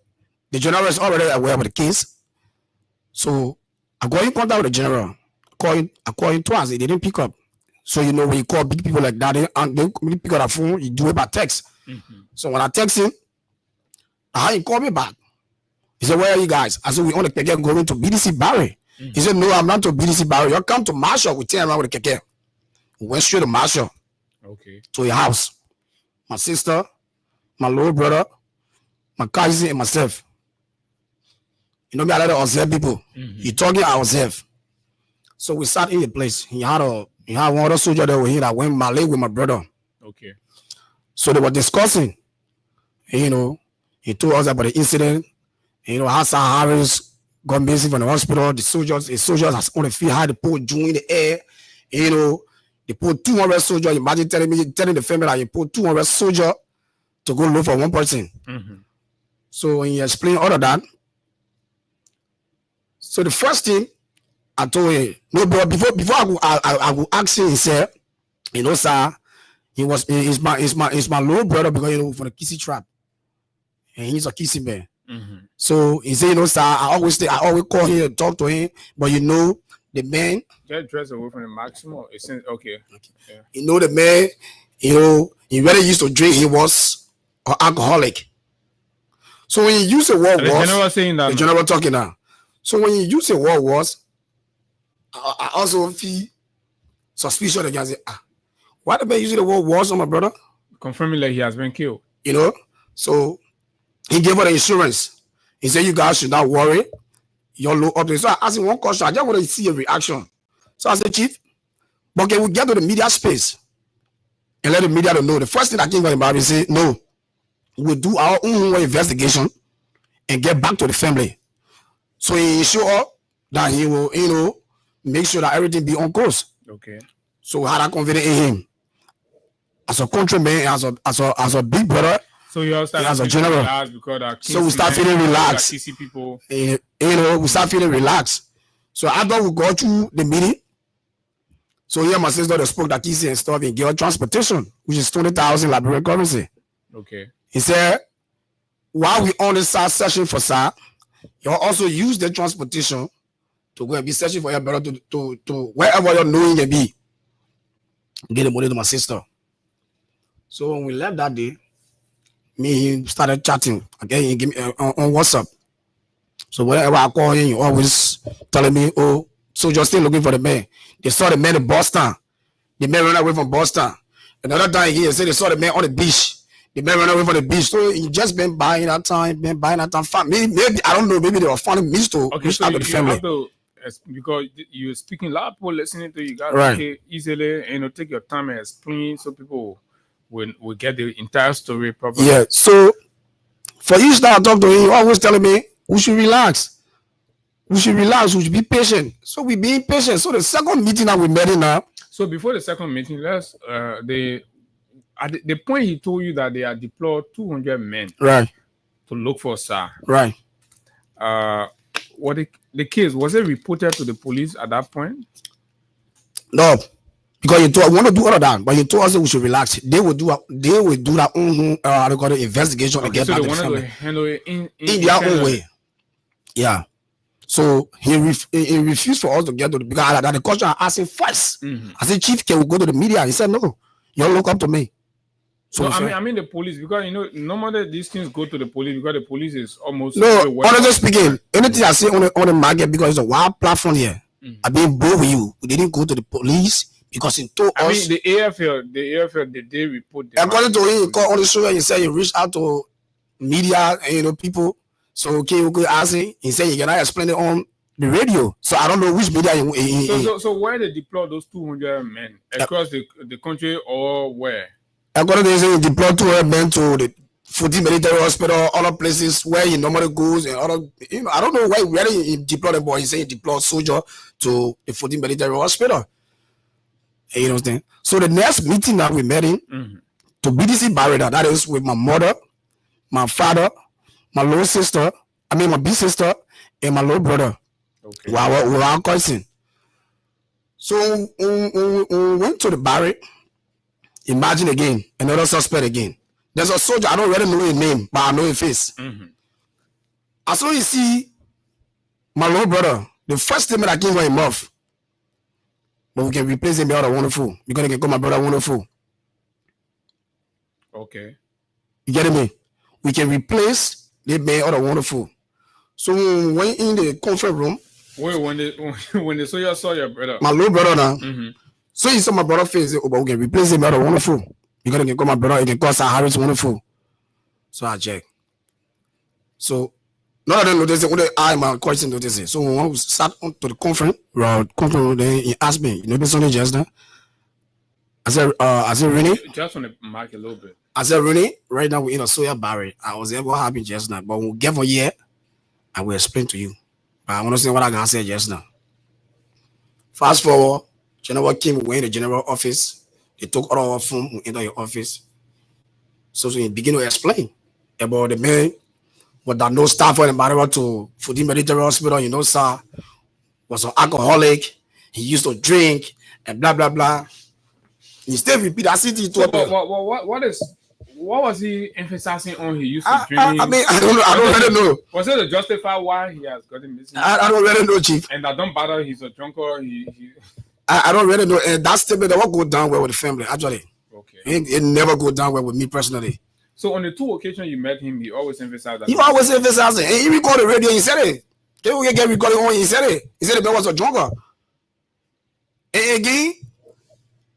The general is already aware of the case. So I got in contact with the general. I called him twice. He didn't pick up. So you know when you call big people like that, they pick up the phone. You do it by text. So when I text him, he called me back. He said, "Where are you guys?" I said, "We on the keke going to BDC Barry." He said, "No, I'm not to BDC Barry. You come to Marshall. We turn around with the keke." We went straight to Marshall. Okay. To a house. My sister, my little brother, my cousin, and myself. You know me, I let observe people. You talking, I observe. So we sat in the place. He had one other soldier there with him that went Malay with my brother. Okay. So they were discussing. And, you know, he told us about the incident. And, you know, Hassan Harris got missing from the hospital. The soldiers on the field had to put June in the air. And, you know, they put 200 soldiers. Imagine telling the family that you put 200 soldiers to go look for one person. So when he explained all of that, so the first thing I told him, no, bro, before I will ask him, he said, you know, sir, he's my little brother because, you know, for the Kissy trap. And he's a Kissy man. So he said, you know, sir, I always call him and talk to him, but you know, the man. Get dressed away from the maximum. Okay. Yeah. You know, the man, you know, he really used to drink. He was an alcoholic. So when you use the word was, general saying that, the general talking now. So when you use the word was, I also feel suspicious again. I say, why the man using the word was on my brother? Confirming that he has been killed. You know, so he gave her the insurance. He said, "You guys should not worry. You're low up there." So I asked him one question. I just want to see a reaction. So I said, "Chief, but can we get to the media space and let the media know?" The first thing that came from him, he said, "No, we'll do our own investigation and get back to the family." So he ensured that he will, you know, make sure that everything be on course. Okay. So we had that confidence in him. As a countryman, as a big brother, so you also as a general. So we start feeling relaxed. People. You know, we start feeling relaxed. So after we go through the meeting, so here my sister spoke that Kissy and stuff in Gale Transportation, which is 20,000 Liberian currency. Okay. He said, while we on the SAR session for SAR, you also use the transportation to go and be searching for your brother to wherever you're knowing you be. Get the money to my sister. So when we left that day, me and him started chatting. Again, he gave me on WhatsApp. So whenever I call him, he always telling me, "Oh, so you're still looking for the man." They saw the man in Boston. The man ran away from Boston. Another time he said they saw the man on the beach. The man ran away from the beach. So he just been buying that time. Maybe I don't know. Maybe they were finding means to reach out to the family. Because you're speaking, a lot of people listening to you guys, right, easily, you know, take your time and explain so people will get the entire story properly. Yeah. So for each time I talk to him, he always telling me we should relax. We should be patient. So we being patient. So the second meeting that we met in now. So before the second meeting, at the point he told you that they had deployed 200 men, right, to look for SAR, right. What the case was it reported to the police at that point? No, because you told, I want to do all of that, but you told us that we should relax. They will do their own investigation and get back to the family. To handle it in their own way. Yeah. So he refused for us to get to the because the question I asked him first. I said, "Chief, can we go to the media?" He said, "No, you don't look up to me." So no, I mean the police, because you know normally these things go to the police because the police is almost no. Honestly speaking, anything I say on the market because it's a wild platform here. I mean, both with you. We didn't go to the police because he told us. I mean the AFL, did they report? According to him, he called on the show and he said he reached out to media and people. So okay, we could ask him. He said he cannot explain it on the radio. So I don't know which media. So where they deploy those 200 men across the country or where? According to him, he deployed 200 men to the 14 military hospital, other places where he normally goes, and other. You know, I don't know where he deployed them, but he said he deployed soldier to the 14 military hospital. And you know what I'm saying? So the next meeting that we met in to BDC Barreda, that is with my mother, my father, my little sister, my big sister, and my little brother. Okay. We were cousin. So we went to the barrack. Imagine again, another suspect again. There's a soldier, I don't really know his name, but I know his face. As soon as you see my little brother, the first statement that came from his mouth, but we can replace him by other wonderful because they can call my brother wonderful. Okay. You get me? We can replace the by other wonderful. So when in the conference room, when they saw your brother, my little brother now. Mm-hmm. So you saw my brother face, oh, but we can replace him by other wonderful because they can call my brother, they can call Sir Harris wonderful. So I check. So none of them noticed it. Only I my question noticed it. So when we sat on to the conference, then he asked me, you know, this something just now. I said, really? Just on the mark a little bit. I said, really? Right now we're in a soya barrel. I was able to happen just now, but we'll get for year. I will explain to you. But I want to say what I can say just now. Fast forward, General came, we went in the general office. They took all our phone, we entered your office. So he began to explain about the man with that no staff for the matter to for the military hospital, you know, sir, was an alcoholic. He used to drink and blah blah blah. He still repeat that city to what was he emphasizing on? He used to drink. I mean, I don't really know. Was it to justify why he has gotten missing? I don't really know, Chief. And that don't bother. He's a drunkard. I don't really know. And that statement that won't go down well with the family. Actually, okay. It never go down well with me personally. So on the 2 occasions you met him, he always emphasized that. He always emphasized it. And he recorded the radio. He said it. Can we get recording on? He said it. He said the man was a drunkard. And again,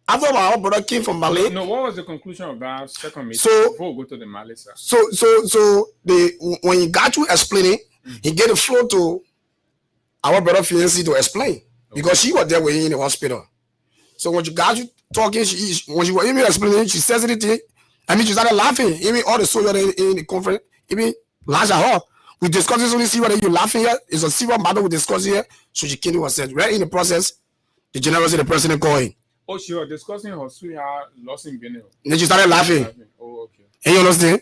after my brother came from Malay. No, what was the conclusion of that second meeting? So before we go to the Malay, sir. So when he got to explaining, he gave the floor to our brother fiancé to explain because she was there with him in the hospital. So when you got you talking, when she was even explaining, she says anything. I mean, she started laughing. Even all the soldiers in the conference, even laughed at her. We discussed this only see whether you're laughing here. It's a serious matter we discuss here. So she came to us said, right in the process, the general said the president calling. Oh, she was discussing her sweetheart lost in Benin. Then she started laughing. Oh, okay. And you understand?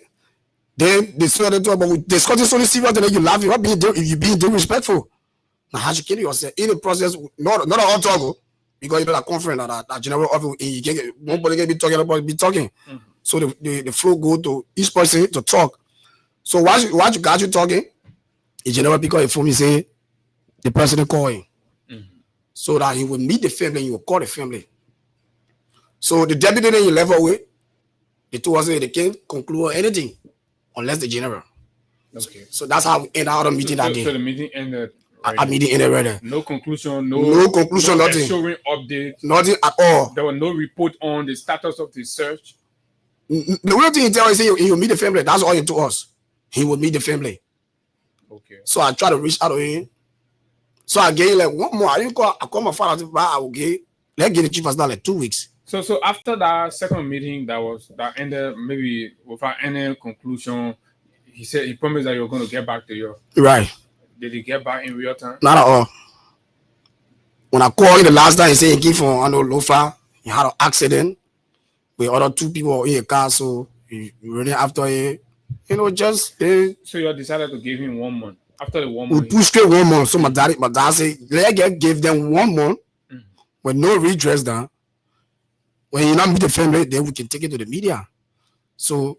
Then they started talking, but we discussed this only serious, and then you laughing. What being if you being disrespectful? Now how she kill yourself in the process? Not all talk because you know that conference that general office, you can't get nobody can be talking about be talking. Mm-hmm. So the flow go to each person to talk. So why you got you talking? The general pick up a phone and say the president calling. Mm-hmm. So that he will meet the family, he will call the family. So the deputy then he left away. They told us that they can't conclude anything unless the general. Okay. So that's how we ended our meeting that day. So the meeting ended. Our meeting ended right there. No conclusion, no conclusion, nothing. Showing update. Nothing at all. There was no report on the status of the search. The only thing he tell us is he will meet the family. That's all he told us. He will meet the family. Okay. So I try to reach out to him. So I gave like one more. I call my father. I will give. Let's get the chief as now like 2 weeks. So after that second meeting that ended maybe without any conclusion, he promised that you were going to get back to you. Right. Did he get back in real time? Not at all. When I called him the last time, he said he came from Lofa. He had an accident with other 2 people in a car. So he running after him. You know, just so you decided to give him 1 month. After the 1 month, we pushed straight 1 month. So my dad said, let's give them 1 month with no redress down. When you not meet the family, then we can take it to the media. So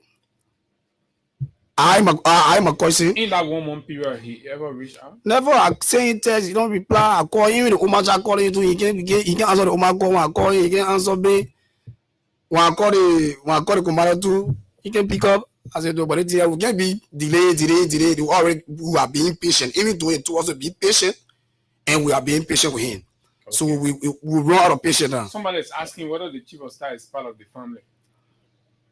I'm a question. In that 1 month period, he ever reached out? Never. I send text, he don't reply. I call him, the Omar calling you too. He can answer the Omar call. When I call him, he can answer me. When I call the commander too, he can pick up. I said, no, but we can't be delayed. We are being patient. Even though it was to be patient, and we are being patient with him. Okay. So we run out of patience now. Somebody is asking whether the chief of staff is part of the family.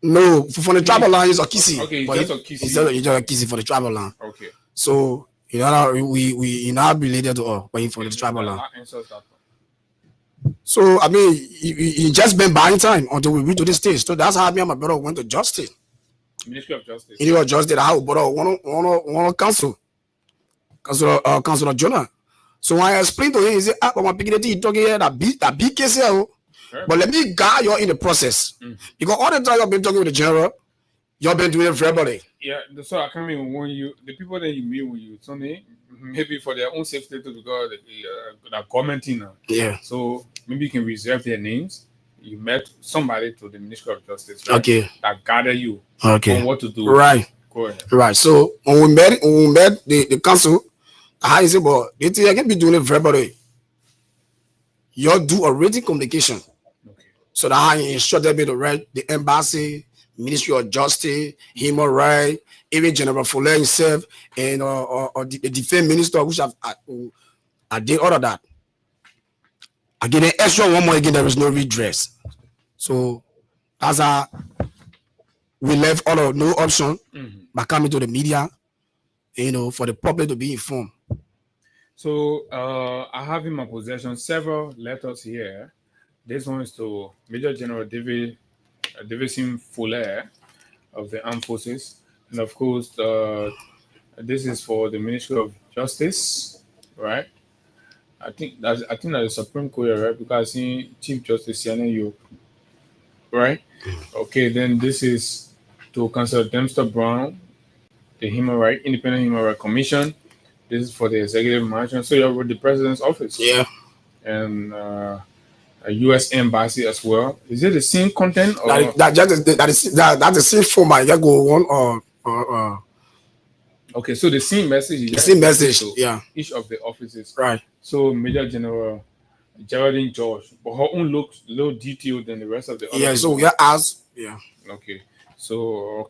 No, for the tribal line, he's a kissy. Okay, he's just a kissy. He's just a kissy for the tribal line. Okay. So we not related to all, but for the tribal line. That answers that. So I mean, he just been buying time until we reach to this stage. So that's how me and my brother went to Justice. Ministry of Justice. Ministry of Justice. How brother one Councilor Jonah. So when I explained to him, he said, but my big he talking here that big case here. But let me guide you in the process. Because all the time you've been talking with the general, you've been doing it verbally. Yeah, so I can't mean when the people that you meet when you Tony, maybe for their own safety too, because they're commenting now. Yeah. So maybe you can reserve their names. You met somebody to the Ministry of Justice, right? Okay. That guided you on what to do. Right. Go ahead. Right. So when we met the council, how is it? But they think I can be doing it verbally. You do a written communication. Okay. So that how you instructed me to write the embassy, Ministry of Justice, Human Rights, even General Fuller himself, and or the defense minister, which I did all of that. I get an extra one more again. There is no redress. So as we left all of no option by coming to the media, for the public to be informed. So I have in my possession several letters here. This one is to Major General Davison Fuller of the Armed Forces, and of course, this is for the Ministry of Justice, right? I think that the Supreme Court, right? Because I see Chief Justice Siana, right? Okay, then this is to Councillor Dempster Brown, the Independent Human Rights Commission. This is for the executive management. So you're with the president's office. Yeah. And a U.S. embassy as well. Is it the same content? Or? That's the same format. You go on or. Okay, so the same message. The same message. Yeah. Each of the offices. Right. So Major General Geraldine George, but her own looks a little detailed than the rest of the other. Yeah. So we are asked. Yeah. Okay. So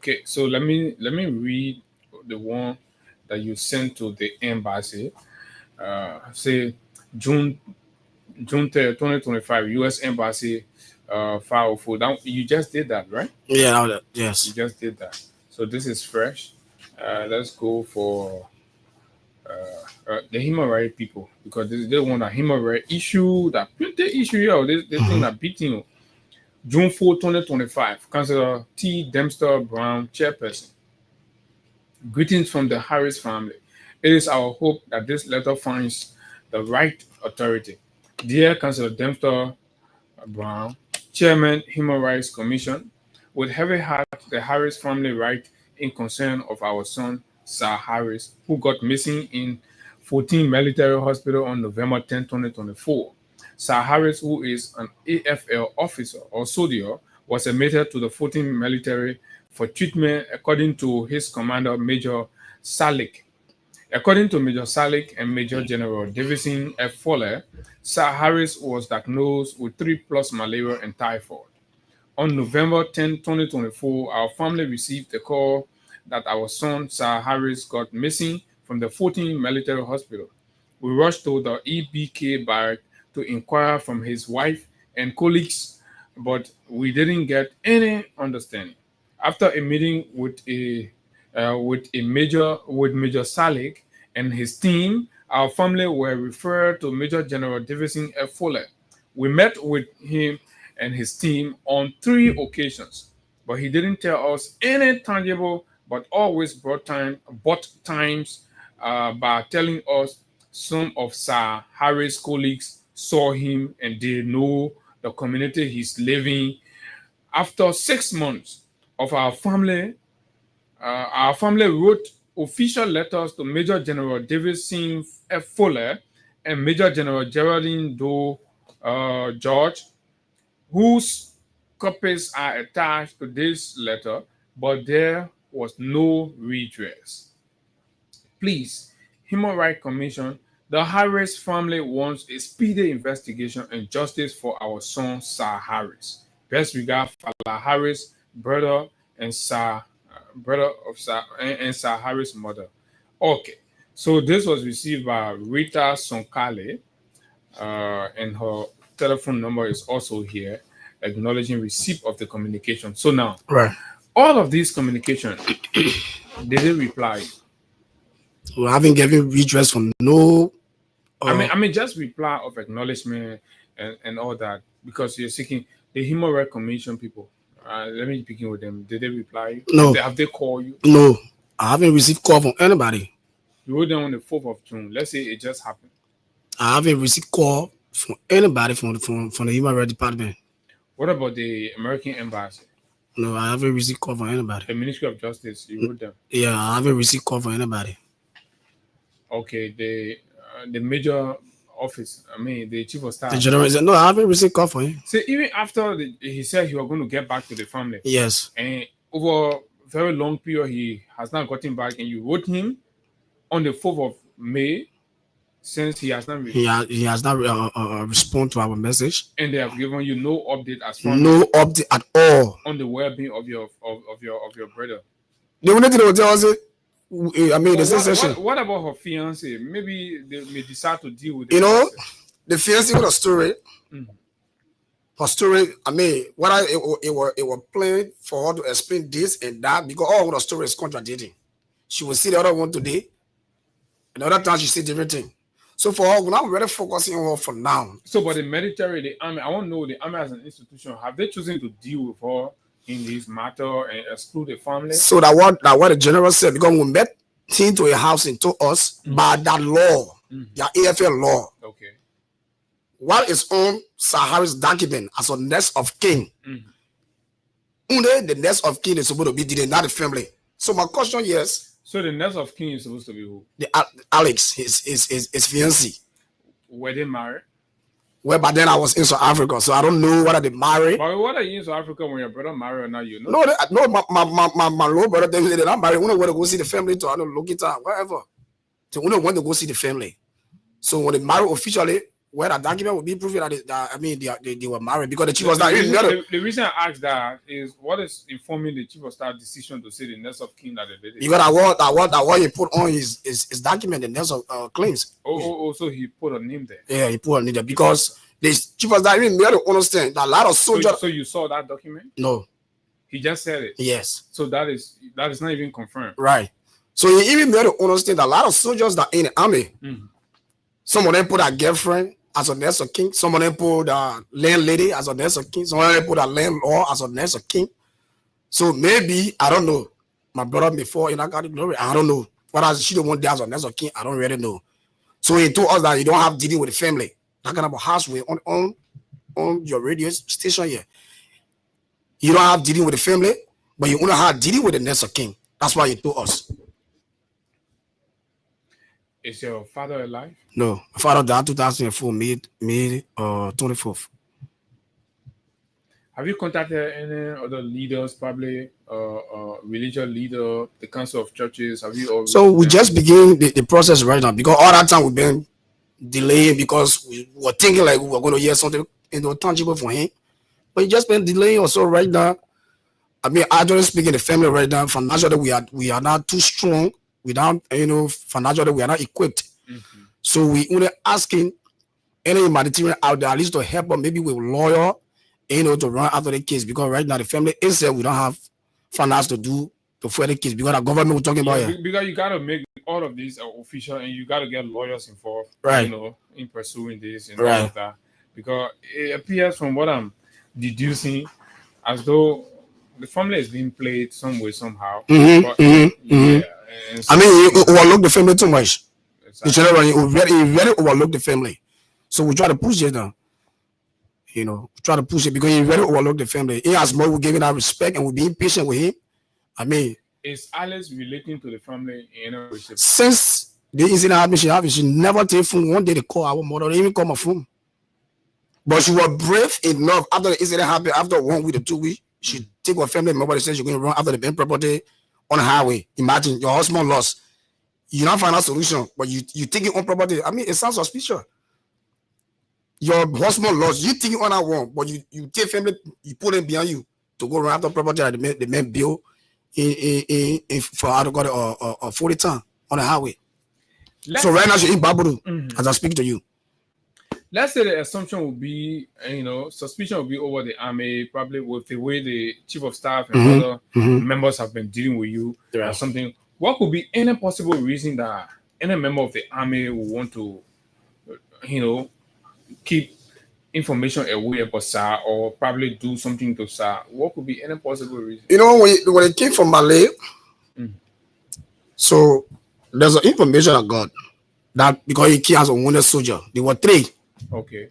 let me read the one that you sent to the embassy. Say June 3rd, 2025, U.S. Embassy 504. That, you just did that, right? Yeah, yes. You just did that. So this is fresh. Let's go for the human rights people, because they want a human rights issue, that plenty issue here. They think that beating. June 4, 2025, Councillor T. Dempster Brown, chairperson. Greetings from the Harris family. It is our hope that this letter finds the right authority. Dear Councillor Dempster Brown, Chairman, Human Rights Commission, with heavy heart, the Harris family write in concern of our son, Sir Harris, who got missing in 14 Military Hospital on November 10, 2024. Sir Harris, who is an AFL officer or soldier, was admitted to the 14 military for treatment according to his commander, Major Salik. According to Major Salik and Major General Davison F. Fuller, Sir Harris was diagnosed with 3+ malaria and typhoid. On November 10, 2024, our family received a call that our son, Sir Harris, got missing from the 14 military hospital. We rushed to the EBK barrack to inquire from his wife and colleagues, but we didn't get any understanding. After a meeting with Major Salik and his team, our family were referred to Major General Davison F. Fuller. We met with him and his team on 3 occasions, but he didn't tell us any tangible, but always bought times by telling us some of Sir Harris' colleagues saw him and they know the community he's living. After 6 months of our family wrote official letters to Major General Davison F. Fuller and Major General Geraldine Doe George, whose copies are attached to this letter, but there was no redress. Please, Human Rights Commission, the Harris family wants a speedy investigation and justice for our son, Sir Harris. Best regard, Fala Harris, brother and Sir Harris' mother. Okay, so this was received by Rita Sonkale, and her telephone number is also here, acknowledging receipt of the communication. So now, right, all of these communication, did they reply? We haven't given redress from no. I mean, just reply of acknowledgement and all that, because you're seeking the Human Rights Commission people. Let me begin with them. Did they reply? No. Have they called you? No, I haven't received call from anybody. You wrote them on the 4th of June. Let's say it just happened. I haven't received call from anybody from the Human Rights Department. What about the American Embassy? No, I haven't received call from anybody. The Ministry of Justice, you wrote them? Yeah, I haven't received call from anybody. Okay, the major office, the chief of staff. The general said, no, I haven't received call for him. So even after he said he was going to get back to the family. Yes. And over very long period he has not gotten back, and you wrote him on the 4th of May since he has not he has not responded to our message, and they have given you no update as far no update at all on the well-being of your brother. The only thing they will tell us, I mean, the sensation. What about her fiance? Maybe they may decide to deal with it. You know, the fiance with a story. Her story, I mean, what it was plain for her to explain this and that because all of the story is contradicting. She will see the other one today, and the other time she see different thing. So for her, we're not really focusing on her for now. So, but the military, the army, I want to know the army as an institution, have they chosen to deal with her in this matter and exclude the family? So that what the general said, because we met him to a house and told us by that law, the AFL law. Okay. What is on Sir Harris' document as a next of kin? Only the next of kin is supposed to be the not the family. So my question is. So the next of kin is supposed to be who? The Alex, his fiancé. Were they married? Well, but then I was in South Africa, so I don't know whether they married. But what are you in South Africa when your brother married or not? You know? No, my little brother, they're not married. We don't want to go see the family to, I don't look it up, whatever. So we don't want to go see the family. So when they married officially, where that document would be proving that they were married because the chief of staff. The reason I asked that is what is informing the chief of staff decision to say the next of kin that they did. Because that what he put on his document, the next of claims. So he put a name there. Yeah, he put a name there because the chief of staff even made to understand that a lot of soldiers. So you saw that document? No. He just said it. Yes. So that is not even confirmed. Right. So he even made to understand that a lot of soldiers that in the army. Some of them put a girlfriend as a next of king. Some of them put a landlady as a next of king. Some of them put a landlord as a next of king. So maybe, I don't know. My brother before in got the glory, I don't know. Whether she don't want as a next of king, I don't really know. So he told us that you don't have dealing with the family. Talking about houseway on your radio station here. You don't have dealing with the family, but you only have dealing with the next of king. That's why he told us. Is your father alive? No, my father died 2004, May 24th. Have you contacted any other leaders, probably religious leader, the council of churches? Have you? So we just begin the process right now because all that time we've been delaying because we were thinking like we were going to hear something tangible from him, but he just been delaying also right now. I mean, actually speaking, the family right now financially we are not too strong. Without financially we are not equipped. So we only asking any humanitarian out there at least to help us maybe with lawyer, to run after the case because right now the family itself we don't have finance to do to further case because the government we're talking about here. Because you gotta make all of these official and you gotta get lawyers involved, right? In pursuing this and all of that. Because it appears from what I'm deducing as though the family is being played some way somehow. Yeah. I mean, he overlooked the family too much. Exactly. He really overlooked the family. So we try to push it down. Try to push it because he really overlooked the family. He has more, we're giving our respect and we're being patient with him. I mean, is Alice relating to the family in a way? Since the incident happened, she never take phone. One day they call our mother, they even call my phone. But she was brave enough after the incident happened, after 1 week or 2 weeks, she take her family member and said she's going to run after the bank property. On the highway, imagine your husband lost. You don't find a solution, but you take it on property. I mean, it sounds suspicious. Your husband lost. You think you on that one, but you take family, you put them behind you to go around after property that the man built for how to go to 40 ton on the highway. So right now she's in Baburu as I speak to you. Let's say the assumption would be, suspicion will be over the army, probably with the way the chief of staff and other members have been dealing with you or something. What could be any possible reason that any member of the army would want to, keep information away about SAR or probably do something to SAR? What could be any possible reason? When it came from Malay, so there's an information I got that because he came as a wounded soldier, there were 3. Okay.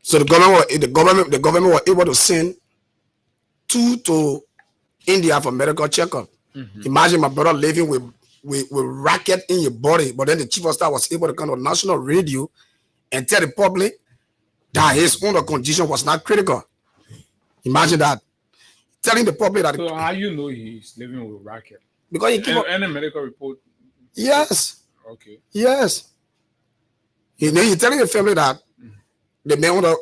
So the government were able to send 2 to India for medical checkup. Imagine my brother living with racket in your body, but then the chief of staff was able to come on national radio and tell the public that his own condition was not critical. Imagine that. telling the public that. So how you know he's living with racket? Because he keep any medical report. Yes. Okay. Yes. He's telling the family that the man under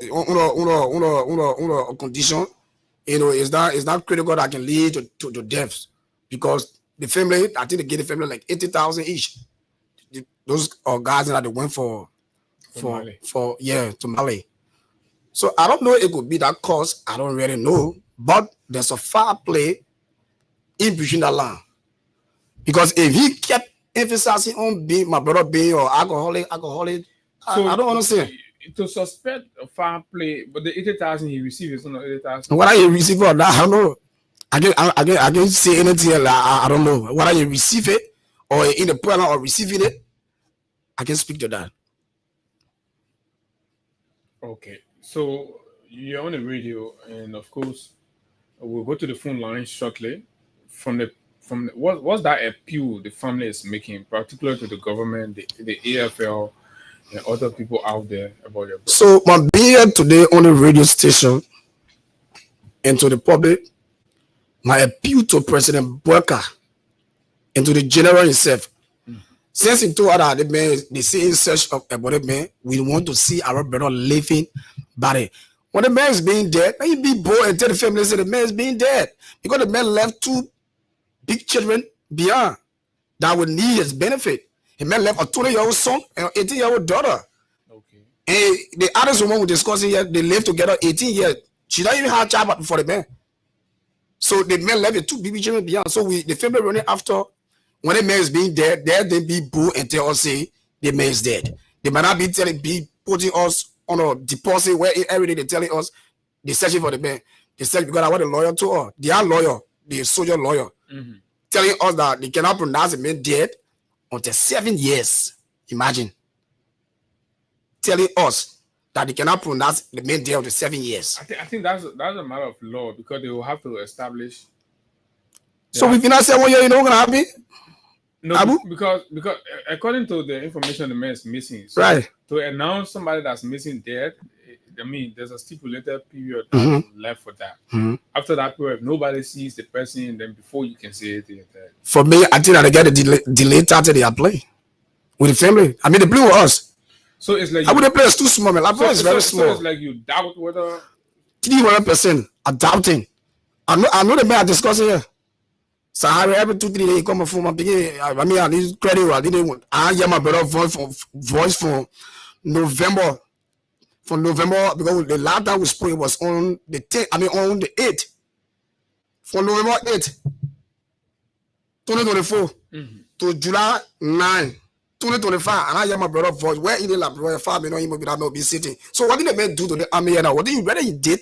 condition, is not critical that can lead to deaths, because the family, I think they gave the family like 80,000 each. Those are guys that they went for to Mali. So I don't know if it could be that cause. I don't really know, but there's a foul play in between that line, because if he kept emphasizing on being my brother being or alcoholic, so I don't understand. To suspect a foul play, but the 80,000 he received is not 80,000. What are you receiving for that? I don't know. I can't say anything. I don't know whether you receive it or in the plan or receiving it. I can speak to that. Okay, so you're on the radio, and of course, we'll go to the phone line shortly. What's that appeal the family is making, particularly to the government, the AFL, and other people out there about your brother? So my being here today on the radio station and to the public, my appeal to President Boyka and to the general himself. Since he told her that the man, they say in search of about the man, we want to see our brother living body. When the man is being dead, let him be bold and tell the family say the man is being dead, because the man left 2 big children beyond that would need his benefit. The man left a 20-year-old son and an 18-year-old daughter. Okay. And the others woman we're discussing here, they live together 18 years. She don't even have a child for the man. So the man left the 2 baby children beyond. So the family running after. When the man is being dead, they be boo and tell us say the man is dead. They might not be putting us on a deposit where every day they're telling us they're searching for the man. They said because I want a lawyer to her. They are lawyer, the soldier lawyer, telling us that they cannot pronounce the man dead until 7 years. Imagine. Telling us that they cannot pronounce the man dead until 7 years. I think that's a matter of law, because they will have to establish. So if you not say 1 year, you're not gonna happen. No, Abu? because according to the information the man is missing, so right, to announce somebody that's missing dead, I mean, there's a stipulated period left for that. After that period, if nobody sees the person, then before you can say it. For me, I think that they get a delay after they are playing with the family. I mean, they play with us. So it's like I would play is too small, man. It's very small. So it's like you doubt whether 300% are doubting. I know the man are discussing here. So every 2-3 days come a phone. I mean, I need credit. I hear my brother voice from November. From November, because the last time we spoke was on the 10th. I mean, on the 8th. From November 8th, 2024 to July 9, 2025. And I hear my brother voice. Where in the lab, brother, 5 million without not be sitting. So what did the man do to the army now? What did you rather he did?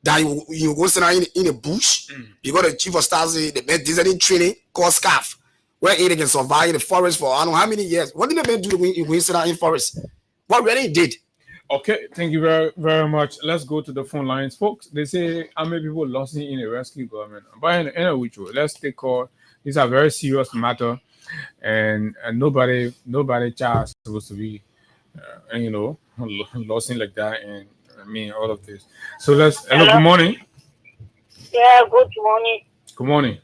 That you go sit down in the bush because the chief of staff say the man designing training called SCAF, where he can survive in the forest for I don't know how many years. What did the man do when you sit down in forest? What really he did? Okay, thank you very, very much. Let's go to the phone lines, folks. They say how many people lost in a rescue government. But anyway, let's take call. These are very serious matter, and nobody child is supposed to be, lost in like that. And I mean, all of this. So hello, good morning. Yeah, good morning. Good morning.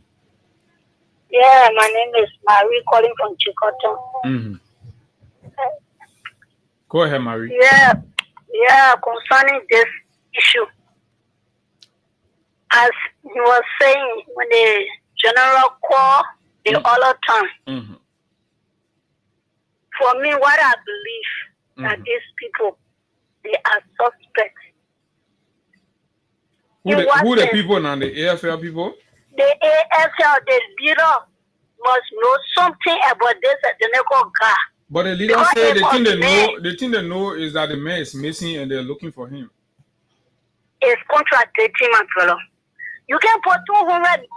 Yeah, my name is Marie, calling from Chikoto. Go ahead, Marie. Yeah, concerning this issue. As you were saying, when the general call the other time, for me, what I believe that these people, they are suspects. Who the people now? The AFL people? The AFL, the leader must know something about this Adeneko guy. But the leader say the thing they know is that the man is missing and they're looking for him. It's contradicting, my fellow. You can put 200.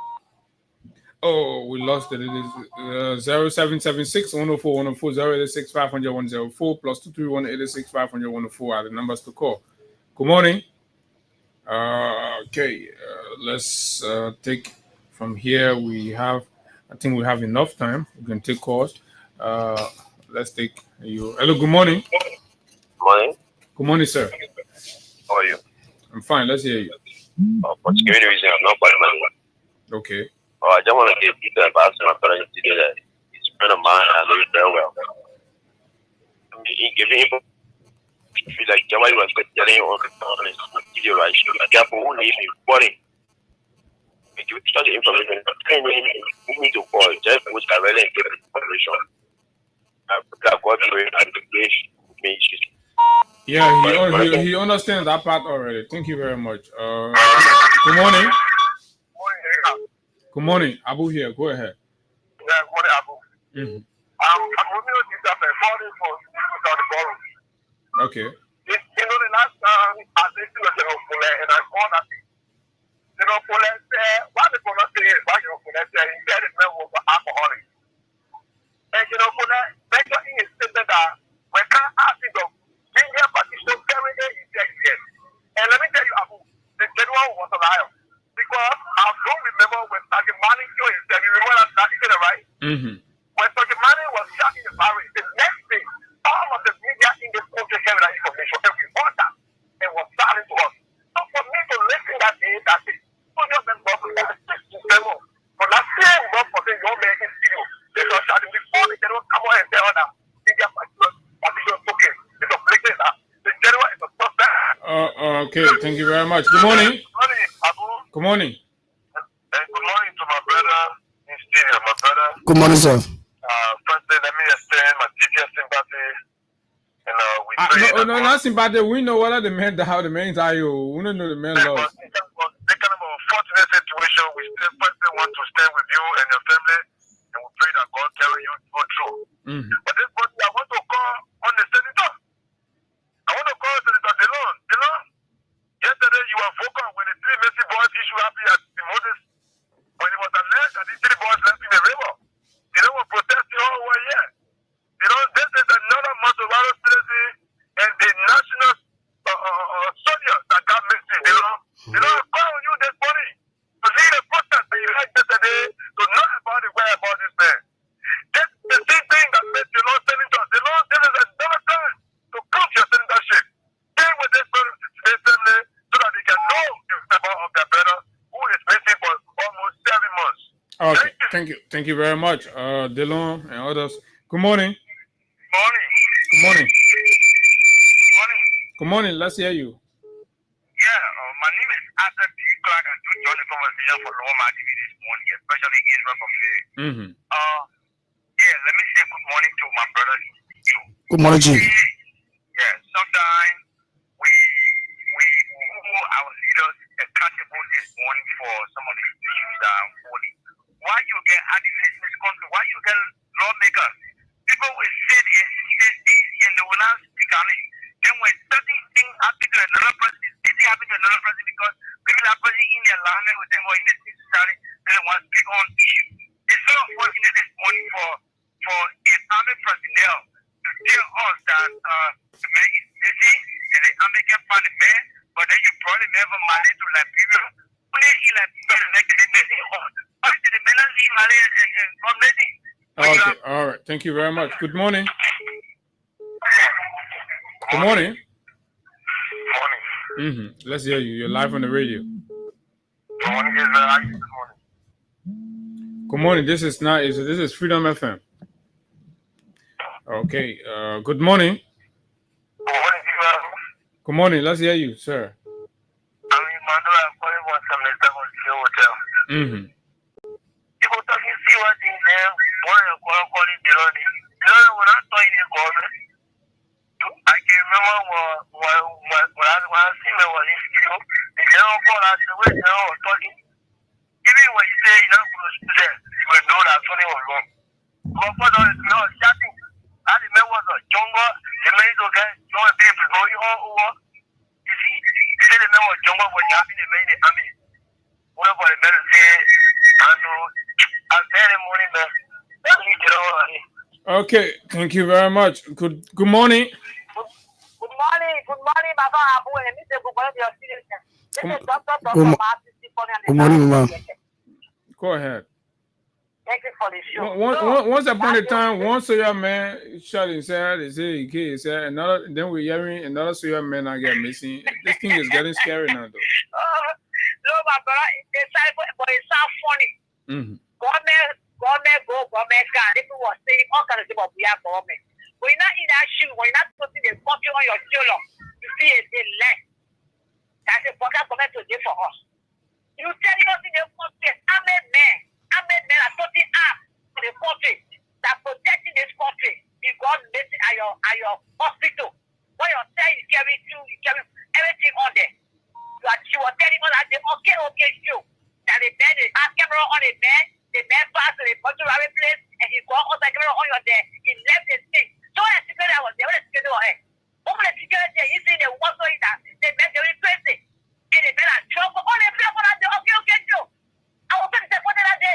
Oh, we lost it. It is 0776 104 104 086 500 104 plus 231 86 500 104 are the numbers to call. Good morning. Okay, let's take from here. I think we have enough time. We can take calls. Let's take you. Hello, good morning. Morning. Good morning, sir. How are you? I'm fine. Let's hear you. For security reason, I'm not calling my name. Okay. I just want to give Peter about my brother today that he's a friend of mine. I know him very well. I mean, he gave him feel like Jamali was telling him on his video, right? I can't who need him funny. If you tell the information, you need to call just which I really get the information. I've got to engage me. Yeah, he understands that part already. Thank you very much. Good morning. Good morning, Abu here. Go ahead. Yeah, good morning, Abu. I'm moving on this after falling for the ball. Okay. You know, the last time I listened to the Pule and I called that thing. You know, Pule said, why the Pule say, why you Pule say, he said it's not alcoholic. And you know, Pule, make sure he is stated that we can't ask him to bring here partition every day he said yes. And let me tell you, Abu, the general was a liar. Because I don't remember when Sergeant Manning killed himself. You remember that incident, right? When Sergeant Manning was shot in the barrel, the next day, all of the media in the country gave that information, and we heard that and was starting to us. So for me to listen that day, that the soldiers and brothers were 6 to 7, but that same God for the young man in studio, they were shouting before the general come on and tell that media partition okay. It's a breaking that. The general is a suspect. Okay, thank you very much. Good morning. Good morning. And good morning to my brother in studio, my brother. Good morning, sir. Firstly, let me extend my deepest sympathy. And we pray. No, not sympathy. We know what are the men, how the men are. We don't know the men lost. This kind of a unfortunate situation, we still firstly want to stand with you and your family, and we pray that God carry you through. But this morning, I want to call on the senator. I want to call Senator Delon. Delon, yesterday you were vocal when the 3 Messi boys issue happy at the Moses. When it was alleged that these 3 boys left in the river. They don't want to protest the whole way here. You know, this is another Masobaro citizen and the national soldiers that got missing. You know, I call on you this morning to lead a protest that you had yesterday to know about the whereabouts this man. This the same thing that made the Lord Senator. The Lord, this is another time to prove your senatorship. Stay with this family so that they can know the member of their brother who is missing for almost 7 months. Okay, thank you very much, Delon and others. Good morning. Morning. Good morning. Morning. Good morning. Let's hear you. Yeah, my name is Arthur P. Clark. I do join the conversation for Loma TV this morning, especially Israel community. Yeah, let me say good morning to my brother. Good morning, Chief. Yeah, sometimes we hold our leaders accountable this morning for some of the issues that are holding. Why you get activists in this country? Why you get lawmakers? People will sit and say things and they will not speak on it. Then when certain things happen to another person, it happen to another person because people are putting in their land with them or in the society, they don't want to speak on issues. It's so unfortunate this morning for an army personnel to tell us that the man is missing and the army can find the man, but then you probably never married to Liberia. Only in Liberia, like the missing horse. Why did the men not leave Mali and from missing? Okay, all right. Thank you very much. Good morning. Good morning. Morning. Let's hear you. You're live on the radio. Good morning, Israel. How are you this morning? Good morning. This is Freedom FM. Okay. Good morning. Good morning, Israel. Good morning. Let's hear you, sir. I'm Emmanuel. I'm calling from some hotel. People talking see what things there. One of them calling Deloni. Deloni, when I saw you call me, I can remember when I see me was in studio. The general call I said, wait, general was talking. Even when you say you're not going to speak there, you will know that something was wrong. But for the was chatting, I remember was a jungle, the main guy, John Baby, going all over. You see, they said the man was jungle, but you have been the main army. Whatever the man say, I know, I'm very morning, man. Okay, thank you very much. Good morning. Good morning, Baba Abu, and Mr. Good morning, ma'am. Go ahead. Thank you for the show. Once upon a time, one Soya man shot himself, they say he killed himself, another, then we're hearing another Soya man now get missing. This thing is getting scary now, though. my brother, they say, but it sounds funny. Government go, government can. People were saying all kinds of things about we have government. When you're not in that shoe, when you're not putting the country on your shoulder, you see a less. That's a government to do for us. You tell us in the country, I'm a man are putting up for the country that protecting this country. You got missing at your hospital. When you say you carry everything on there. You were telling us that they okay, you. That the man is a camera on the man passed to the mortuary place, and he got all the camera on your there. He left the thing. So when the security was there, what the security was there? Over the security, you see the one going that they met the crazy. And they made a trouble. Oh, they play for that day. Okay, Joe. I was going to say, what did I do?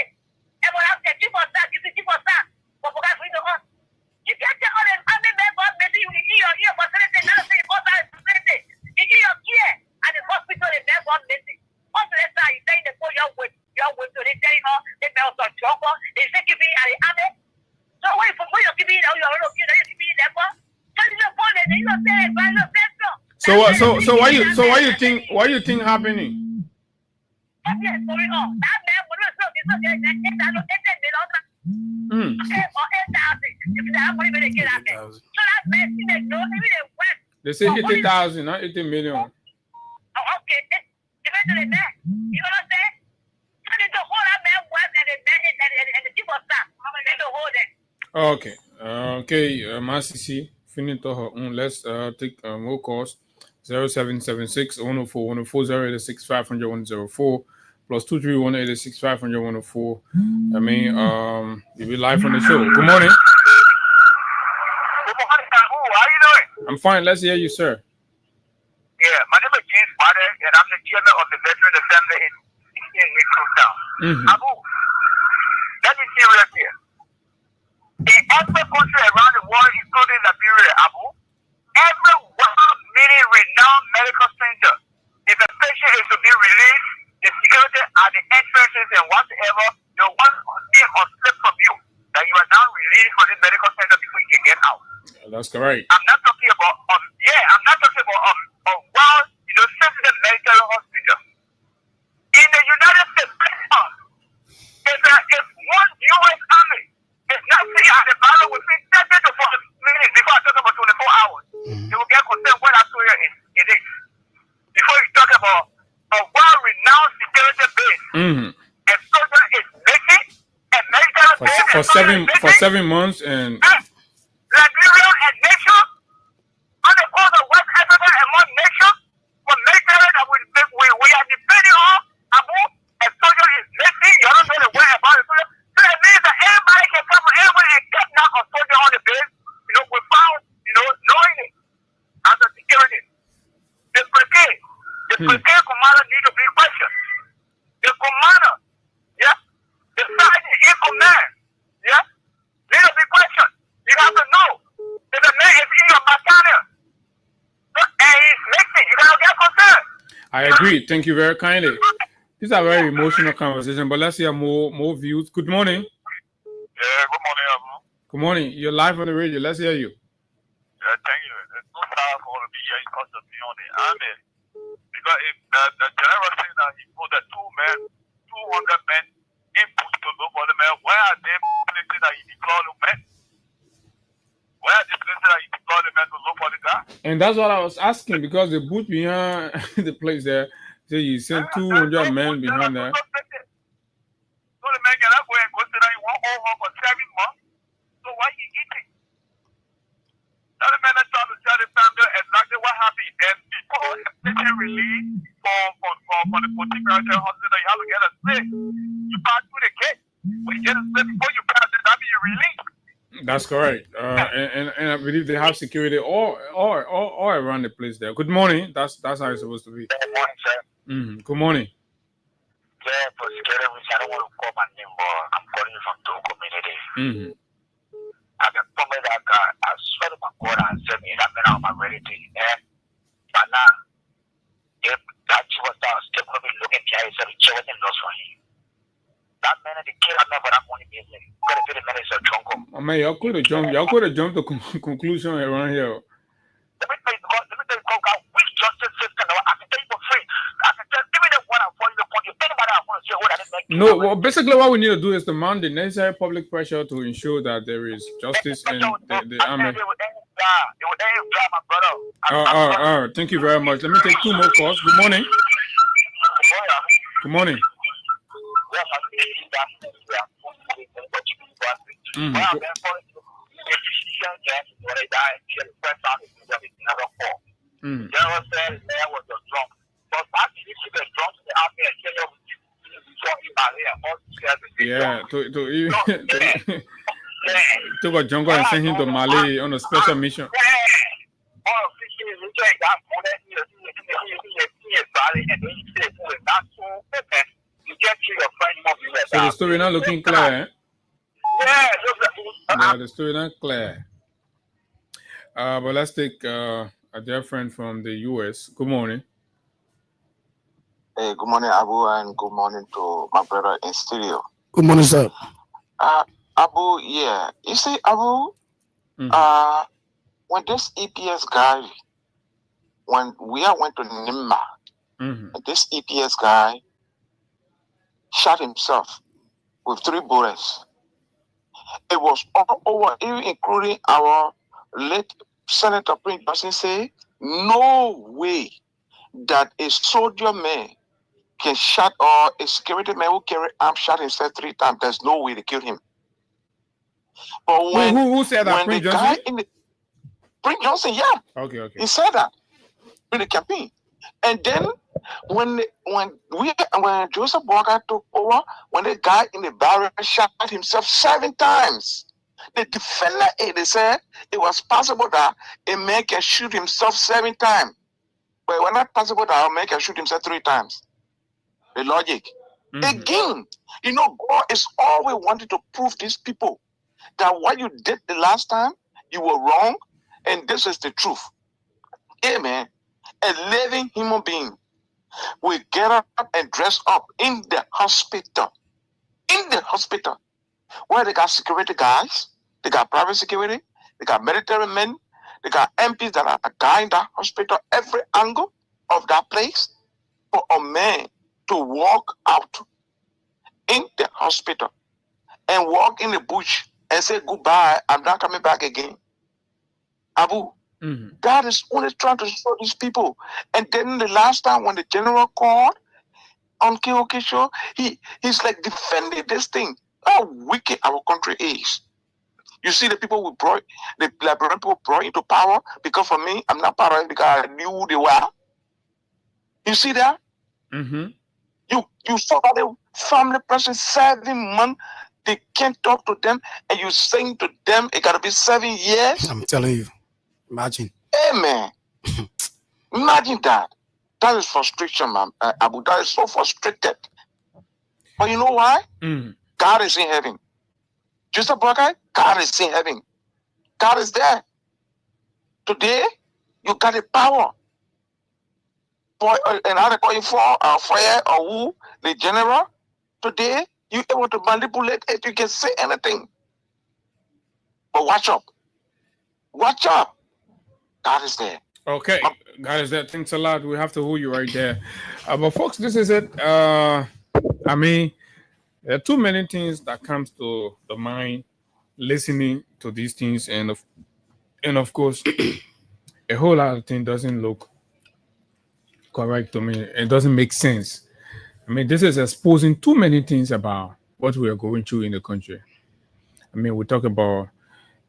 And when I said, keep on that, you see, keep on that. But for guys, we know us. You can't tell all them, I'm the man, but maybe you hear your ear, but they not say, all that is crazy. You hear your ear, and the hospital, the man, but missing. Also, that's how you say, they put your way to the day, they melt some trouble. They say, keep me at the other. So, wait for you, keep me, you're looking, you keep me there, but. So why you think happening? They say 80,000, not 80 million. Okay, you know what I'm saying? So they don't hold that man and the people stop. They don't hold it. Okay, Masisi, finito. Let's take more calls. 0776 104 104 086 500 104 plus 231 86 500 104. I mean, you'll be live on the show. Good morning. Good morning, Abu. How you doing? I'm fine. Let's hear you, sir. Yeah, my name is James Potter, and I'm the chairman of the Veteran Assembly in Newtown. Abu, let me see right here. In every country around the world, including Liberia, Abu, every world-leading renowned medical center, if a patient is to be released, the security at the entrances and whatever, they want to or slip from you that you are now released from this medical center before you can get out. That's correct. I'm not talking about a sensitive medical hospital. In the United States, if one U.S. Army is not sitting at the battle within 30 to 40 minutes before I talk about 24 hours, you will get concerned what that area is. Before you talk about a well-renowned security base, a soldier is missing, a medical base for 7 months, and Liberia and nation on the coast of West Africa and one nation for military that we are depending on. Abu, a soldier is missing. You don't know the way about it. So that means that everybody can come from everywhere and get now a soldier on the base. Without knowing it as a security. The brigade commander need to be questioned. The commander, the sergeant in command, need to be questioned. You have to know if the man is in your battalion and he's mixing, you gotta get concerned. I agree. Thank you very kindly. These are very emotional conversation, but let's hear more views. Good morning. Yeah, good morning, Abu. Good morning. You're live on the radio. Let's hear you. Yeah, thank you. It's no time for to be here because of me on the army. Because if the general saying that he put the 200 men input to look for the men, where are they places that he deployed the men? Where are the places that he deployed the men to look for the guy? And that's what I was asking, because the boot behind the place there, so you sent 200 men behind there. So the man cannot go and go to that in one home for 7 months. So why you eating? Now the man is trying to tell the family exactly what happened. And before a patient release for the particular hospital, you have to get a slip. You pass through the gate. When you get a slip before you pass it, that means you release. That's correct. And I believe they have security all around the place there. Good morning. That's how it's supposed to be. Good morning, sir. Good morning. Yeah, for security reasons, I don't want to call my name, but I'm calling you from Togo community. I can promise that God, I swear to my God, and said me that man I'm ready to but now, if that was still going to be looking at you, said it wasn't lost for him. That man, the kid, I'm never that money business. Got to be the man is a drunk. I mean, y'all could have jumped to conclusion around here. Let me tell you, God, which justice system, I can tell you for free. I can tell you, even if one I'm for you, No, well, basically what we need to do is to mount the necessary public pressure to ensure that there is justice in the army. Thank you very much. Let me take 2 more calls. Good morning. Good morning. Yeah, took a jungle and sent him to Mali on a special mission. So the story not looking clear. Eh? Yeah, the story not clear. But let's take a dear friend from the US. Good morning. Hey, good morning, Abu, and good morning to my brother in studio. Good morning, sir. Abu, yeah. You see, Abu, when this EPS guy, when we went to Nimba, this EPS guy shot himself with 3 bullets. It was all over, even including our late Senator Prince Johnson say, no way that a soldier man can shot or a security man who carry arms shot himself 3 times. There's no way to kill him. But when who said that? When Prince the Johnson? guy in the Prince Johnson, yeah. Okay. He said that in the campaign. And then when Joseph Boakai took over, when the guy in the barrel shot himself 7 times, the defender they said it was possible that a man can shoot himself 7 times. But it was not possible that a man can shoot himself 3 times. The logic. Again, God is always wanting to prove these people that what you did the last time, you were wrong, and this is the truth. Amen. A living human being will get up and dress up in the hospital. In the hospital. Where they got security guys, they got private security, they got military men, they got MPs that are guarding that hospital, every angle of that place, for a man to walk out in the hospital and walk in the bush and say goodbye, I'm not coming back again. Abu, God is only trying to show these people. And then the last time when the general called on KOK show, he's like defending this thing. How wicked our country is. You see the people the Liberian people brought into power, because for me, I'm not part of it because I knew who they were. You see that? You saw that the family person 7 months, they can't talk to them, and you saying to them, it gotta be 7 years. I'm telling you. Imagine. Amen. Imagine that. That is frustration, man. Abu, that is so frustrated. But you know why? God is in heaven. Joseph Boakai, God is in heaven. God is there. Today, you got the power. Another calling for fire or who, the general. Today, you able to manipulate it. You can say anything. But watch up. Watch up. God is there. Okay, God is there. Thanks a lot. We have to hold you right there. But folks, this is it. I mean, there are too many things that comes to the mind listening to these things, and of course, a whole lot of things doesn't look correct to me. It doesn't make sense. I mean, this is exposing too many things about what we are going through in the country. I mean, we talk about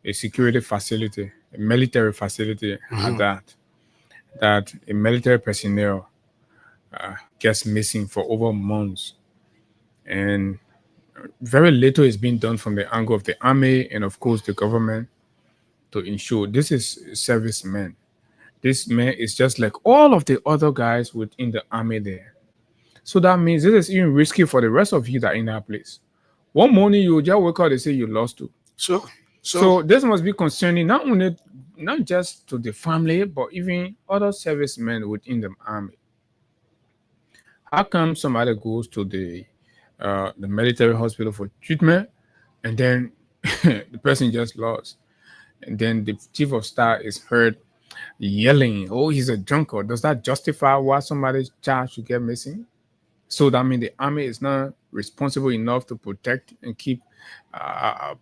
a security facility, a military facility, and that a military personnel gets missing for over months, and very little is being done from the angle of the army and of course the government to ensure this is servicemen. This man is just like all of the other guys within the army there. So that means this is even risky for the rest of you that are in that place. One morning you just wake up, they say you lost to. So this must be concerning not just to the family, but even other servicemen within the army. How come somebody goes to the military hospital for treatment, and then the person just lost, and then the chief of staff is heard yelling, "Oh, he's a drunkard." Does that justify why somebody's child should get missing? So that means the army is not responsible enough to protect and keep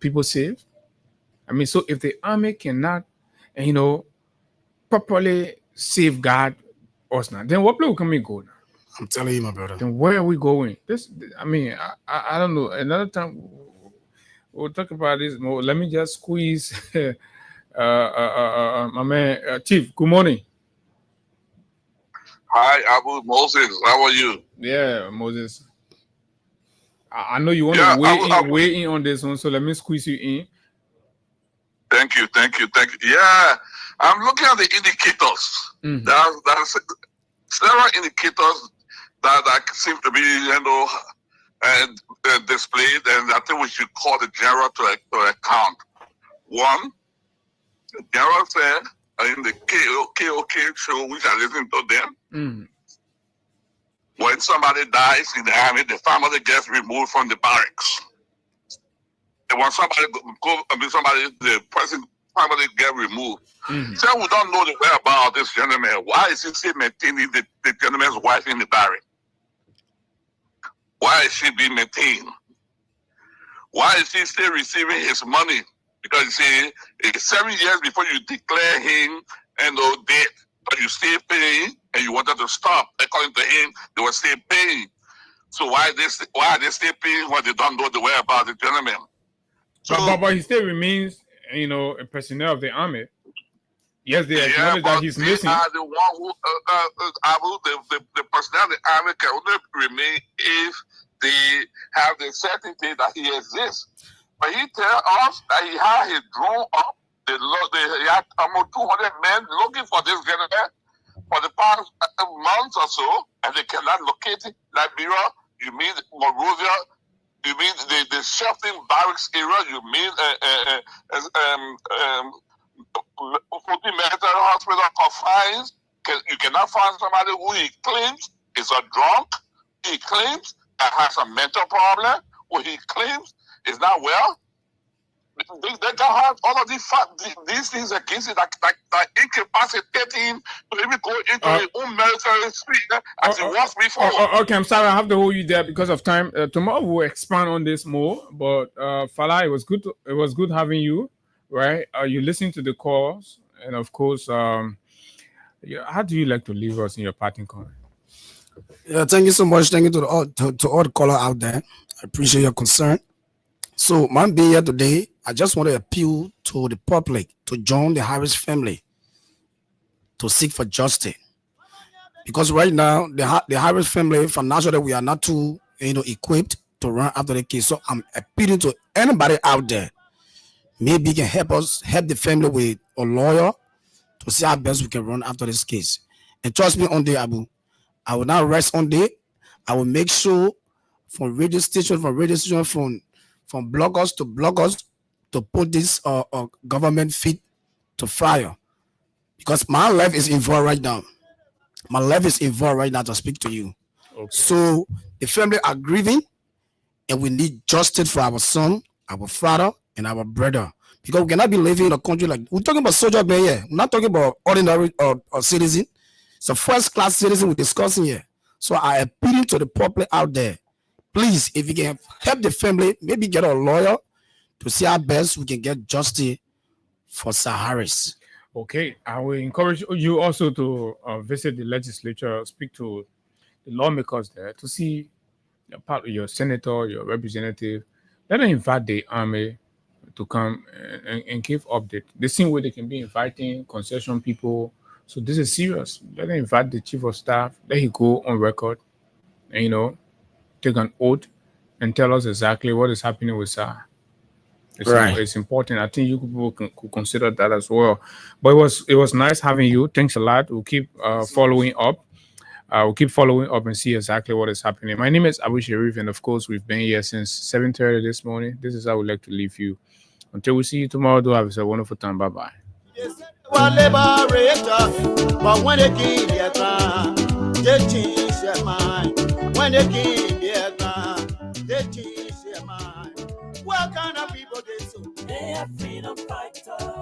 people safe. I mean, so if the army cannot, properly safeguard us now, then what place can we go now? I'm telling you, my brother. Then where are we going? I don't know. Another time we'll talk about this more. Let me just squeeze my man Chief. Good morning. Hi, Abu Moses. How are you? Yeah, Moses. I know you want to weigh in on this one, so let me squeeze you in. Thank you. Yeah, I'm looking at the indicators. Mm-hmm. There's several indicators that seem to be, displayed, and I think we should call the general to account. One, the general said in the KOK show, which I listen to them, when somebody dies in the army, the family gets removed from the barracks. And when the person family get removed. So we don't know the whereabouts of this gentleman. Why is he still maintaining the gentleman's wife in the barrack? Why is she being maintained? Why is he still receiving his money? Because you see, it's 7 years before you declare him dead, but you still paying, and you wanted to stop. According to him, they were still paying. So why are they still paying when they don't know the whereabouts of the gentleman? So, but he still remains, a personnel of the army. Yes, they acknowledge that he's missing. The one who, the personnel of the army can only remain if they have the certainty that he exists. But he tells us that he had his drone up. He had almost 200 men looking for this gentleman for the past months or so, and they cannot locate him. Liberia, you mean Monrovia, you mean the Sheffield barracks area, you mean military hospital confines. You cannot find somebody who he claims is a drunk, he claims that has a mental problem, who he claims is not well. They can have all of these things against it that incapacitate him to even go into his own military street as it was before. Okay, I'm sorry, I have to hold you there because of time. Tomorrow we'll expand on this more. But Fala, it was good having you. Right? You listen to the calls, and of course, how do you like to leave us in your parting comment? Yeah, thank you so much. Thank you to all the callers out there. I appreciate your concern. So, my being here today, I just want to appeal to the public to join the Harris family to seek for justice. Because right now, the Harris family, financially, we are not too equipped to run after the case. So, I'm appealing to anybody out there. Maybe you can help the family with a lawyer to see how best we can run after this case. And trust me on day, Abu, I will not rest on day. I will make sure from radio station, from bloggers to put this government feet to fire. Because my life is involved right now. My life is involved right now to speak to you. Okay. So the family are grieving, and we need justice for our son, our father, and our brother, because we cannot be living in a country like we're talking about soldier man here. We're not talking about ordinary or citizen. It's a first-class citizen we're discussing here. So I appeal to the public out there, please, if you can help the family, maybe get a lawyer to see how best we can get justice for Sir Harris. Okay, I will encourage you also to visit the legislature, speak to the lawmakers there to see your senator, your representative. Let them invite the army to come and give update. The same way they can be inviting concession people. So this is serious. Let them invite the chief of staff. Let him go on record and take an oath and tell us exactly what is happening with Sir. It's important. I think you people could consider that as well. But it was nice having you. Thanks a lot. We'll keep following up. We'll keep following up and see exactly what is happening. My name is Abu Sharif, and of course, we've been here since 7:30 this morning. This is how we'd like to leave you. Until we see you tomorrow, do have a wonderful time. Bye-bye. But when they keep their ground, they change their mind. When they keep their ground, they change their mind. What kind of people they so? They are freedom fighters.